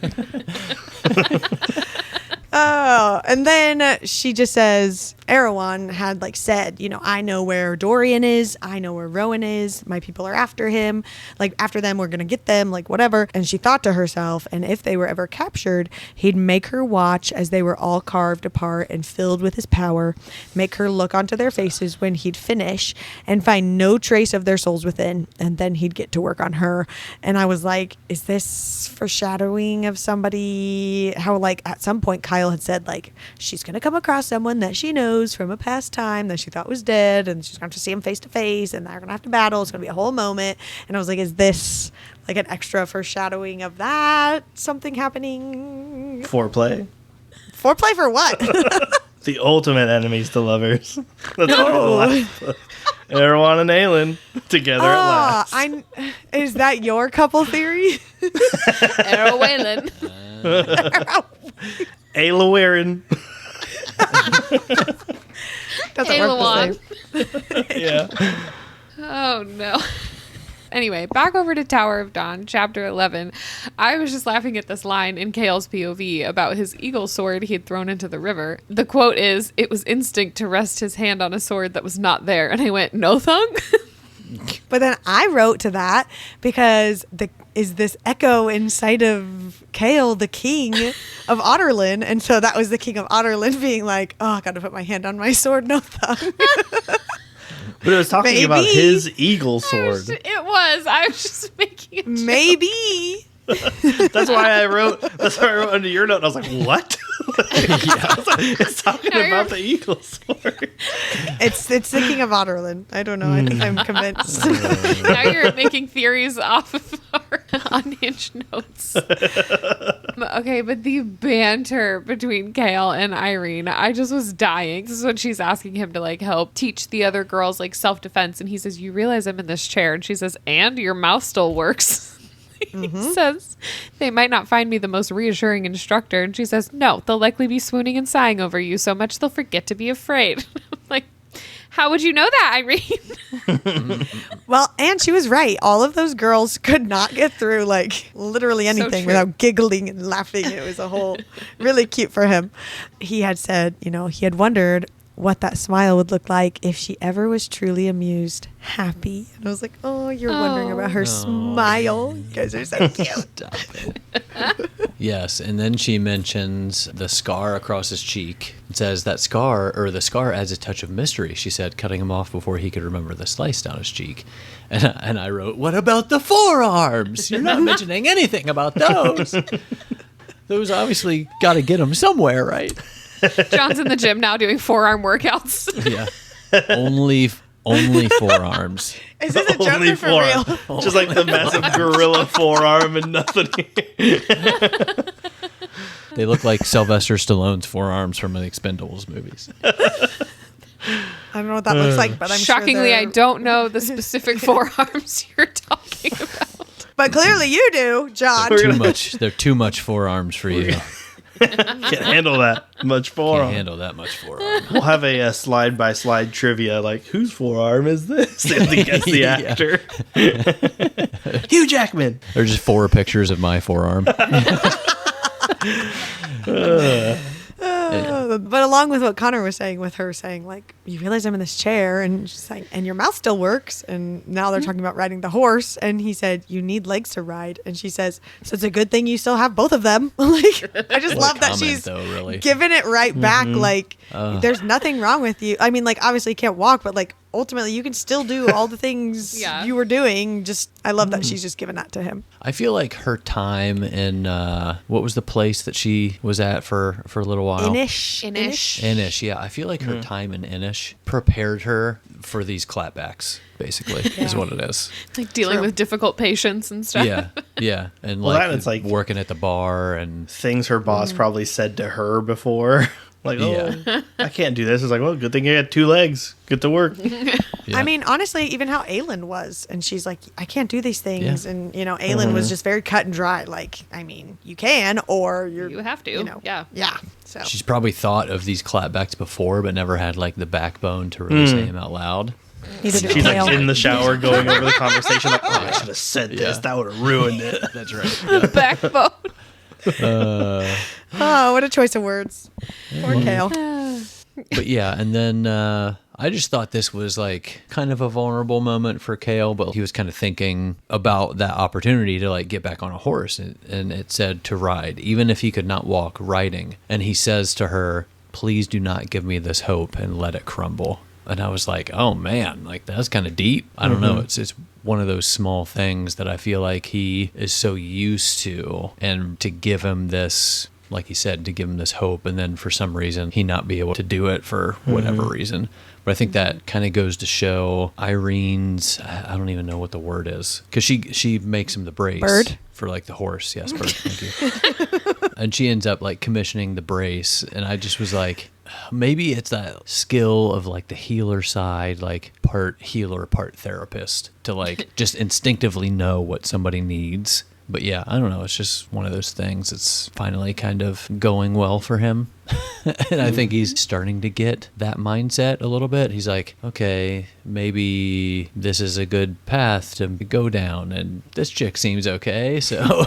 Oh, and then she just says, Erewhon had like said, you know, I know where Dorian is. I know where Rowan is. My people are after him. Like after them, we're going to get them, like whatever. And she thought to herself, and if they were ever captured, he'd make her watch as they were all carved apart and filled with his power, make her look onto their faces when he'd finish and find no trace of their souls within. And then he'd get to work on her. And I was like, is this foreshadowing of somebody? How like at some point Kyle had said like, she's going to come across someone that she knows from a past time that she thought was dead, and she's going to have to see him face to face, and they're going to have to battle. It's going to be a whole moment. And I was like, is this like an extra foreshadowing of that? Something happening? Foreplay. Foreplay for what? The ultimate enemies to lovers. That's Erewhon and Aelin together at last. Is that your couple theory? Erewhon. Aelawaren. Doesn't work the same. Yeah. Oh no. Anyway, back over to Tower of Dawn, chapter 11. I was just laughing at this line in Kale's POV about his eagle sword he had thrown into the river. The quote is, "It was instinct to rest his hand on a sword that was not there." And I went, "No thung?" But then I wrote to that because is this echo inside of Kale, the king of Otterlin? And so that was the king of Otterlin being like, oh, I got to put my hand on my sword. No thumb. But it was talking about his eagle sword. It was. I was just making a joke. Maybe. That's why I wrote under your note. And I was like, what? It's talking about the eagle sword. It's the king of Otterlin. I don't know. I'm convinced. Now you're making theories off of our unhinged notes. Okay, but the banter between Kale and Irene, I just was dying. This is when she's asking him to like help teach the other girls like self-defense, and he says, "You realize I'm in this chair?" And she says, "And your mouth still works." He says, "They might not find me the most reassuring instructor." And she says, "No, they'll likely be swooning and sighing over you so much they'll forget to be afraid." I'm like, how would you know that, Irene? Well, and she was right. All of those girls could not get through like literally anything without giggling and laughing. It was a whole really cute for him. He had said, he had wondered what that smile would look like if she ever was truly amused, happy. And I was like, oh, you're wondering about her smile. You guys are so cute. Yes, and then she mentions the scar across his cheek. It says the scar adds a touch of mystery, she said, cutting him off before he could remember the slice down his cheek. And I wrote, what about the forearms? You're not mentioning anything about those. Those obviously got to get him somewhere, right? John's in the gym now doing forearm workouts. Yeah. Only forearms. Is this a joke or for real? Just like the massive gorilla forearm and nothing. They look like Sylvester Stallone's forearms from the Expendables movies. I don't know what that looks like, but I'm shockingly, sure I don't know the specific forearms you're talking about. But clearly you do, John. They're too much forearms for you. Can't handle that much forearm. Can't handle that much forearm. We'll have a slide-by-slide trivia, like, whose forearm is this? They have to guess the actor. Hugh Jackman. There's just 4 pictures of my forearm. But along with what Connor was saying, with her saying, like, you realize I'm in this chair, and she's like, and your mouth still works, and now they're talking about riding the horse, and he said, you need legs to ride, and she says, so it's a good thing you still have both of them. Like, I just love that she's giving it right back, like, there's nothing wrong with you. I mean, like, obviously you can't walk, but like, ultimately you can still do all the things you were doing. Just, I love that she's just giving that to him. I feel like her time in what was the place that she was at for a little while? Inish, yeah. I feel like her time in Inish prepared her for these clapbacks, basically, is what it is. Like dealing with difficult patients and stuff. Yeah. And it's like working at the bar and things her boss probably said to her before. Like, I can't do this. It's like, well, good thing I got 2 legs. Get to work. I mean, honestly, even how Aelin was, and she's like, I can't do these things. Yeah. And, Aelin was just very cut and dry. Like, I mean, you can, or you have to. Yeah. So she's probably thought of these clapbacks before, but never had like the backbone to really say them out loud. She's like in the shower going over the conversation. Like, I should have said this. That would have ruined it. That's right. Yeah. Backbone. Oh, what a choice of words. Poor Kale. But yeah, and then I just thought this was like kind of a vulnerable moment for Kale, but he was kind of thinking about that opportunity to like get back on a horse, and it said to ride, even if he could not walk, riding. And he says to her, please do not give me this hope and let it crumble. And I was like, oh man, like that's kind of deep. I don't know. It's one of those small things that I feel like he is so used to, and to give him this, like he said, to give him this hope, and then for some reason he not be able to do it for whatever reason. But I think that kind of goes to show Irene's, I don't even know what the word is, because she makes him the brace. Bird? For like the horse. Yes, bird. Thank you. And she ends up like commissioning the brace, and I just was like, maybe it's that skill of like the healer side, like part healer, part therapist, to like just instinctively know what somebody needs But yeah, I don't know. It's just one of those things. It's finally kind of going well for him. And I think he's starting to get that mindset a little bit. He's like, okay, maybe this is a good path to go down, and this chick seems okay. So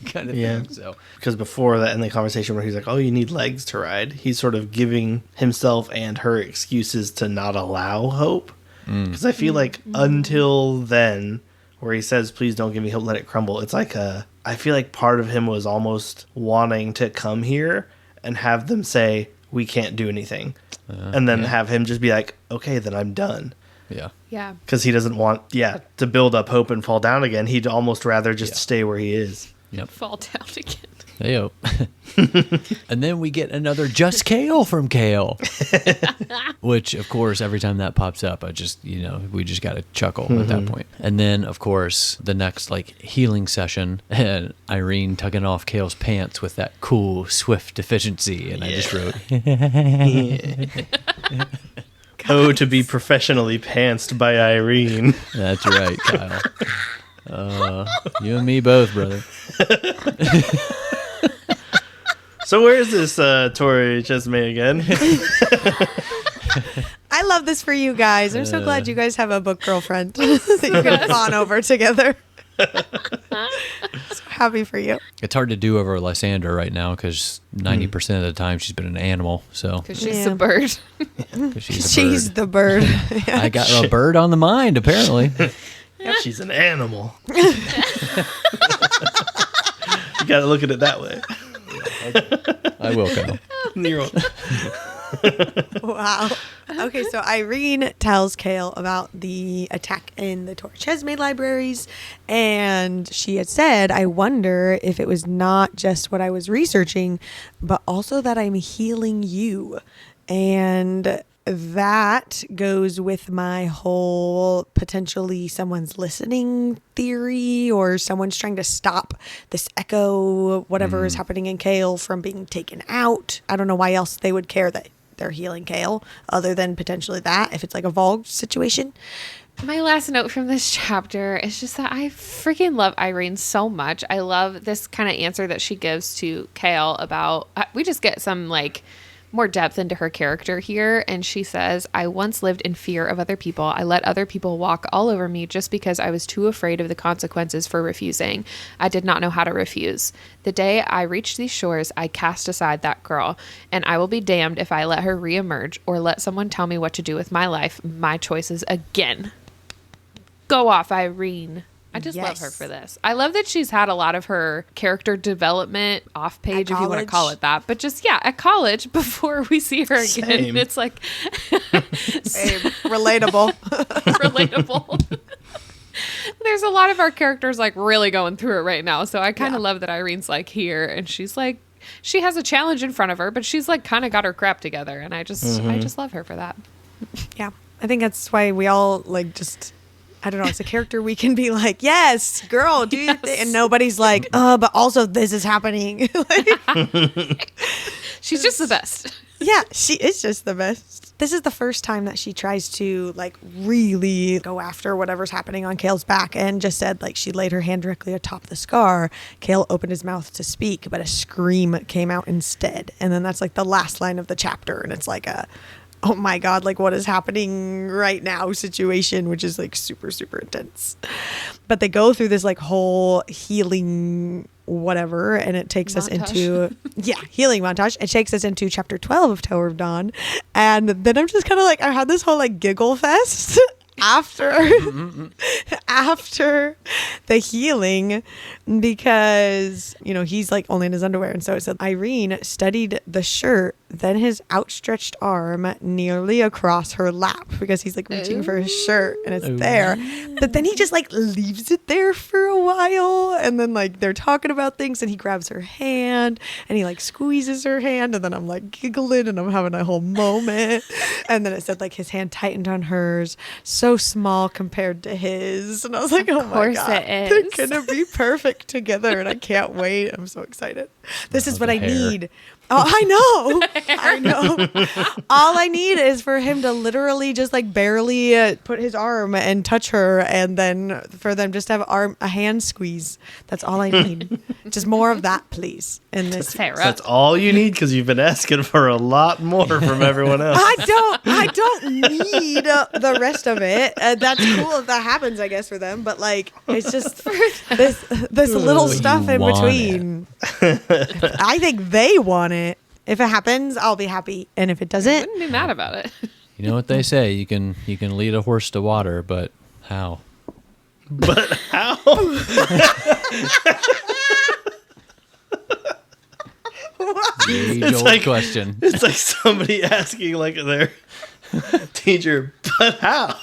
kind of thing. So because before that, in the conversation where he's like, oh, you need legs to ride, he's sort of giving himself and her excuses to not allow hope. Because I feel like until then, where he says, please don't give me hope, let it crumble, it's like I feel like part of him was almost wanting to come here and have them say, we can't do anything. And then have him just be like, okay, then I'm done. Yeah. Yeah. Because he doesn't want, to build up hope and fall down again. He'd almost rather just stay where he is. Yep. Fall down again. Heyo. And then we get another just Kale from Kale. Which, of course, every time that pops up, we just got to chuckle at that point. And then, of course, the next healing session, and Irene tugging off Kale's pants with that cool, swift efficiency. And I just wrote, oh, to be professionally pantsed by Irene. That's right, Kyle. You and me both, brother. So where is this Tori Chesme again? I love this for you guys. I'm so glad you guys have a book girlfriend that you can fawn over together. So happy for you. It's hard to do over Lysandra right now because 90% of the time she's been an animal. So Because she's a bird. 'cause she's a She's bird. the bird. I got a bird on the mind, apparently. She's an animal. You gotta look at it that way. I will, Kyle. Wow. Okay, so Irene tells Kale about the attack in the Tori Chesme libraries, and she had said, I wonder if it was not just what I was researching, but also that I'm healing you. And that goes with my whole potentially someone's listening theory, or someone's trying to stop this echo, whatever is happening in Kale, from being taken out. I don't know why else they would care that they're healing Kale other than potentially that, if it's like a Vogue situation. My last note from this chapter is just that I freaking love Irene so much. I love this kind of answer that she gives to Kale about, we just get some more depth into her character here. And she says, I once lived in fear of other people. I let other people walk all over me just because I was too afraid of the consequences for refusing. I did not know how to refuse. The day I reached these shores, I cast aside that girl, and I will be damned if I let her reemerge or let someone tell me what to do with my life, my choices again. Go off, Irene. I just love her for this. I love that she's had a lot of her character development off page, if you want to call it that. But just, at college before we see her again. Same. It's like... Relatable. Relatable. There's a lot of our characters really going through it right now. So I kind of love that Irene's here, and she's she has a challenge in front of her, but she's kind of got her crap together. And I just love her for that. Yeah. I think that's why we all just... I don't know, it's a character we can be yes, girl, do your thing. And nobody's but also this is happening. She's just the best. Yeah, she is just the best. This is the first time that she tries to really go after whatever's happening on Kale's back, and just said she laid her hand directly atop the scar. Kale opened his mouth to speak, but a scream came out instead. And then that's the last line of the chapter, and it's oh my God, what is happening right now situation, which is super, super intense. But they go through this whole healing whatever, and it takes us into healing montage. It takes us into chapter 12 of Tower of Dawn, and then I'm just kind of I had this whole giggle fest after the healing, because he's only in his underwear, and so it said Irene studied the shirt, then his outstretched arm nearly across her lap, because he's reaching for his shirt and it's there, but then he just leaves it there for a while, and then they're talking about things, and he grabs her hand and he squeezes her hand, and then I'm giggling and I'm having a whole moment. And then it said his hand tightened on hers, so small compared to his, and I was oh my God, it is. they're gonna be perfect together, and I can't wait. I'm so excited. This is what I hair. need. Oh, I know. I know. All I need is for him to literally just like barely put his arm and touch her, and then for them just to have a hand squeeze. That's all I need. Just more of that, please. In this, Sarah. That's all you need because you've been asking for a lot more from everyone else. I don't need the rest of it. That's cool if that happens, I guess, for them. But like, it's just this little stuff in want between. I think they want it. If it happens, I'll be happy, and if it doesn't, Wouldn't be mad about it. You know what they say? You can lead a horse to water, but how? But how? Age-old like- question. It's like somebody asking like their teacher, but how?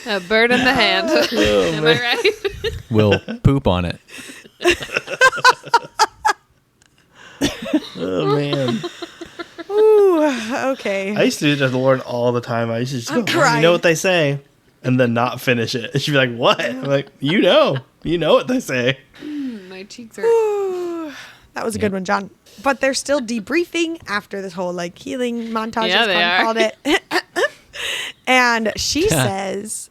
A bird in the hand. Am I right? We'll poop on it. Oh man. ooh, okay. I used to do that to Lauren all the time. I used to just go, I'm "You crying. know what they say?" And then not finish it. And she'd be like, "What?" I'm like, You know what they say." My cheeks are. Ooh, that was a good one, John. But they're still debriefing after this whole like healing montage, Yeah, as they Con are. called it. And she says,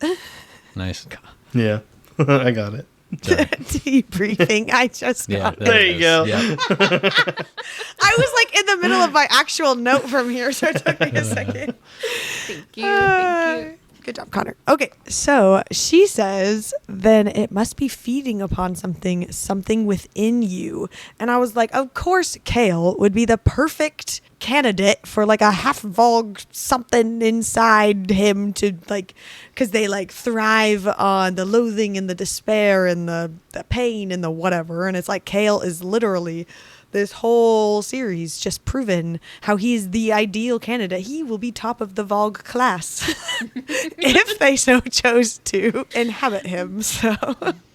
Nice. Yeah, I got it. debriefing. I just Yeah. got it. There you go. Yeah. I was like in the middle of my actual note from here, so it took me a second. Thank you. Thank you. Good job, Connor. Okay, so she says, then it must be feeding upon something within you. And I was like, of course, Kale would be the perfect candidate for like a half-Volg something inside him to like, because they like thrive on the loathing and the despair and the pain and the whatever. And it's like Kale is literally this whole series just proven how he's the ideal candidate. He will be top of the Volg class if they so chose to inhabit him. So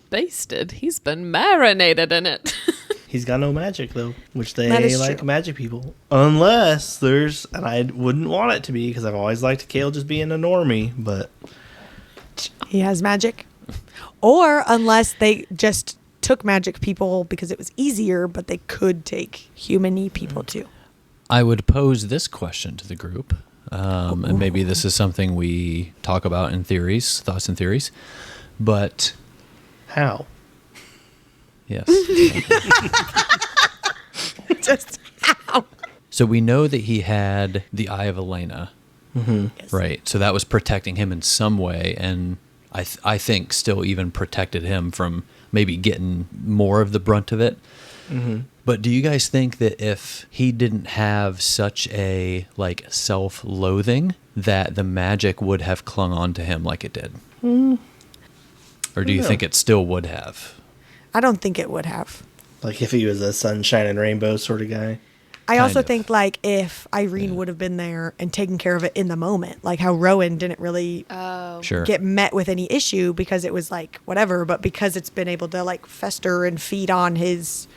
Basted. He's been marinated in it. He's got no magic though, which That they is like true. magic people. Unless there's, and I wouldn't want it to be because I've always liked Kale just being a normie, but he has magic. Or unless they just took magic people because it was easier, but they could take human-y people too. I would pose this question to the group, and maybe this is something we talk about in theories, thoughts and theories, but how? yes. Just ow. So we know that he had the Eye of Elena, Yes. right? So that was protecting him in some way, and I think still even protected him from maybe getting more of the brunt of it. But do you guys think that if he didn't have such a like self-loathing, that the magic would have clung on to him like it did? Or do you Yeah. think it still would have? I don't think it would have. Like if he was a sunshine and rainbow sort of guy. I also Kind of. think like if Irene would have been there and taken care of it in the moment, like how Rowan didn't really Sure. get met with any issue because it was like whatever, but because it's been able to like fester and feed on his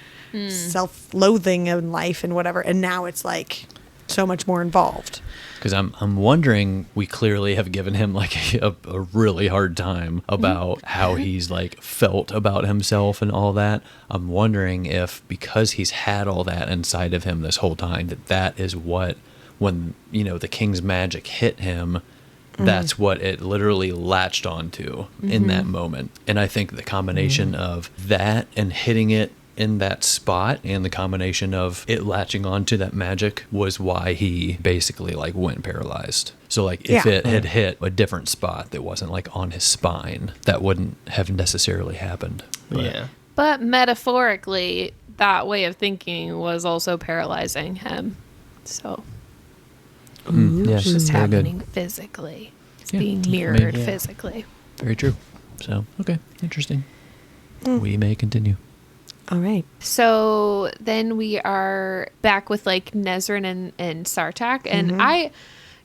self-loathing in life and whatever, and now it's like so much more involved. Because I'm wondering, we clearly have given him like a really hard time about how he's like felt about himself and all that. I'm wondering if because he's had all that inside of him this whole time, that is what, when, you know, the king's magic hit him, that's what it literally latched onto in that moment. And I think the combination of that and hitting it in that spot and the combination of it latching onto that magic was why he basically like went paralyzed. So like if Yeah. it had hit a different spot that wasn't like on his spine, that wouldn't have necessarily happened. But Yeah. But metaphorically, that way of thinking was also paralyzing him. So yes, it's just very happening good. physically. It's Yeah. being I mean, mirrored yeah. physically. Very true. So, okay, interesting. We may continue. All right. So then we are back with like Nezrin and Sartak. And I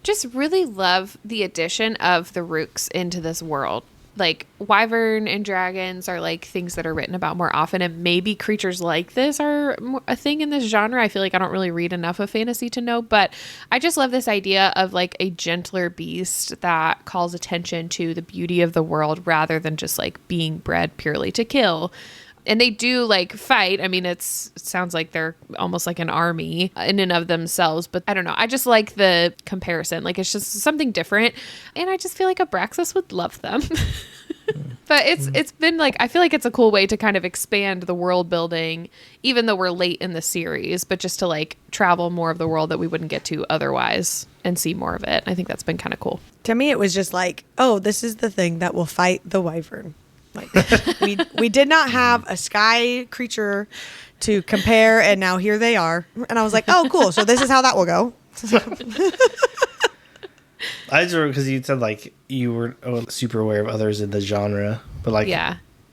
just really love the addition of the Rooks into this world. Like wyvern and dragons are like things that are written about more often, and maybe creatures like this are a thing in this genre. I feel like I don't really read enough of fantasy to know, but I just love this idea of like a gentler beast that calls attention to the beauty of the world rather than just like being bred purely to kill. And they do like fight. I mean, it sounds like they're almost like an army in and of themselves, but I don't know. I just like the comparison. Like it's just something different. And I just feel like Abraxas would love them. But it's been like, I feel like it's a cool way to kind of expand the world building, even though we're late in the series, but just to like travel more of the world that we wouldn't get to otherwise and see more of it. I think that's been kind of cool. To me, it was just like, oh, this is the thing that will fight the wyvern. Like we did not have a sky creature to compare, and now here they are. And I was like, oh, cool. So this is how that will go. I just remember because you said like you were super aware of others in the genre, but like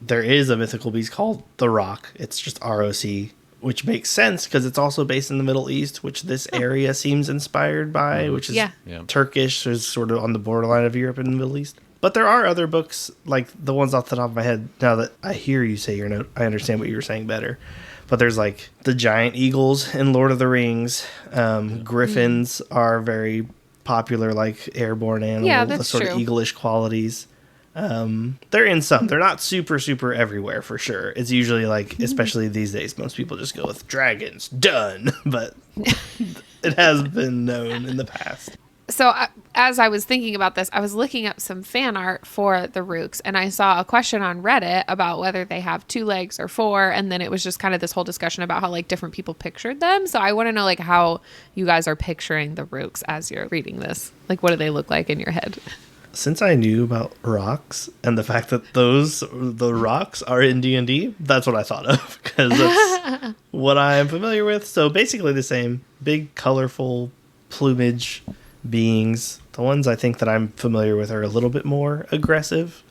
there is a mythical beast called the Roc. It's just ROC, which makes sense because it's also based in the Middle East, which this area seems inspired by, which is Turkish, so it's sort of on the borderline of Europe and the Middle East. But there are other books, like the ones off the top of my head, now that I hear you say your note, I understand what you were saying better. But there's like the giant eagles in Lord of the Rings. Griffins are very popular, like airborne animals, the sort of eagle-ish qualities. They're in some. They're not super, super everywhere for sure. It's usually like, especially these days, most people just go with dragons. Done. But it has been known in the past. So as I was thinking about this, I was looking up some fan art for the Rooks, and I saw a question on Reddit about whether they have 2 legs or 4, and then it was just kind of this whole discussion about how like different people pictured them. So I want to know like how you guys are picturing the Rooks as you're reading this. Like what do they look like in your head? Since I knew about rocks and the fact that the rocks are in D&D, that's what I thought of because that's what I am familiar with. So basically the same big, colorful plumage beings. The ones I think that I'm familiar with are a little bit more aggressive,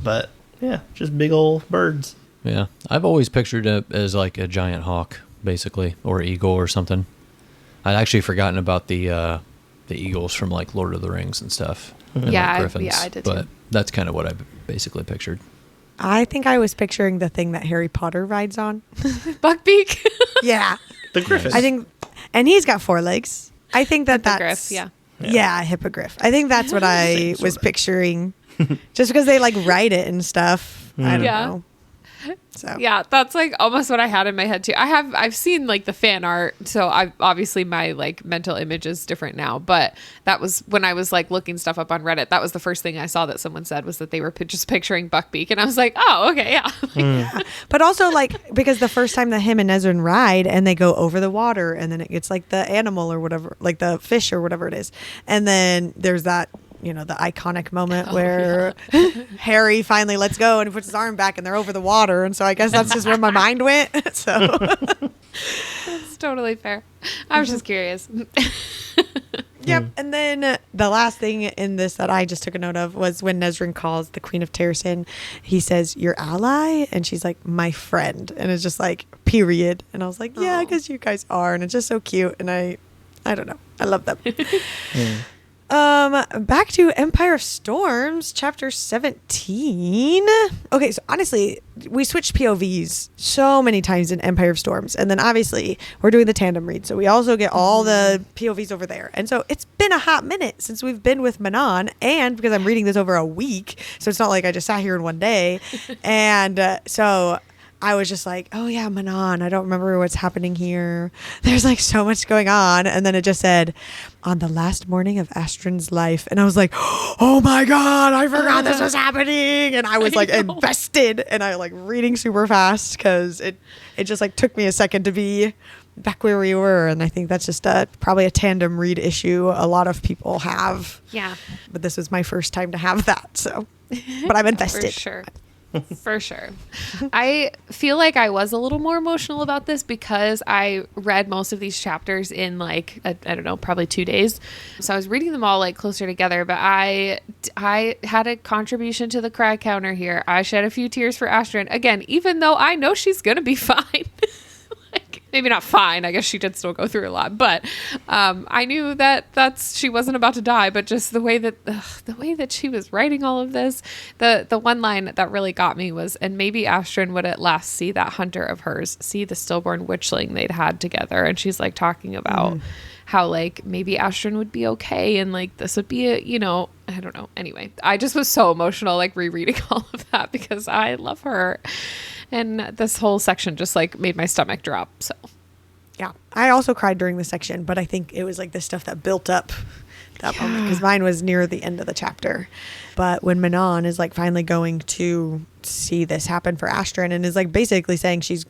but yeah, just big old birds. Yeah, I've always pictured it as like a giant hawk, basically, or eagle or something. I'd actually forgotten about the eagles from like Lord of the Rings and stuff. And like griffins, I did too. But that's kind of what I basically pictured. I think I was picturing the thing that Harry Potter rides on. Buckbeak. Yeah. The griffin. I think, and he's got 4 legs. I think that's... Hippogriff, Yeah, hippogriff. I think that's what I was picturing. Just because they like write it and stuff. I don't know. So yeah, that's like almost what I had in my head too. I've seen like the fan art, so I obviously my like mental image is different now. But that was when I was like looking stuff up on Reddit. That was the first thing I saw that someone said was that they were just picturing Buckbeak, and I was like, oh, okay, yeah. Yeah. But also like because the first time that him and Nezrin ride and they go over the water, and then it gets like the animal or whatever, like the fish or whatever it is, and then there's that. You know, the iconic moment where Harry finally lets go and puts his arm back and they're over the water. And so I guess that's just where my mind went. So that's totally fair. I was just curious. Yep. And then the last thing in this that I just took a note of was when Nezrin calls the Queen of Terrasen, he says, "Your ally?" And she's like, "My friend." And it's just like, period. And I was like, yeah, because you guys are. And it's just so cute. And I don't know. I love them. Back to Empire of Storms, chapter 17. Okay, so honestly, we switched POVs so many times in Empire of Storms. And then obviously, we're doing the tandem read. So we also get all the POVs over there. And so it's been a hot minute since we've been with Manon. And because I'm reading this over a week, so it's not like I just sat here in one day. And so I was just like, oh yeah, Manon, I don't remember what's happening here. There's like so much going on. And then it just said, on the last morning of Astron's life. And I was like, oh my God, I forgot this was happening. And I was like invested, and I like reading super fast because it just like took me a second to be back where we were. And I think that's just probably a tandem read issue a lot of people have. Yeah. But this was my first time to have that. So, but I'm invested. For sure. For sure. I feel like I was a little more emotional about this because I read most of these chapters in like, I don't know, probably 2 days. So I was reading them all like closer together, but I had a contribution to the cry counter here. I shed a few tears for Astrid. Again, even though I know she's going to be fine. Like, maybe not fine. I guess she did still go through a lot, but I knew that she wasn't about to die. But just the way that she was writing all of this, the one line that really got me was, and maybe Astrid would at last see that hunter of hers, see the stillborn witchling they'd had together, and she's like talking about how like maybe Astrid would be okay, and like this would be I don't know. Anyway, I just was so emotional, like rereading all of that because I love her. And this whole section just like made my stomach drop. So Yeah. I also cried during this section, but I think it was like the stuff that built up that moment because mine was near the end of the chapter. But when Manon is like finally going to see this happen for Astrid and is like basically saying she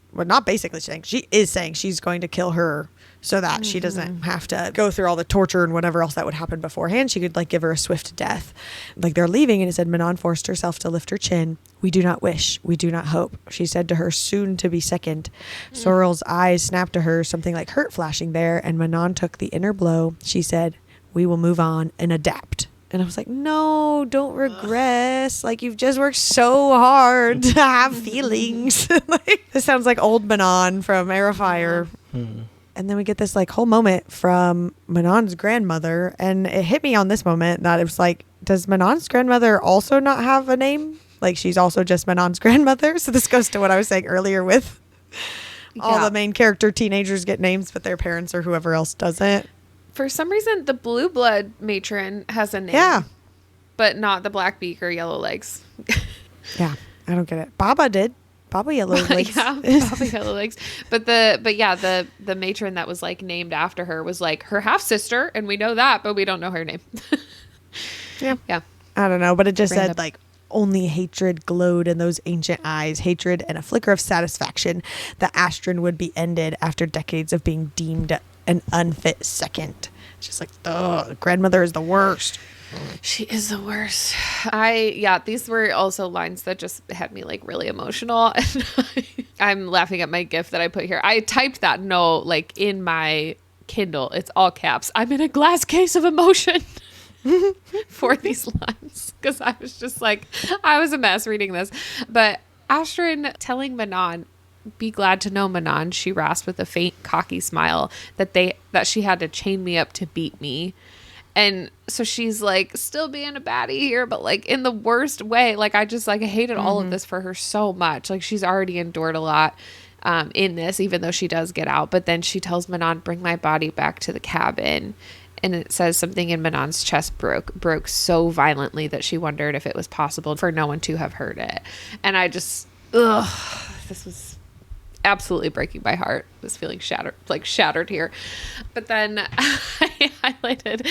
is saying she's going to kill her so that she doesn't have to go through all the torture and whatever else that would happen beforehand. She could like give her a swift death. Like they're leaving and it said Manon forced herself to lift her chin. We do not wish, we do not hope, she said to her soon to be second. Sorrel's eyes snapped to her, something like hurt flashing there, and Manon took the inner blow. She said, we will move on and adapt. And I was like, no, don't regress. Like, you've just worked so hard to have feelings. Like, this sounds like old Manon from Air of Fire. And then we get this like whole moment from Manon's grandmother. And it hit me on this moment that it was like, does Manon's grandmother also not have a name? Like, she's also just Manon's grandmother. So this goes to what I was saying earlier with all the main character teenagers get names, but their parents or whoever else doesn't. For some reason, the blue blood matron has a name. Yeah. But not the black beak or yellow legs. Yeah. I don't get it. Baba did. Baba Yellow Legs. Yeah, Baba Yellow Legs. But the matron that was like named after her was like her half sister, and we know that, but we don't know her name. Yeah. Yeah. I don't know, but it just Random. said like only hatred glowed in those ancient eyes, hatred and a flicker of satisfaction that Astrid would be ended after decades of being deemed an unfit second. It's just like, ugh, grandmother is the worst. She is the worst. These were also lines that just had me like really emotional. And I'm laughing at my GIF that I put here. I typed that note like in my Kindle. It's all caps. I'm in a glass case of emotion for these lines because I was just like, I was a mess reading this. But Astrid telling Manon, be glad to know, Manon, she rasped with a faint, cocky smile, that she had to chain me up to beat me. And so she's like still being a baddie here, but like in the worst way. Like I hated all of this for her so much. Like she's already endured a lot in this, even though she does get out. But then she tells Manon, bring my body back to the cabin. And it says something in Manon's chest broke so violently that she wondered if it was possible for no one to have heard it. And I just, this was absolutely breaking my heart. I was feeling shattered here. But then I highlighted,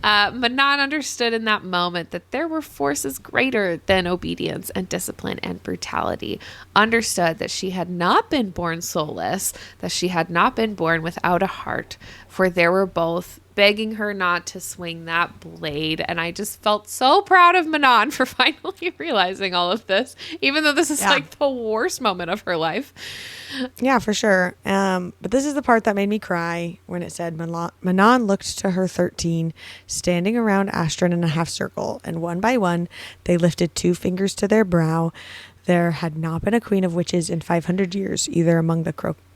Manon understood in that moment that there were forces greater than obedience and discipline and brutality. Understood that she had not been born soulless, that she had not been born without a heart, for there were both begging her not to swing that blade. And I just felt so proud of Manon for finally realizing all of this, even though this is like the worst moment of her life. Yeah, for sure. But this is the part that made me cry when it said Manon looked to her 13, standing around Astrid in a half circle, and one by one they lifted 2 fingers to their brow. There had not been a queen of witches in 500 years, either among the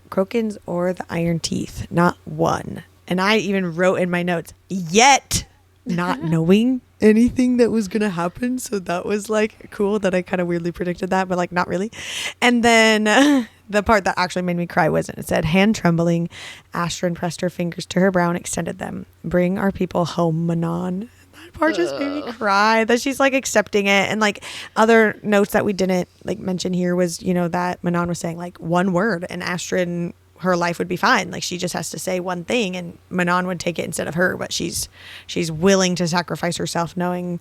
Crokins or the Iron Teeth. Not one. And I even wrote in my notes, yet not knowing anything that was going to happen. So that was like cool that I kind of weirdly predicted that, but like not really. And then the part that actually made me cry was it said, hand trembling, Astrid pressed her fingers to her brow and extended them. Bring our people home, Manon. That part just made me cry that she's like accepting it. And like other notes that we didn't like mention here was, you know, that Manon was saying like one word and Astrid, her life would be fine. Like she just has to say one thing and Manon would take it instead of her, but she's willing to sacrifice herself knowing,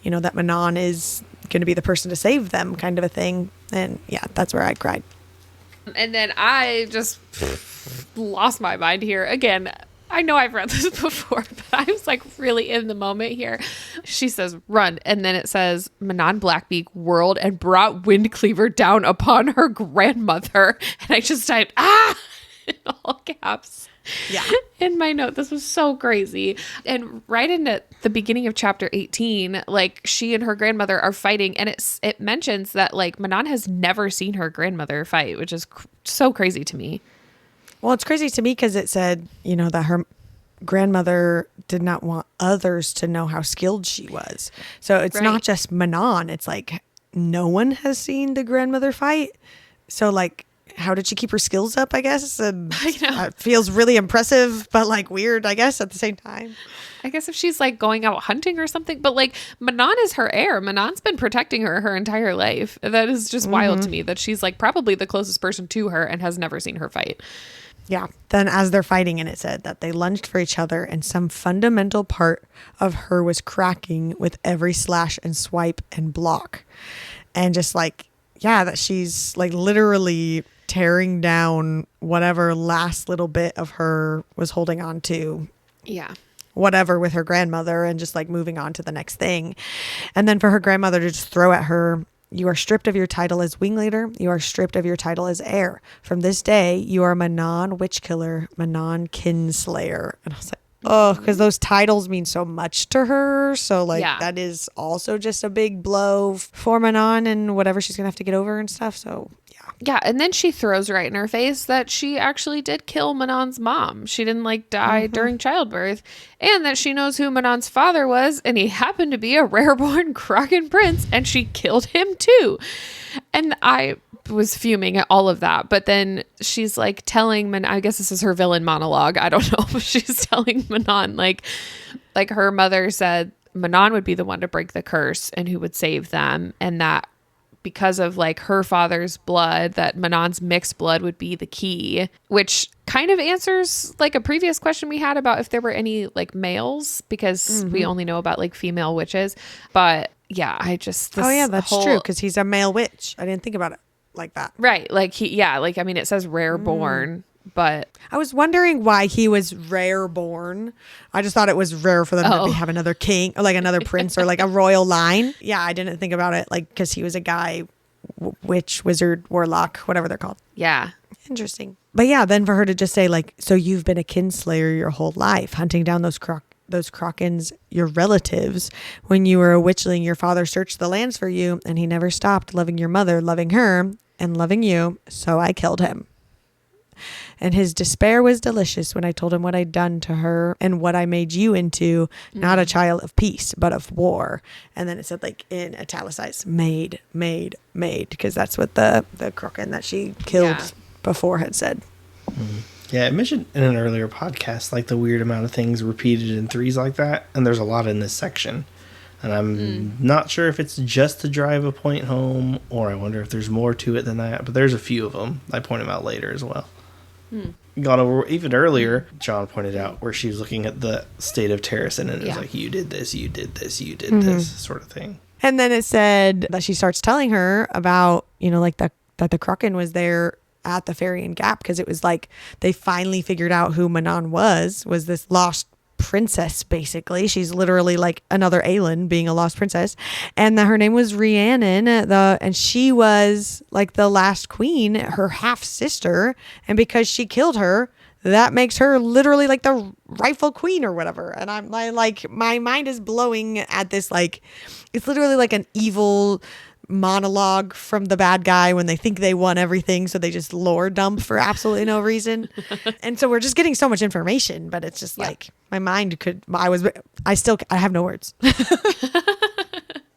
you know, that Manon is going to be the person to save them kind of a thing. And yeah, that's where I cried. And then I just lost my mind here. Again, I know I've read this before, but I was like really in the moment here. She says, run. And then it says, Manon Blackbeak whirled and brought Windcleaver down upon her grandmother. And I just typed, in all caps. Yeah. In my note, this was so crazy. And right into the beginning of chapter 18, like she and her grandmother are fighting. And it mentions that like Manon has never seen her grandmother fight, which is so crazy to me. Well, it's crazy to me because it said, you know, that her grandmother did not want others to know how skilled she was. So it's not just Manon. It's like no one has seen the grandmother fight. So like how did she keep her skills up, I guess? And it feels really impressive, but like weird, I guess, at the same time. I guess if she's like going out hunting or something, but like Manon is her heir. Manon's been protecting her entire life. That is just wild to me that she's like probably the closest person to her and has never seen her fight. Yeah. Then as they're fighting, and it said that they lunged for each other and some fundamental part of her was cracking with every slash and swipe and block. And just like, yeah, that she's like literally tearing down whatever last little bit of her was holding on to. Yeah. Whatever with her grandmother and just like moving on to the next thing. And then for her grandmother to just throw at her, you are stripped of your title as wing leader. You are stripped of your title as heir. From this day, you are Manon witch killer, Manon kinslayer. And I was like, oh, because those titles mean so much to her. So like that is also just a big blow for Manon and whatever she's going to have to get over and stuff. So yeah, and then she throws right in her face that she actually did kill Manon's mom. She didn't like die during childbirth, and that she knows who Manon's father was, and he happened to be a rare-born Kraken prince, and she killed him too. And I was fuming at all of that, but then she's like telling I guess this is her villain monologue. I don't know, but she's telling Manon like her mother said Manon would be the one to break the curse and who would save them, and that because of like her father's blood, that Manon's mixed blood would be the key, which kind of answers like a previous question we had about if there were any like males, because we only know about like female witches. But yeah, I just, that's true. Cause he's a male witch. I didn't think about it like that. Right. Like I mean, it says rare born, but I was wondering why he was rare born. I just thought it was rare for them to have another king or like another prince or like a royal line. Yeah, I didn't think about it like because he was a guy, witch, wizard, warlock, whatever they're called. Yeah. Interesting. But yeah, then for her to just say like, so you've been a kinslayer your whole life, hunting down those Krakens, your relatives. When you were a witchling, your father searched the lands for you and he never stopped loving your mother, loving her, and loving you. So I killed him. And his despair was delicious when I told him what I'd done to her and what I made you into, not a child of peace, but of war. And then it said like in italicized, made, because that's what the Kraken that she killed before had said. Yeah, I mentioned in an earlier podcast, like the weird amount of things repeated in threes like that. And there's a lot in this section. And I'm not sure if it's just to drive a point home, or I wonder if there's more to it than that. But there's a few of them. I point them out later as well. Gone over even earlier, John pointed out where she was looking at the state of Terracin, and it was like, you did this, you did this, you did this sort of thing. And then it said that she starts telling her about, like that the Kraken was there at the Farian Gap, because it was like they finally figured out who Manon was this lost princess. Basically, she's literally like another Aelin being a lost princess, and that her name was Rhiannon, and she was like the last queen, her half sister, and because she killed her, that makes her literally like the rightful queen or whatever. And I'm like, my mind is blowing at this. Like, it's literally like an evil monologue from the bad guy when they think they won everything, so they just lore dump for absolutely no reason. And so we're just getting so much information, but it's just like my mind I have no words.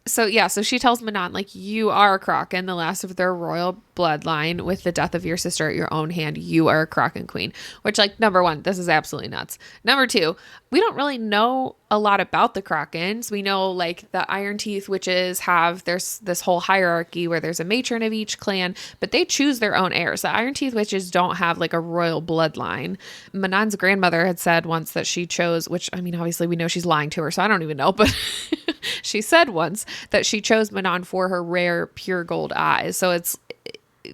So she tells Manon, like, you are a Kraken, the last of their royal bloodline. With the death of your sister at your own hand, you are a Kraken queen. Which, like, number one, this is absolutely nuts. Number two, we don't really know a lot about the Krakens. We know, like, the Iron Teeth witches there's this whole hierarchy where there's a matron of each clan, but they choose their own heirs. The Iron Teeth witches don't have, like, a royal bloodline. Manon's grandmother had said once that she chose, which, I mean, obviously we know she's lying to her, so I don't even know, but she said once that she chose Manon for her rare pure gold eyes. So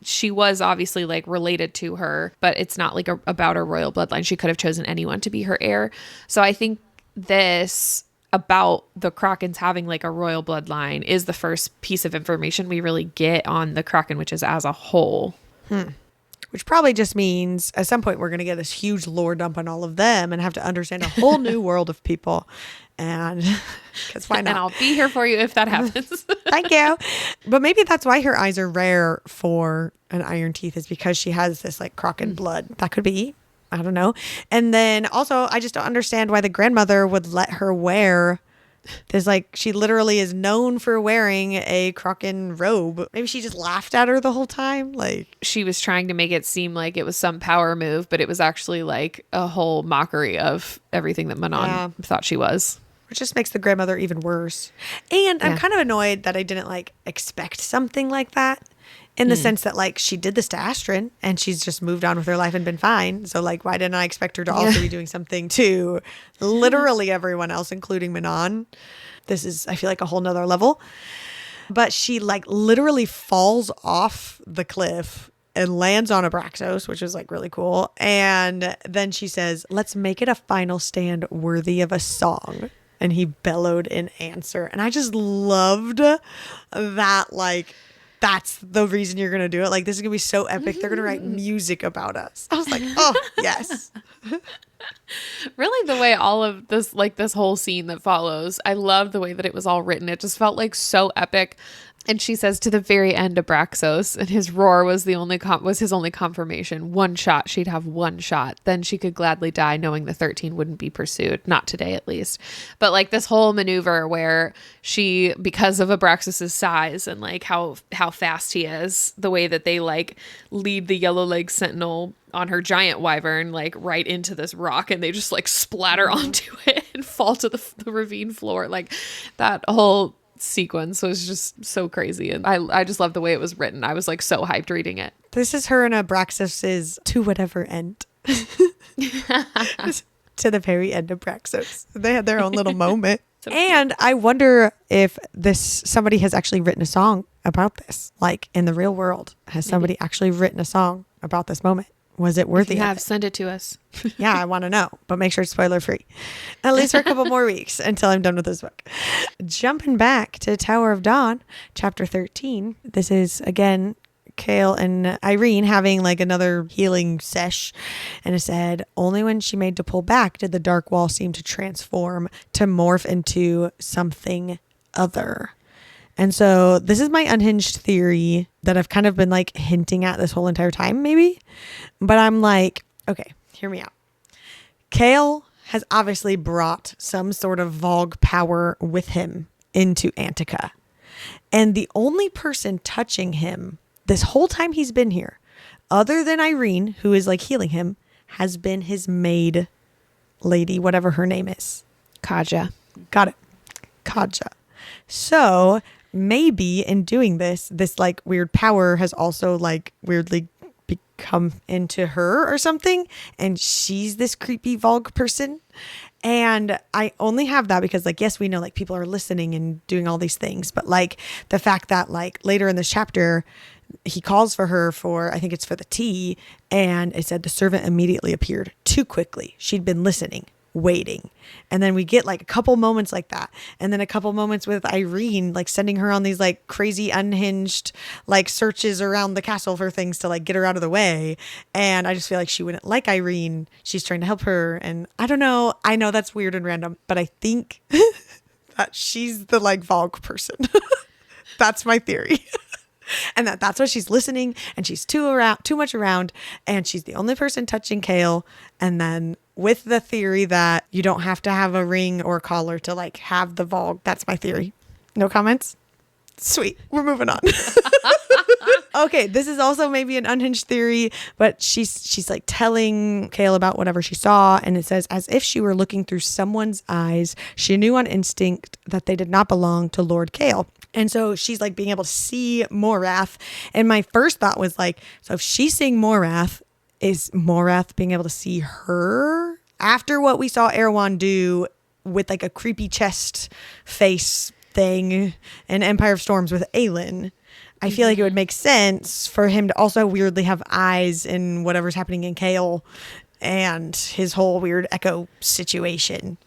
she was obviously like related to her, but it's not like about her royal bloodline. She could have chosen anyone to be her heir. So I think this about the Krakens having like a royal bloodline is the first piece of information we really get on the Kraken witches as a whole. Which probably just means at some point we're going to get this huge lore dump on all of them and have to understand a whole new world of people. And because why not? And I'll be here for you if that happens. Thank you. But maybe that's why her eyes are rare for an Iron Teeth, is because she has this like Kraken blood. That could be. I don't know. And then also, I just don't understand why the grandmother would let her wear There's like, she literally is known for wearing a Kraken robe. Maybe she just laughed at her the whole time. Like, She was trying to make it seem like it was some power move, but it was actually like a whole mockery of everything that Manon thought she was. which just makes the grandmother even worse. And I'm kind of annoyed that I didn't like expect something like that, in the sense that like she did this to Astrid and she's just moved on with her life and been fine. So like, why didn't I expect her to also be doing something to literally everyone else, including Manon? This is, I feel like, a whole nother level. But she like literally falls off the cliff and lands on Abraxos, which is like really cool. And then she says, let's make it a final stand worthy of a song. And he bellowed in answer. And I just loved that, like, that's the reason you're going to do it. Like, this is going to be so epic. They're going to write music about us. I was like, oh, yes. Really, the way all of this, like this whole scene that follows, I love the way that it was all written. It just felt like so epic. And she says to the very end, Abraxos, and his roar was the only was his only confirmation. One shot, she'd have one shot. Then she could gladly die, knowing the 13 wouldn't be pursued, not today at least. But like this whole maneuver where she, because of Abraxos's size and like how fast he is, the way that they like lead the yellow leg sentinel on her giant wyvern like right into this rock, and they just like splatter onto it and fall to the ravine floor. Like that whole sequence was just so crazy, and I just love the way it was written. I was like so hyped reading it. This is her and Abraxos's to whatever end. To the very end of Abraxos. They had their own little moment. And I wonder if somebody has actually written a song about this, like in the real world. Has somebody actually written a song about this moment? Was it worthy? If you have, send it to us. Yeah, I want to know, but make sure it's spoiler free. At least for a couple more weeks until I'm done with this book. Jumping back to Tower of Dawn, chapter 13. This is, again, Kale and Irene having like another healing sesh. And it said, only when she made to pull back did the dark wall seem to transform, to morph into something other. And so this is my unhinged theory that I've kind of been like hinting at this whole entire time, maybe. But I'm like, okay, hear me out. Kale has obviously brought some sort of Vogue power with him into Antica. And the only person touching him this whole time he's been here, other than Irene, who is like healing him, has been his maid lady, whatever her name is. Kaja. Got it. Kaja. So maybe in doing this like weird power has also like weirdly become into her or something, and she's this creepy Vogue person. And I only have that because like, yes, we know like people are listening and doing all these things, but like the fact that like later in this chapter he calls for her for, I think it's for the tea, and it said the servant immediately appeared too quickly. She'd been listening, waiting. And then we get like a couple moments like that, and then a couple moments with Irene like sending her on these like crazy unhinged like searches around the castle for things to like get her out of the way. And I just feel like she wouldn't like Irene. She's trying to help her, and I don't know, I know that's weird and random, but I think that she's the like Vogue person. That's my theory. And that's why she's listening, and she's too much around, and she's the only person touching Kale. And then with the theory that you don't have to have a ring or a collar to like have the Vogue. That's my theory. No comments? Sweet. We're moving on. Okay, this is also maybe an unhinged theory, but she's like telling Kale about whatever she saw, and it says, as if she were looking through someone's eyes, she knew on instinct that they did not belong to Lord Kale. And so she's like being able to see Morath. And my first thought was like, so if she's seeing Morath, is Morath being able to see her? After what we saw Erewhon do with like a creepy chest face thing in Empire of Storms with Aelin, I feel like it would make sense for him to also weirdly have eyes in whatever's happening in Kale and his whole weird Echo situation.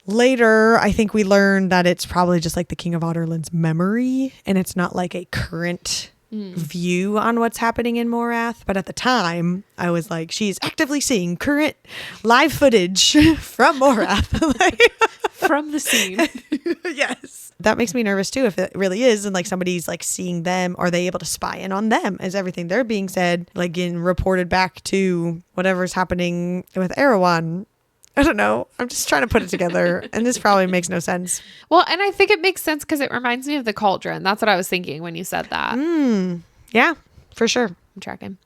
Later, I think we learned that it's probably just like the King of Otterland's memory, and it's not like a current view on what's happening in Morath. But at the time, I was like, she's actively seeing current live footage from Morath. From the scene. Yes. That makes me nervous too, if it really is, and like somebody's like seeing them. Are they able to spy in on them? Is everything they're being said like getting reported back to whatever's happening with Erewhon? I don't know. I'm just trying to put it together, and this probably makes no sense. Well, and I think it makes sense because it reminds me of the cauldron. That's what I was thinking when you said that. Yeah, for sure. I'm tracking.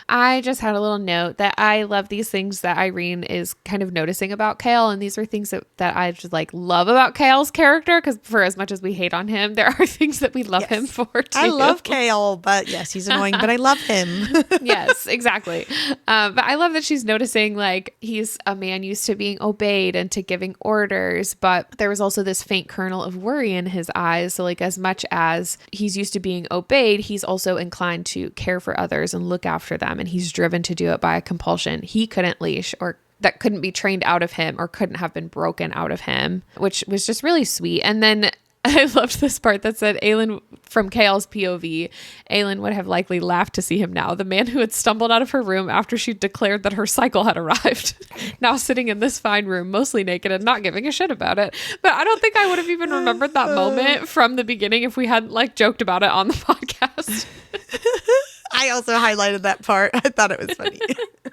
I just had a little note that I love these things that Irene is kind of noticing about Kale. And these are things that I just like love about Kale's character. Because for as much as we hate on him, there are things that we love him for too. I love Kale, but yes, he's annoying, but I love him. Yes, exactly. But I love that she's noticing like he's a man used to being obeyed and to giving orders. But there was also this faint kernel of worry in his eyes. So like as much as he's used to being obeyed, he's also inclined to care for others and look after them, and he's driven to do it by a compulsion he couldn't leash or that couldn't be trained out of him or couldn't have been broken out of him, which was just really sweet. And then I loved this part that said Aelin, from Kale's POV, Aelin would have likely laughed to see him now, the man who had stumbled out of her room after she declared that her cycle had arrived, now sitting in this fine room, mostly naked and not giving a shit about it. But I don't think I would have even remembered that moment from the beginning if we hadn't like joked about it on the podcast. I also highlighted that part. I thought it was funny.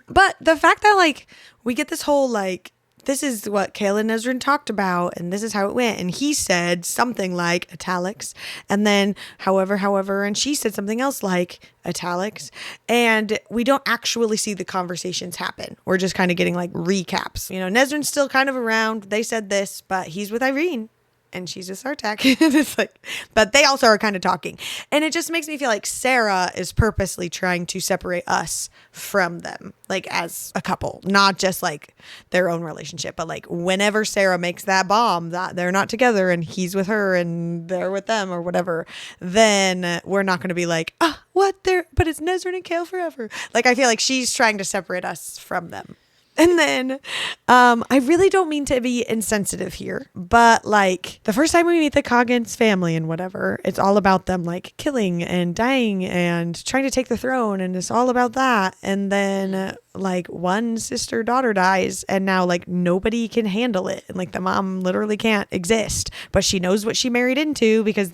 But the fact that like we get this whole like, this is what Kale and Nesrin talked about, and this is how it went. And he said something like italics, and then however, and she said something else like italics. And we don't actually see the conversations happen. We're just kind of getting like recaps. You know, Nesrin's still kind of around. They said this, but he's with Irene. And she's a Sartak. It's like, but they also are kind of talking. And it just makes me feel like Sarah is purposely trying to separate us from them, like as a couple, not just like their own relationship, but like whenever Sarah makes that bomb that they're not together and he's with her and they're with them or whatever, then we're not going to be like, but it's Nesrin and Kale forever. Like, I feel like she's trying to separate us from them. And then I really don't mean to be insensitive here, but like the first time we meet the Coggins family and whatever, it's all about them like killing and dying and trying to take the throne. And it's all about that. And then like one daughter dies and now like nobody can handle it. And like the mom literally can't exist, but she knows what she married into because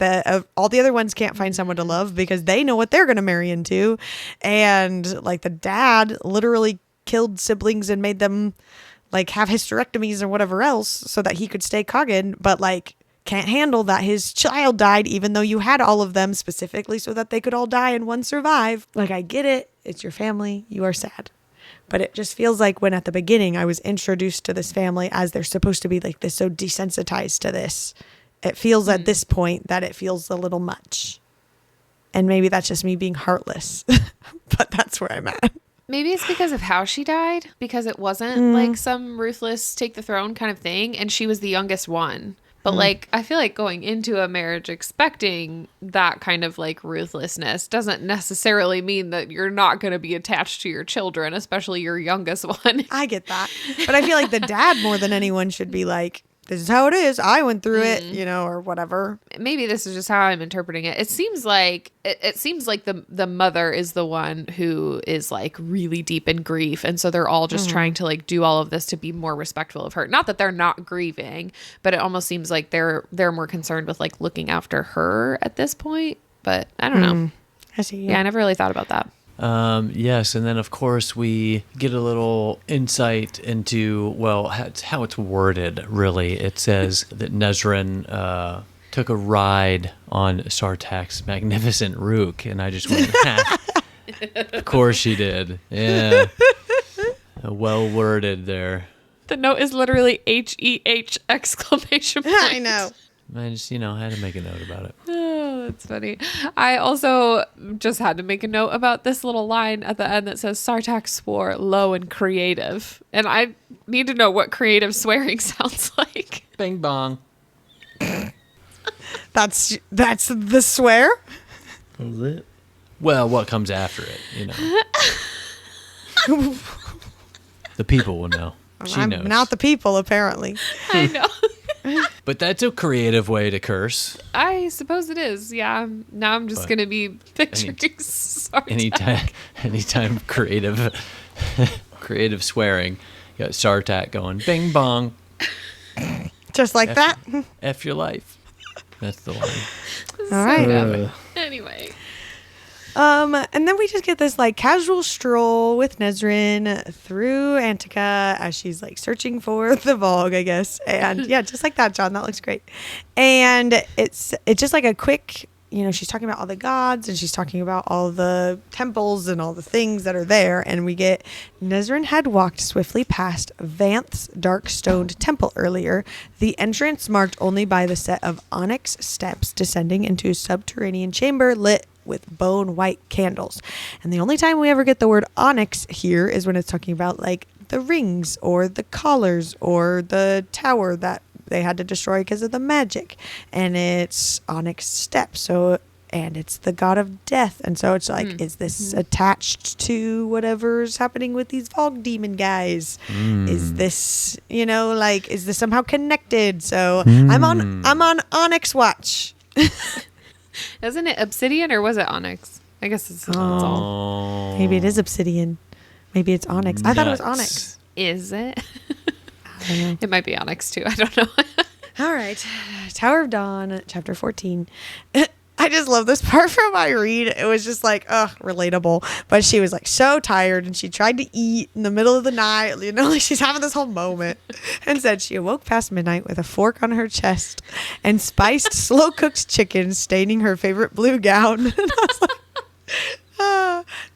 all the other ones can't find someone to love because they know what they're going to marry into. And like the dad literally killed siblings and made them like have hysterectomies or whatever else so that he could stay Coggin, but like can't handle that his child died even though you had all of them specifically so that they could all die and one survive. Like, I get it. It's your family. You are sad. But it just feels like when at the beginning I was introduced to this family as they're supposed to be like this, so desensitized to this, it feels at this point that it feels a little much. And maybe that's just me being heartless, but that's where I'm at. Maybe it's because of how she died, because it wasn't like some ruthless take the throne kind of thing. And she was the youngest one. But like, I feel like going into a marriage expecting that kind of like ruthlessness doesn't necessarily mean that you're not going to be attached to your children, especially your youngest one. I get that. But I feel like the dad more than anyone should be like, this is how it is. I went through it, you know, or whatever. Maybe this is just how I'm interpreting it. It seems like the mother is the one who is like really deep in grief. And so they're all just trying to like do all of this to be more respectful of her. Not that they're not grieving, but it almost seems like they're more concerned with like looking after her at this point. But I don't know. I see. Yeah, I never really thought about that. Yes, and then of course we get a little insight into, well, how it's worded, really. It says that Nesrin took a ride on Sartak's magnificent rook, and I just went, of course she did. Yeah. Well worded there. The note is literally HEH exclamation point. I know. I just, had to make a note about it. Oh, that's funny. I also just had to make a note about this little line at the end that says Sartak swore low and creative. And I need to know what creative swearing sounds like. Bing bong. That's the swear? That was it. Well, what comes after it, The people will know. She knows. Not the people, apparently. I know. But that's a creative way to curse. I suppose it is. Yeah. Now I'm just going to be picturing Sartak. Anytime creative swearing, you got Sartak going bing bong. Just like that. F your life. That's the line. All right. Anyway. And then we just get this like casual stroll with Nesrin through Antica as she's like searching for the Vogue, I guess. And yeah, just like that, John, that looks great. And it's just like a quick, she's talking about all the gods and she's talking about all the temples and all the things that are there. And we get Nesrin had walked swiftly past Vanth's dark-stoned temple earlier, the entrance marked only by the set of onyx steps descending into a subterranean chamber lit with bone white candles. And the only time we ever get the word onyx here is when it's talking about like the rings or the collars or the tower that they had to destroy because of the magic. And it's onyx steps. And it's the god of death. And so it's like, is this attached to whatever's happening with these fog demon guys? Is this, is this somehow connected? So I'm on onyx watch. Isn't it obsidian or was it onyx? I guess it's all. Maybe it is obsidian. Maybe it's onyx. I thought it was onyx. Is it? I don't know. It might be onyx too. I don't know. All right. Tower of Dawn, chapter 14. I just love this part from Irene. It was just like, relatable. But she was like so tired and she tried to eat in the middle of the night. Like she's having this whole moment and said she awoke past midnight with a fork on her chest and spiced slow cooked chicken staining her favorite blue gown. And I was like,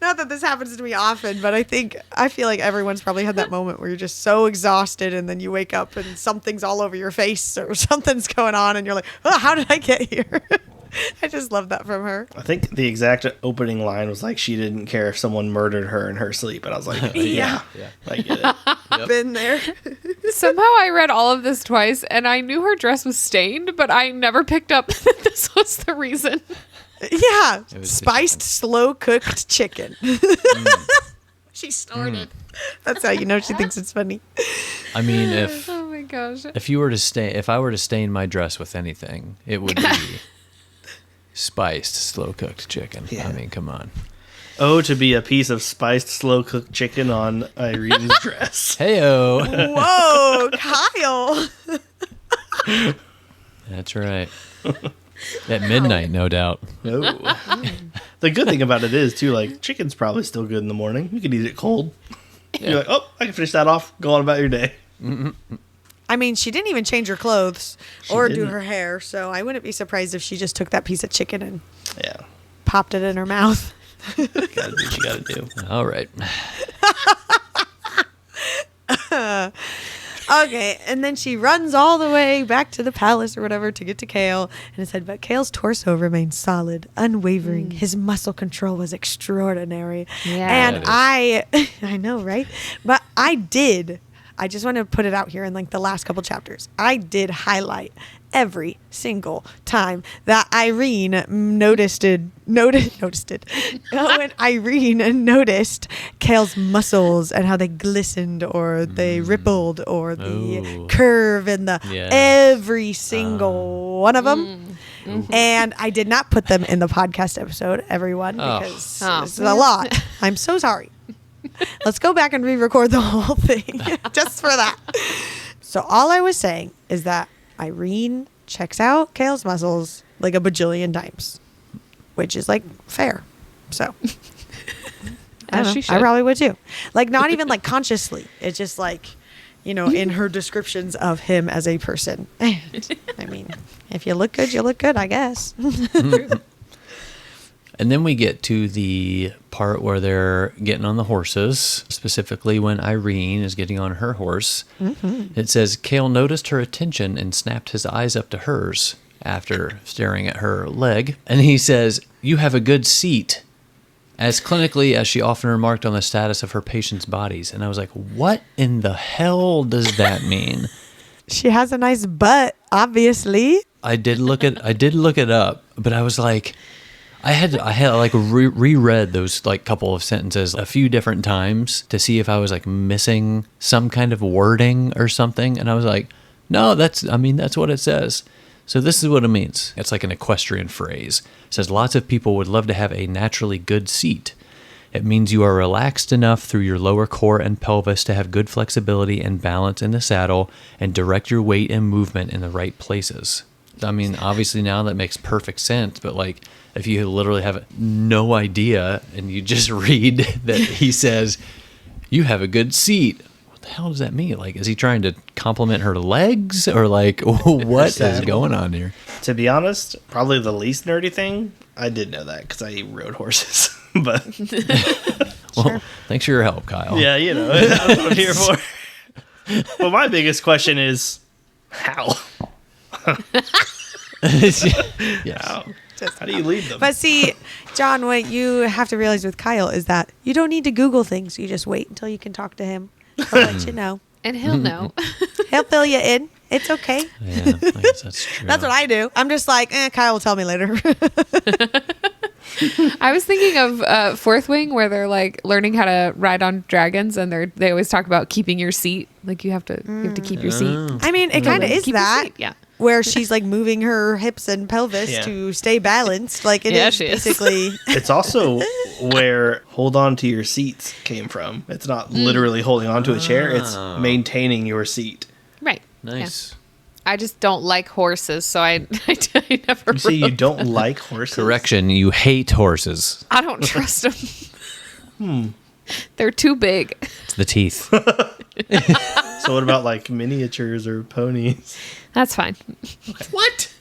not that this happens to me often, but I feel like everyone's probably had that moment where you're just so exhausted and then you wake up and something's all over your face or something's going on and you're like, how did I get here? I just love that from her. I think the exact opening line was like, she didn't care if someone murdered her in her sleep. And I was like, yeah. I get it. Yep. Been there. Somehow I read all of this twice and I knew her dress was stained, but I never picked up that this was the reason. Yeah. Spiced, slow-cooked chicken. She snorted. That's how you know she thinks it's funny. I mean, if oh my gosh, if I were to stain my dress with anything, it would be spiced, slow-cooked chicken. Yeah. I mean, come on. Oh, to be a piece of spiced, slow-cooked chicken on Irene's dress. Hey-o. Whoa, Kyle. That's right. At midnight, no doubt. No. The good thing about it is, too, like, chicken's probably still good in the morning. You could eat it cold. Yeah. You're like, I can finish that off. Go on about your day. I mean, she didn't even change her clothes or do her hair, so I wouldn't be surprised if she just took that piece of chicken and popped it in her mouth. Gotta do what you gotta do. All right. Okay, and then she runs all the way back to the palace or whatever to get to Kale, and it said, but Kale's torso remained solid, unwavering. His muscle control was extraordinary. Yeah. And I know, right? But I just want to put it out here in like the last couple chapters. I did highlight every single time that Irene noticed it. When Irene noticed Kale's muscles and how they glistened or they rippled or the curve in the every single one of them. And I did not put them in the podcast episode, everyone, because this is a lot. I'm so sorry. Let's go back and re-record the whole thing just for that. So all I was saying is that Irene checks out Kale's muscles like a bajillion times, which is like fair. So I probably would too. Like not even like consciously. It's just like, in her descriptions of him as a person. And, I mean, if you look good, you look good, I guess. And then we get to the part where they're getting on the horses, specifically when Irene is getting on her horse. Mm-hmm. It says, Kale noticed her attention and snapped his eyes up to hers after staring at her leg. And he says, you have a good seat, as clinically as she often remarked on the status of her patients' bodies. And I was like, what in the hell does that mean? She has a nice butt, obviously. I did look it up, but I was like... I had like reread those like couple of sentences a few different times to see if I was like missing some kind of wording or something. And I was like, no, that's what it says. So this is what it means. It's like an equestrian phrase. It says lots of people would love to have a naturally good seat. It means you are relaxed enough through your lower core and pelvis to have good flexibility and balance in the saddle and direct your weight and movement in the right places. I mean, obviously now that makes perfect sense, but like if you literally have no idea and you just read that he says, you have a good seat. What the hell does that mean? Like, is he trying to compliment her legs or like what is going on here? To be honest, probably the least nerdy thing, I did know that because I rode horses. But well, thanks for your help, Kyle. yeah, that's what I'm here for. Well, my biggest question is, how? Yes. How do you lead them? But see, John, what you have to realize with Kyle is that you don't need to Google things. You just wait until you can talk to him. He'll let you know. And he'll know. He'll fill you in. It's okay. Yeah, I guess that's true. That's what I do. I'm just like, Kyle will tell me later. I was thinking of Fourth Wing, where they're like learning how to ride on dragons, and they always talk about keeping your seat. Like you have to keep your seat. I mean, it kind of is Keep your that. seat, yeah. Where she's like moving her hips and pelvis to stay balanced. Like it is she is. basically. It's also where hold on to your seats came from. It's not literally holding on to a chair. It's maintaining your seat. Right. Nice. Yeah. I just don't like horses, so I never. You say you rode don't them. like horses? Correction, you hate horses. I don't trust them. They're too big. It's the teeth. So what about like miniatures or ponies? That's fine. What?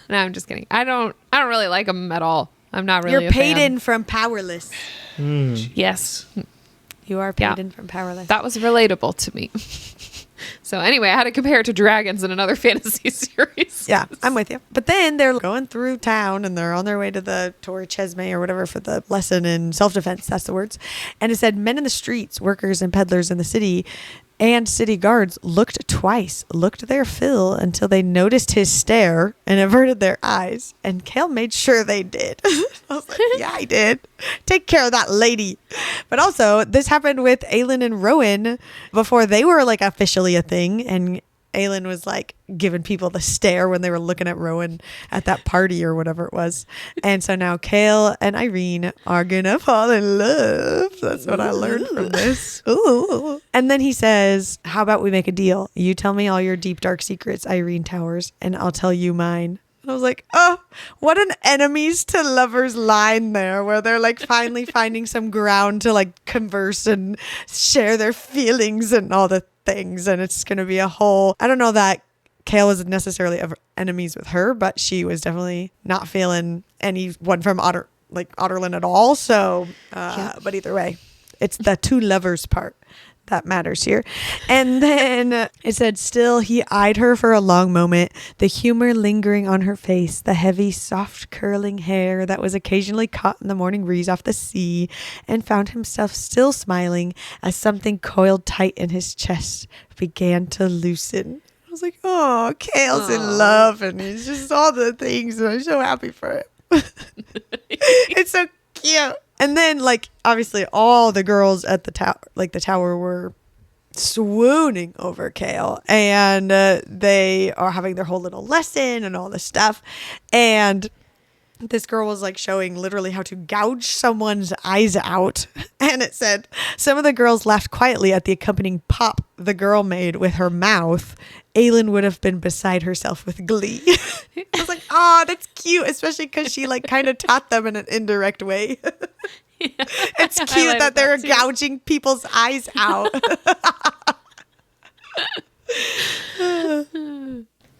No, I'm just kidding. I don't really like them at all. I'm not really. You're a fan. Payton from Powerless. Yes, You are Payton from Powerless. that was relatable to me. So anyway, I had to compare it to dragons in another fantasy series. Yeah, I'm with you. But then they're going through town and they're on their way to the Torre Chesme or whatever for the lesson in self-defense. That's the words. And it said men in the streets, workers and peddlers in the city and city guards looked twice, looked their fill until they noticed his stare and averted their eyes. And Kale made sure they did. I was like, yeah, I did. Take care of that lady. But also, this happened with Aelin and Rowan before they were like officially a thing. And Aelin was like giving people the stare when they were looking at Rowan at that party or whatever it was. And so now Kale and Irene are gonna fall in love. That's what I learned from this. Ooh. And then he says, how about we make a deal? You tell me all your deep, dark secrets, Irene Towers, and I'll tell you mine. And I was like, oh, what an enemies to lovers line there, where they're like finally finding some ground to like converse and share their feelings and all the things. And it's going to be a whole, I don't know that Kale was necessarily enemies with her, but she was definitely not feeling anyone from Otterlin at all. So, but either way, it's the two lovers part that matters here. And then it said, still he eyed her for a long moment, the humor lingering on her face, the heavy, soft, curling hair that was occasionally caught in the morning breeze off the sea, and found himself still smiling as something coiled tight in his chest began to loosen. I was like, oh, Kale's in love, and he's just all the things, and I'm so happy for him. It's so cute. And then, like, obviously all the girls at the tower were swooning over Kale, and they are having their whole little lesson and all this stuff. And this girl was like showing literally how to gouge someone's eyes out. And it said, some of the girls laughed quietly at the accompanying pop the girl made with her mouth. Aelin would have been beside herself with glee. I was like, oh, that's cute, especially because she like kind of taught them in an indirect way. Yeah. It's cute that they're gouging people's eyes out.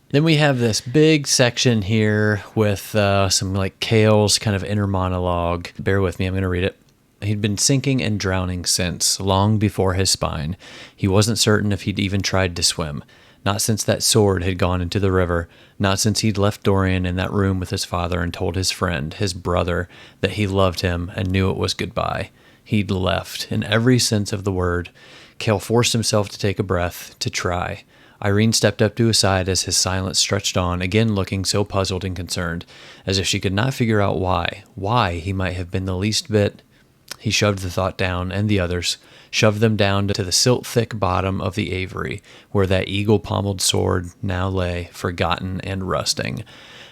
Then we have this big section here with some like Kale's kind of inner monologue. Bear with me, I'm going to read it. He'd been sinking and drowning since, long before his spine. He wasn't certain if he'd even tried to swim. Not since that sword had gone into the river. Not since he'd left Dorian in that room with his father and told his friend, his brother, that he loved him and knew it was goodbye. He'd left, in every sense of the word. Kale forced himself to take a breath, to try. Irene stepped up to his side as his silence stretched on, again looking so puzzled and concerned, as if she could not figure out why he might have been the least bit. He shoved the thought down, and the others, shoved them down to the silt-thick bottom of the Avery, where that eagle-pommeled sword now lay, forgotten and rusting.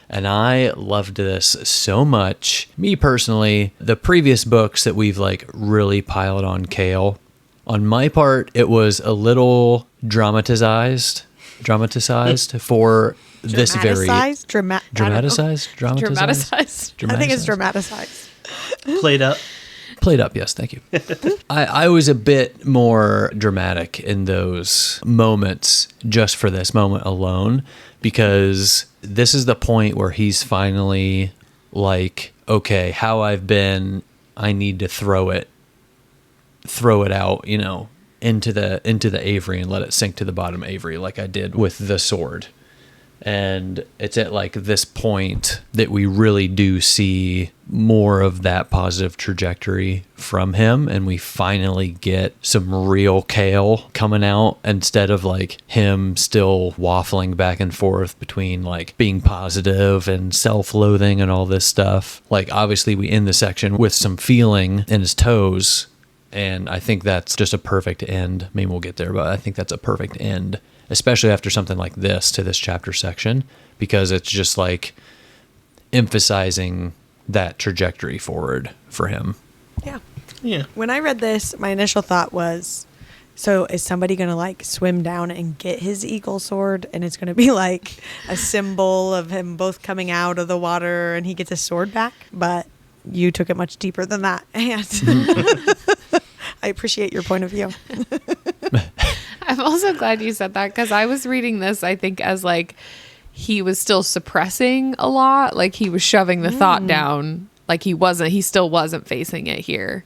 And I loved this so much. Me personally, the previous books that we've like really piled on Kale, on my part, it was a little dramatized for this very Dramatized. I think it's dramatized. Played up. Played up, yes, thank you. I was a bit more dramatic in those moments just for this moment alone, because this is the point where he's finally like, okay, how I've been, I need to throw it out, into the Avery and let it sink to the bottom Avery like I did with the sword. And it's at like this point that we really do see more of that positive trajectory from him. And we finally get some real Kale coming out instead of like him still waffling back and forth between like being positive and self-loathing and all this stuff. Like obviously we end the section with some feeling in his toes. And I think that's just a perfect end. Maybe we'll get there, but I think that's a perfect end, especially after something like this to this chapter section, because it's just like emphasizing that trajectory forward for him. Yeah. When I read this, my initial thought was, so is somebody going to like swim down and get his eagle sword? And it's going to be like a symbol of him both coming out of the water and he gets his sword back. But you took it much deeper than that. And I appreciate your point of view. I'm also glad you said that, because I was reading this, I think, as like he was still suppressing a lot. Like he was shoving the thought down. Like he still wasn't facing it here.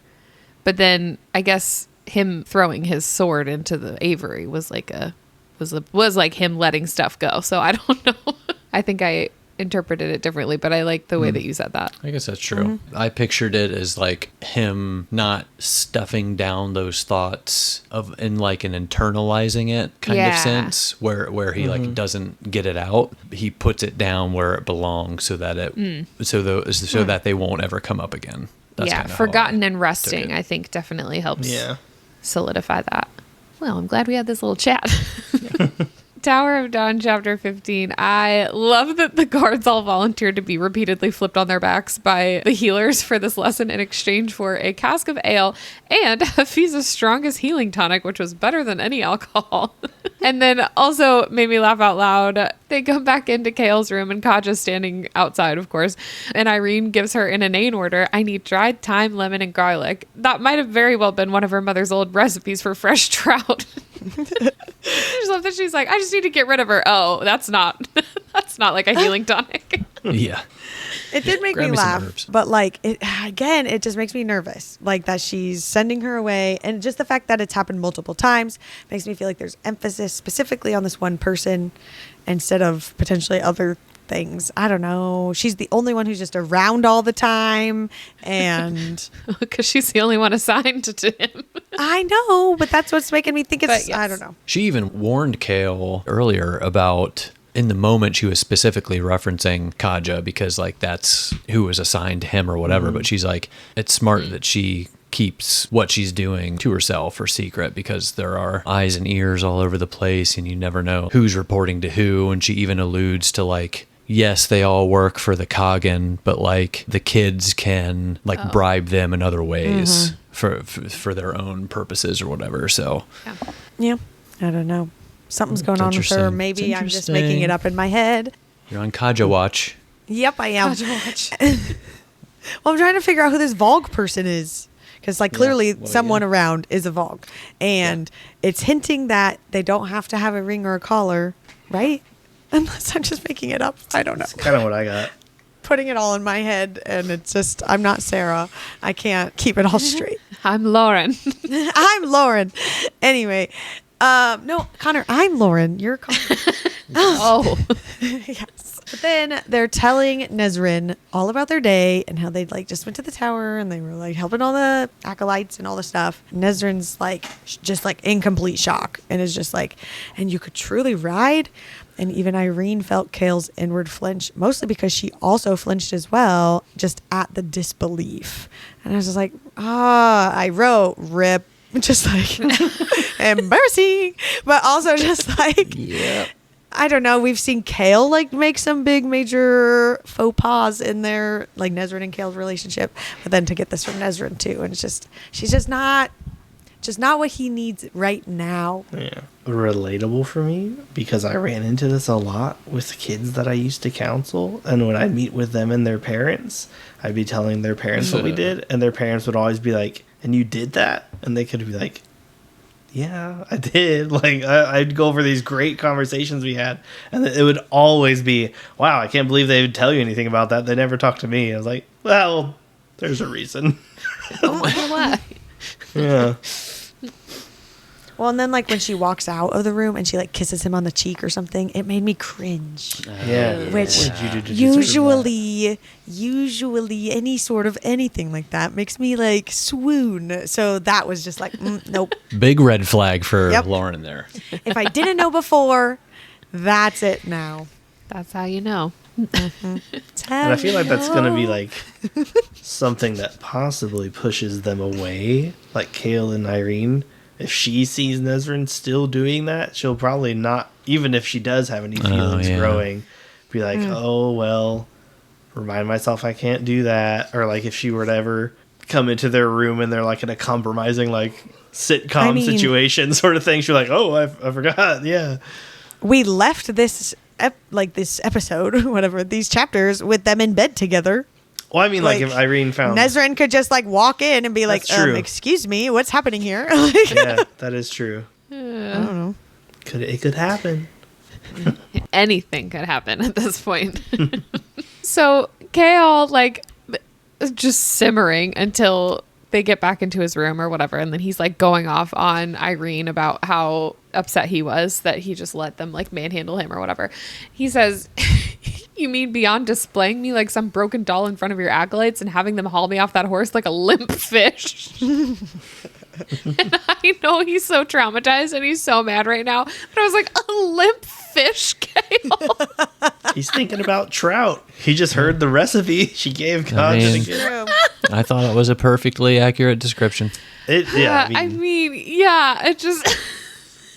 But then I guess him throwing his sword into the Avery was like him letting stuff go. So I don't know. I think I interpreted it differently, but I like the way that you said that. I guess that's true. I pictured it as like him not stuffing down those thoughts in like an internalizing it kind of sense where he like doesn't get it out. He puts it down where it belongs so that that they won't ever come up again. That's forgotten and resting, I think, definitely helps solidify that. Well, I'm glad we had this little chat. Tower of Dawn, chapter 15. I love that the guards all volunteered to be repeatedly flipped on their backs by the healers for this lesson in exchange for a cask of ale and Hafiza's strongest healing tonic, which was better than any alcohol. And then also made me laugh out loud. They come back into Kale's room and Kaja's standing outside, of course. And Irene gives her an inane order. I need dried thyme, lemon, and garlic. That might have very well been one of her mother's old recipes for fresh trout. I just love that she's like, I just need to get rid of her. Oh, that's not like a healing tonic. Yeah. It did make me laugh, but like it just makes me nervous, like that she's sending her away, and just the fact that it's happened multiple times makes me feel like there's emphasis specifically on this one person instead of potentially other things. I don't know. She's the only one who's just around all the time, and because she's the only one assigned to him. I know, but that's what's making me think it's. I don't know. She even warned Kale earlier about. In the moment, she was specifically referencing Kaja because, like, that's who was assigned to him or whatever. But she's like, it's smart that she keeps what she's doing to herself or secret because there are eyes and ears all over the place and you never know who's reporting to who. And she even alludes to, like, yes, they all work for the Kagan, but, like, the kids can, like, bribe them in other ways for their own purposes or whatever. So, yeah, I don't know. Something's going on with her. Maybe I'm just making it up in my head. You're on Kaja watch. Yep, I am. Kaja watch. Well, I'm trying to figure out who this Vogue person is. Because, like, clearly someone around is a Vogue. And it's hinting that they don't have to have a ring or a collar, right? Unless I'm just making it up. I don't know. That's kind of what I got. Putting it all in my head, and it's just, I'm not Sarah. I can't keep it all straight. I'm Lauren. I'm Lauren. Anyway. No, Connor, I'm Lauren. You're Connor. Oh. Yes. But then they're telling Nezrin all about their day and how they like just went to the tower and they were like helping all the acolytes and all the stuff. Nezrin's like just like in complete shock and is just like, and you could truly ride. And even Irene felt Kale's inward flinch, mostly because she also flinched as well, just at the disbelief. And I was just like, I wrote rip. Just like embarrassing, but also just like I don't know. We've seen Kale like make some big major faux pas in their like Nezrin and Kale's relationship, but then to get this from Nezrin too, and it's just she's just not just not what he needs right now. Yeah. Relatable for me because I ran into this a lot with kids that I used to counsel. And when I'd meet with them and their parents, I'd be telling their parents what we did. And their parents would always be like, and you did that? And they could be like, yeah, I did. Like, I'd go over these great conversations we had. And it would always be, wow, I can't believe they would tell you anything about that. They never talked to me. I was like, well, there's a reason. What? Yeah. Well, and then like when she walks out of the room and she like kisses him on the cheek or something, it made me cringe. Yeah. Which What did you do to deserve that? usually any sort of anything like that makes me like swoon. So that was just like, nope. Big red flag for Yep. Lauren there. If I didn't know before, that's it now. That's how you know. And I feel like that's going to be like something that possibly pushes them away, like Kale and Irene. If she sees Nesrin still doing that, she'll probably not, even if she does have any feelings growing, be like, oh, well, remind myself I can't do that. Or like if she were to ever come into their room and they're like in a compromising like sitcom situation sort of thing, she'll be like, oh, I forgot. Yeah. We left this this episode, whatever, these chapters with them in bed together. Well, I mean, like if Irene found... Nesrin could just like walk in and be like, excuse me, what's happening here? Yeah, that is true. I don't know. It could happen. Anything could happen at this point. So Kale like just simmering until they get back into his room or whatever, and then he's like going off on Irene about how upset he was that he just let them like manhandle him or whatever. He says, you mean beyond displaying me like some broken doll in front of your acolytes and having them haul me off that horse like a limp fish? And I know he's so traumatized and he's so mad right now, but I was like, a limp fish, Kale? He's thinking about trout. He just heard the recipe she gave God. I thought it was a perfectly accurate description. It just...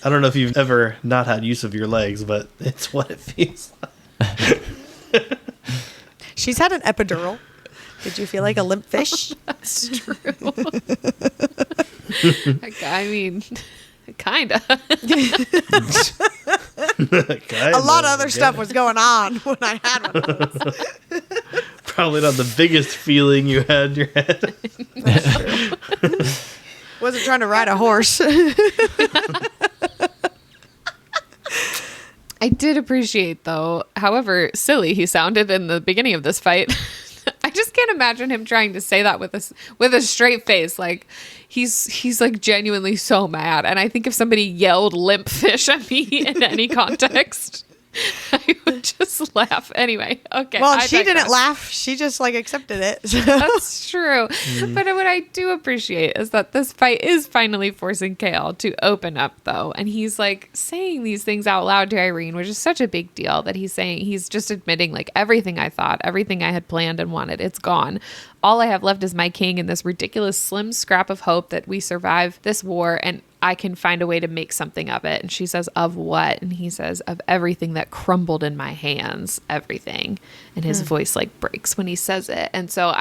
I don't know if you've ever not had use of your legs, but it's what it feels like. She's had an epidural. Did you feel like a limp fish? That's true. I mean, kind of. A lot of other stuff was going on when I had one of those. Probably not the biggest feeling you had in your head. Wasn't trying to ride a horse. I did appreciate, though, however silly he sounded in the beginning of this fight. I just can't imagine him trying to say that with a straight face. Like he's like genuinely so mad. And I think if somebody yelled limp fish at me in any context, I would just laugh. Anyway, okay. Well, she didn't laugh. She just like accepted it. That's true. But what I do appreciate is that this fight is finally forcing Kale to open up, though. And he's like saying these things out loud to Irene, which is such a big deal that he's just admitting like everything I thought, everything I had planned and wanted, it's gone. All I have left is my king and this ridiculous slim scrap of hope that we survive this war and I can find a way to make something of it. And she says, of what? And he says, of everything that crumbled in my hands, everything. And his voice like breaks when he says it. And so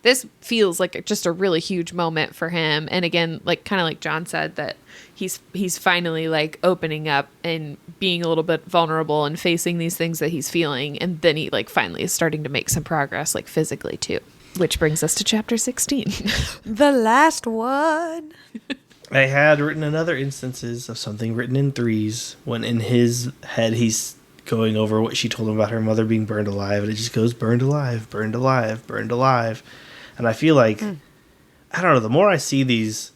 this feels like just a really huge moment for him. And again, like kind of like John said, that he's finally like opening up and being a little bit vulnerable and facing these things that he's feeling. And then he like finally is starting to make some progress, like physically too. Which brings us to chapter 16. The last one. I had written in other instances of something written in threes when in his head he's going over what she told him about her mother being burned alive, and it just goes burned alive, burned alive, burned alive. And I feel like, I don't know, the more I see these,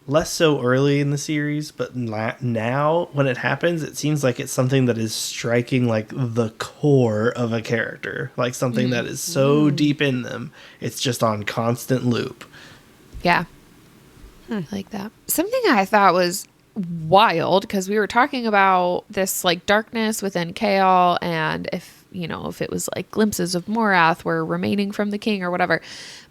less so early in the series, but now when it happens, it seems like it's something that is striking like the core of a character, like something that is so deep in them, it's just on constant loop. Yeah. I like that. Something I thought was wild, because we were talking about this like darkness within Kale, and if it was like glimpses of Morath were remaining from the king or whatever.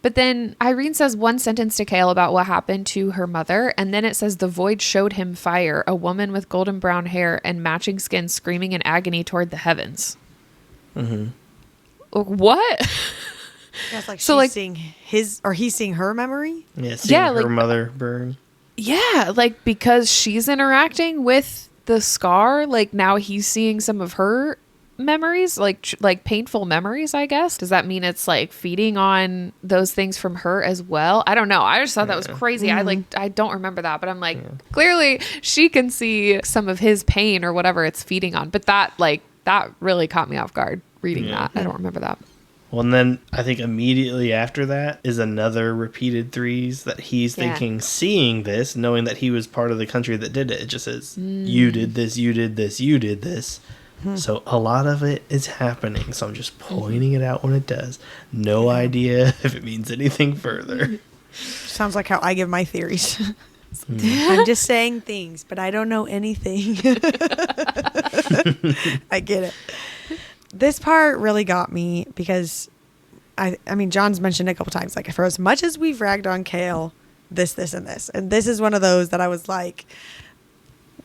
But then Irene says one sentence to Kale about what happened to her mother, and then it says the void showed him fire, a woman with golden brown hair and matching skin screaming in agony toward the heavens. What? Yeah, it's like so she's like seeing his, or he's seeing her memory. Yeah, seeing her like, mother burn. Yeah, like because she's interacting with the scar, like now he's seeing some of her memories, like painful memories, I guess. Does that mean it's like feeding on those things from her as well? I don't know. I just thought that was crazy. I don't remember that, but I'm like, clearly she can see some of his pain or whatever it's feeding on. But that really caught me off guard reading that. I don't remember that. Well, and then I think immediately after that is another repeated threes that he's thinking, seeing this, knowing that he was part of the country that did it. It just says, you did this, you did this, you did this. So a lot of it is happening. So I'm just pointing it out when it does. No idea if it means anything further. Sounds like how I give my theories. I'm just saying things, but I don't know anything. I get it. This part really got me because I mean, John's mentioned a couple times, like for as much as we've ragged on Kale, this, and this, and this is one of those that I was like,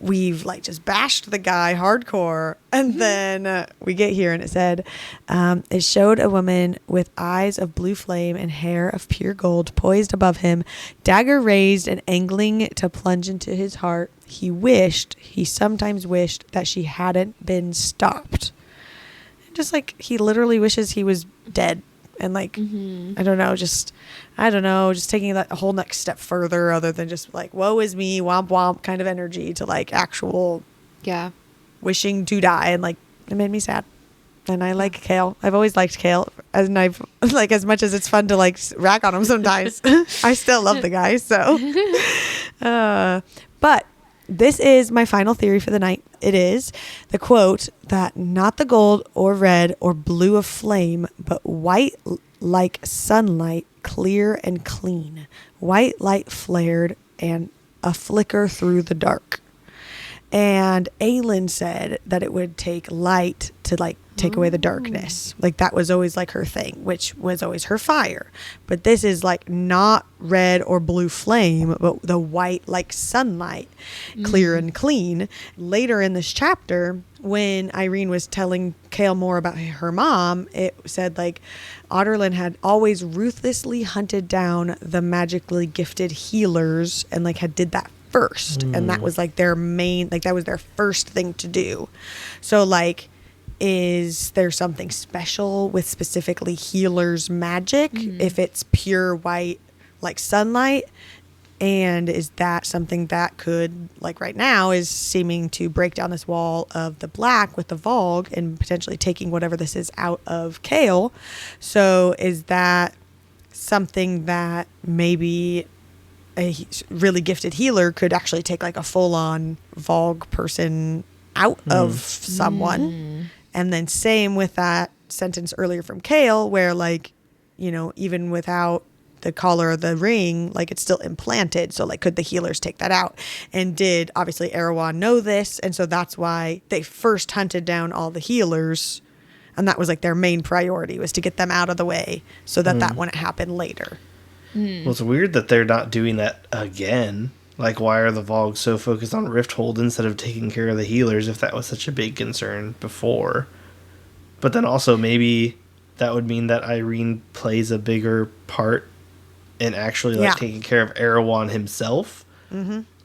we've like just bashed the guy hardcore. And then we get here and it said, it showed a woman with eyes of blue flame and hair of pure gold poised above him, dagger raised and angling to plunge into his heart. He sometimes wished that she hadn't been stopped. Just like he literally wishes he was dead. And like, I don't know, just taking that whole next step further other than just like, woe is me, womp womp kind of energy to like actual wishing to die. And like, it made me sad. And I like Kale. I've always liked Kale. And I've like, as much as it's fun to like rag on him sometimes, I still love the guy. So, but this is my final theory for the night. It is the quote that not the gold or red or blue of flame, but white like sunlight, clear and clean. White light flared and a flicker through the dark. And Aelin said that it would take light to like take away the darkness. Like that was always like her thing, which was always her fire. But this is like not red or blue flame, but the white like sunlight, clear and clean. Later in this chapter, when Irene was telling Kale more about her mom, it said like Otterlin had always ruthlessly hunted down the magically gifted healers and like did that first. And that was like their main, like that was their first thing to do. So like, is there something special with specifically healers magic if it's pure white like sunlight? And is that something that could, like right now, is seeming to break down this wall of the black with the Vogue and potentially taking whatever this is out of Kale? So is that something that maybe a really gifted healer could actually take like a full-on Vogue person out of someone? And then same with that sentence earlier from Kale where like, you know, even without the collar or the ring, like it's still implanted. So like, could the healers take that out? And did obviously Erewhon know this? And so that's why they first hunted down all the healers. And that was like their main priority, was to get them out of the way so that that wouldn't happen later. Well, it's weird that they're not doing that again. Like, why are the Vogue so focused on Rifthold instead of taking care of the healers if that was such a big concern before? But then also maybe that would mean that Irene plays a bigger part in actually like taking care of Erewhon himself.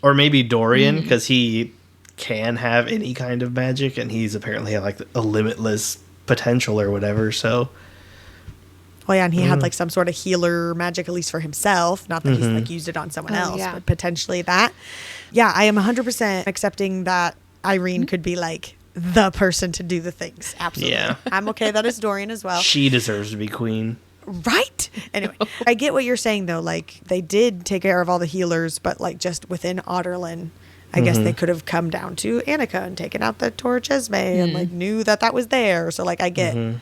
Or maybe Dorian, because he can have any kind of magic and he's apparently like a limitless potential or whatever. So well, yeah, and he had like some sort of healer magic, at least for himself. Not that he's like used it on someone else, but potentially that. Yeah, I am 100% accepting that Irene could be like the person to do the things. Absolutely. Yeah. I'm okay that it's Dorian as well. She deserves to be queen. Right? Anyway, I get what you're saying though. Like they did take care of all the healers, but like just within Otterlin, I guess they could have come down to Annika and taken out the Torch Esme and like knew that that was there. So like I get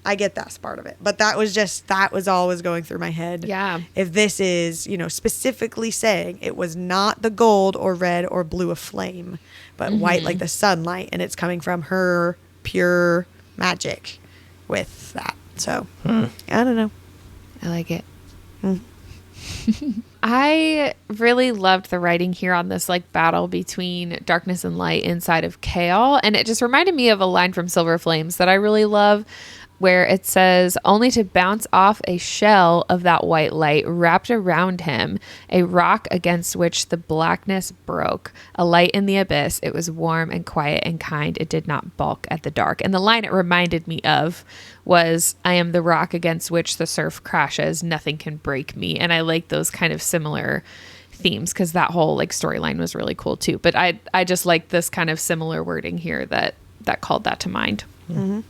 that part of it, but that was always going through my head. Yeah. If this is, you know, specifically saying it was not the gold or red or blue of flame, but white like the sunlight, and it's coming from her pure magic with that. So I don't know. I like it. I really loved the writing here on this like battle between darkness and light inside of Chaol, and it just reminded me of a line from Silver Flames that I really love. where it says, only to bounce off a shell of that white light wrapped around him, a rock against which the blackness broke, a light in the abyss. It was warm and quiet and kind. It did not balk at the dark. And the line it reminded me of was, I am the rock against which the surf crashes. Nothing can break me. And I like those kind of similar themes because that whole like storyline was really cool too. But I just like this kind of similar wording here that called that to mind. Mm-hmm.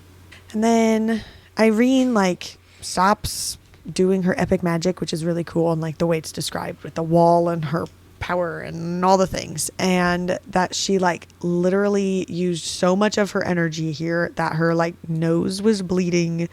And then Irene like stops doing her epic magic, which is really cool, and like the way it's described with the wall and her power and all the things, and that she like literally used so much of her energy here that her like nose was bleeding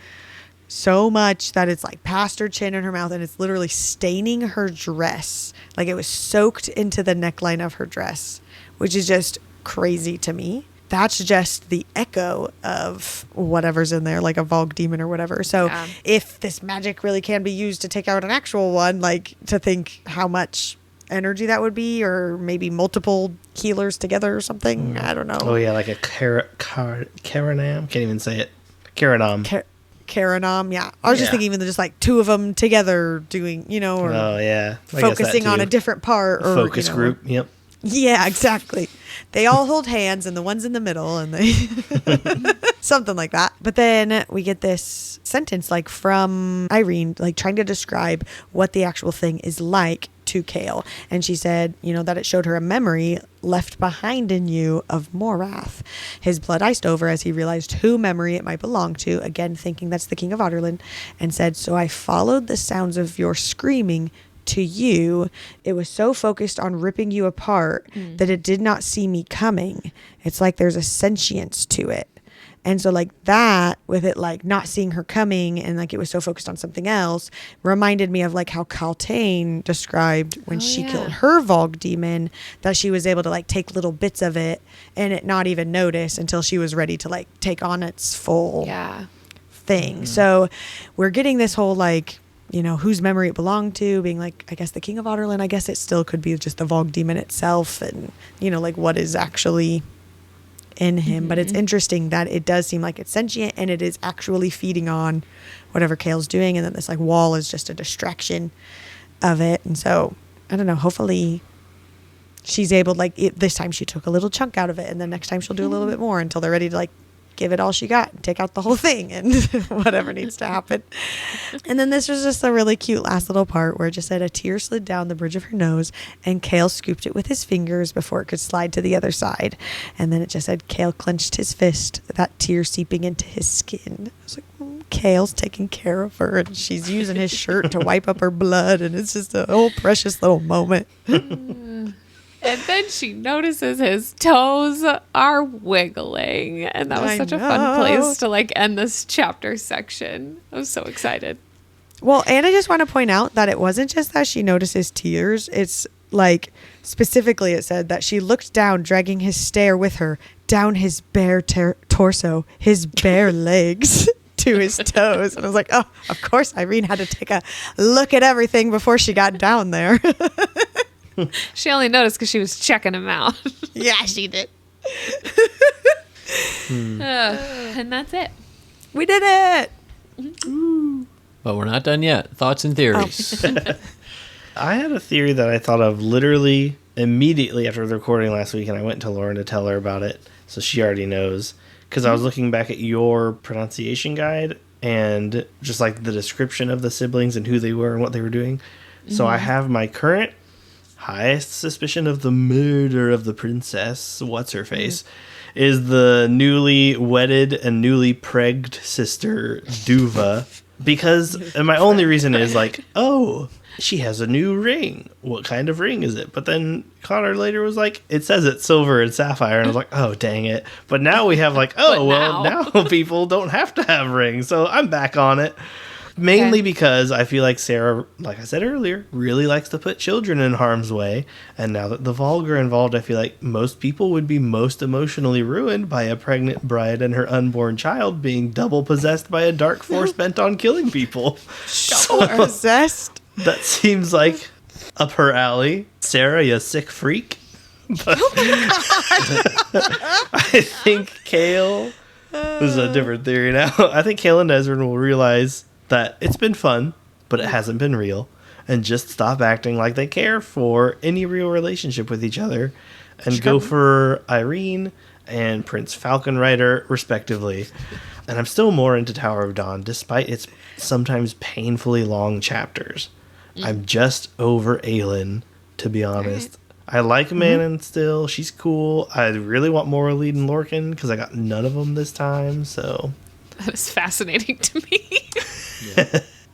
so much that it's like past her chin and her mouth, and it's literally staining her dress. Like it was soaked into the neckline of her dress, which is just crazy to me. That's just the echo of whatever's in there, like a Vogue demon or whatever. So if this magic really can be used to take out an actual one, like to think how much energy that would be, or maybe multiple healers together or something. I don't know. Oh yeah, like a Karanam. Can't even say it. Karanam. Karanam, yeah. I was just thinking even just like two of them together doing, or focusing on a different part. Or focus group, yep. Yeah, exactly. They all hold hands and the one's in the middle and they something like that. But then we get this sentence like from Irene, like trying to describe what the actual thing is like to Kale. And she said, that it showed her a memory left behind in you of Morath. His blood iced over as he realized who memory it might belong to, again thinking that's the King of Otterland, and said, so I followed the sounds of your screaming to you. It was so focused on ripping you apart that it did not see me coming. It's like there's a sentience to it. And so like that, with it like not seeing her coming and like it was so focused on something else, reminded me of like how Kaltain described when she killed her Vogue demon, that she was able to like take little bits of it and it not even notice until she was ready to like take on its full thing. So we're getting this whole like, whose memory it belonged to, being like, I guess the King of Otterland. I guess it still could be just the Vogue demon itself, and like what is actually in him. But it's interesting that it does seem like it's sentient and it is actually feeding on whatever Kale's doing, and then this like wall is just a distraction of it. And so I don't know, hopefully she's able, like this time she took a little chunk out of it, and then next time she'll do a little bit more until they're ready to like give it all she got and take out the whole thing and whatever needs to happen. And then this was just a really cute last little part where it just said a tear slid down the bridge of her nose and Kale scooped it with his fingers before it could slide to the other side. And then it just said Kale clenched his fist, that tear seeping into his skin. I was like, Kale's taking care of her and she's using his shirt to wipe up her blood, and it's just a whole precious little moment. And then she notices his toes are wiggling. And that was such a fun place to like end this chapter section. I was so excited. Well, and I just want to point out that it wasn't just that she notices tears. It's like specifically it said that she looked down, dragging his stare with her down his bare torso, his bare legs to his toes. And I was like, oh, of course Irene had to take a look at everything before she got down there. She only noticed because she was checking him out. Yeah, she did. And that's it. We did it. But we're not done yet. Thoughts and theories. I had a theory that I thought of literally immediately after the recording last week, and I went to Lauren to tell her about it, so she already knows. Because I was looking back at your pronunciation guide and just like the description of the siblings and who they were and what they were doing. So I have my current highest suspicion of the murder of the princess, what's-her-face, is the newly wedded and newly pregged sister, Duva. And my only reason is like, oh, she has a new ring. What kind of ring is it? But then Connor later was like, it says it's silver and sapphire. And I was like, oh, dang it. But now we have like, now people don't have to have rings. So I'm back on it. Mainly because I feel like Sarah, like I said earlier, really likes to put children in harm's way. And now that the Vulgar are involved, I feel like most people would be most emotionally ruined by a pregnant bride and her unborn child being double possessed by a dark force bent on killing people. Double possessed? That seems like up her alley. Sarah, you sick freak. But I think Kale This is a different theory now. I think Kale and Ezrin will realize that it's been fun, but it hasn't been real, and just stop acting like they care for any real relationship with each other, and go for Irene and Prince Falconrider, respectively. And I'm still more into Tower of Dawn, despite its sometimes painfully long chapters. I'm just over Aelin, to be honest. Right. I like Manon still. She's cool. I really want more Elide and Lorcan, because I got none of them this time, so... That is fascinating to me.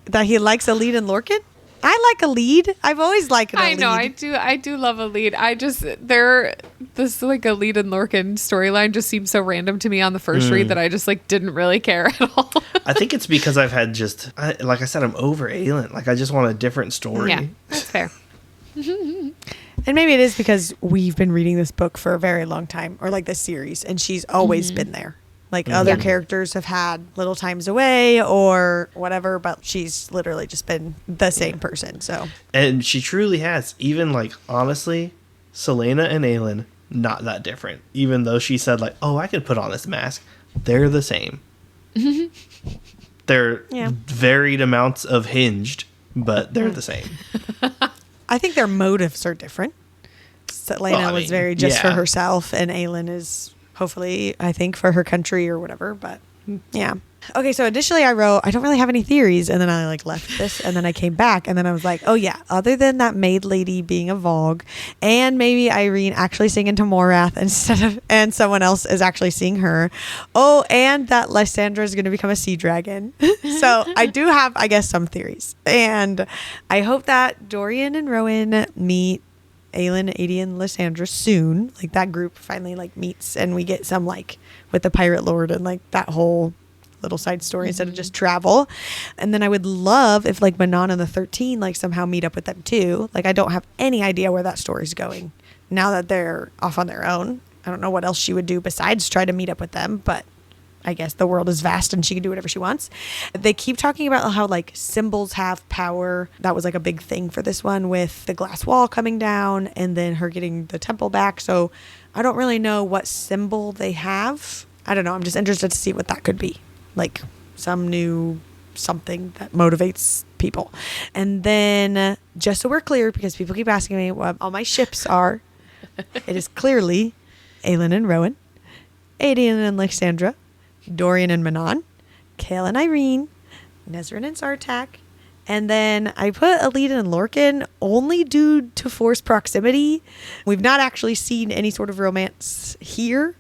That he likes Elide and Lorcan? I like Elide. I've always liked Elide. I know, I do love Elide. I just, this like Elide and Lorcan storyline just seems so random to me on the first read that I just like didn't really care at all. I think it's because I've had like I said, I'm over Aelin. Like, I just want a different story. Yeah, that's fair. And maybe it is because we've been reading this book for a very long time, or like this series, and she's always been there. Like, other characters have had little times away or whatever, but she's literally just been the same person. So, and she truly has. Even, like, honestly, Selena and Aelin, not that different. Even though she said, like, oh, I could put on this mask. They're the same. They're varied amounts of hinged, but they're the same. I think their motives are different. Selena was very just for herself, and Aelin is... hopefully, I think, for her country or whatever. But yeah. Okay, so initially I wrote, I don't really have any theories. And then I like left this, and then I came back, and then I was like, oh yeah, other than that maid lady being a Vogue, and maybe Irene actually singing to Morath and someone else is actually seeing her. Oh, and that Lysandra is going to become a sea dragon. So I do have, I guess, some theories. And I hope that Dorian and Rowan meet Aelin, Adian, Lysandra soon. Like, that group finally like meets, and we get some like with the Pirate Lord and like that whole little side story instead of just travel. And then I would love if like Manon and the 13 like somehow meet up with them too. Like, I don't have any idea where that story's going now that they're off on their own. I don't know what else she would do besides try to meet up with them, but I guess the world is vast and she can do whatever she wants. They keep talking about how like symbols have power. That was like a big thing for this one, with the glass wall coming down and then her getting the temple back. So I don't really know what symbol they have. I don't know. I'm just interested to see what that could be. Like some new something that motivates people. And then just so we're clear, because people keep asking me what all my ships are, it is clearly Aelin and Rowan, Adian and Lysandra, Dorian and Manon, Kale and Irene, Nezrin and Sartak, and then I put Elide and Lorcan only due to forced proximity. We've not actually seen any sort of romance here,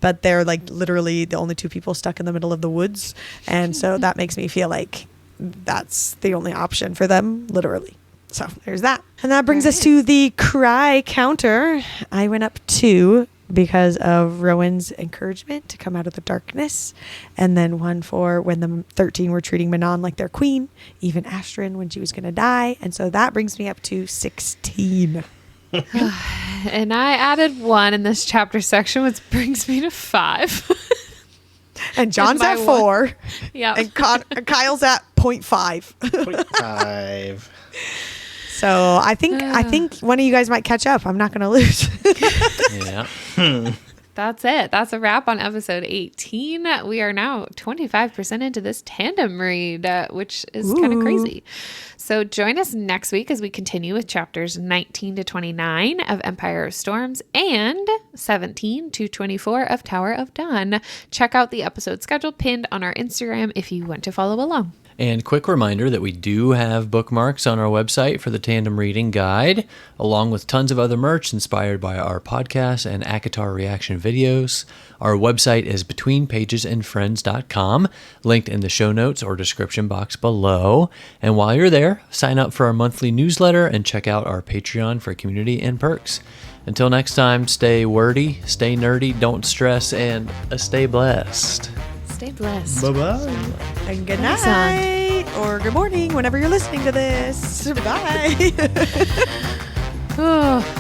but they're like literally the only two people stuck in the middle of the woods, and so that makes me feel like that's the only option for them, literally. So there's that. And that brings us to the cry counter. I went up 2 because of Rowan's encouragement to come out of the darkness, and then 1 for when the 13 were treating Manon like their queen, even Astrid when she was going to die. And so that brings me up to 16. And I added 1 in this chapter section, which brings me to 5. And John's at 4. Yeah. And Kyle's at 0.5. 0.5. So I think one of you guys might catch up. I'm not going to lose. Yeah. That's it. That's a wrap on episode 18. We are now 25% into this tandem read, which is kind of crazy. So join us next week as we continue with chapters 19 to 29 of Empire of Storms and 17 to 24 of Tower of Dawn. Check out the episode schedule pinned on our Instagram if you want to follow along. And quick reminder that we do have bookmarks on our website for the Tandem Reading Guide, along with tons of other merch inspired by our podcast and ACOTAR reaction videos. Our website is betweenpagesandfriends.com, linked in the show notes or description box below. And while you're there, sign up for our monthly newsletter and check out our Patreon for community and perks. Until next time, stay wordy, stay nerdy, don't stress, and stay blessed. Stay blessed. Bye-bye. And good night or good morning whenever you're listening to this. Bye. Oh.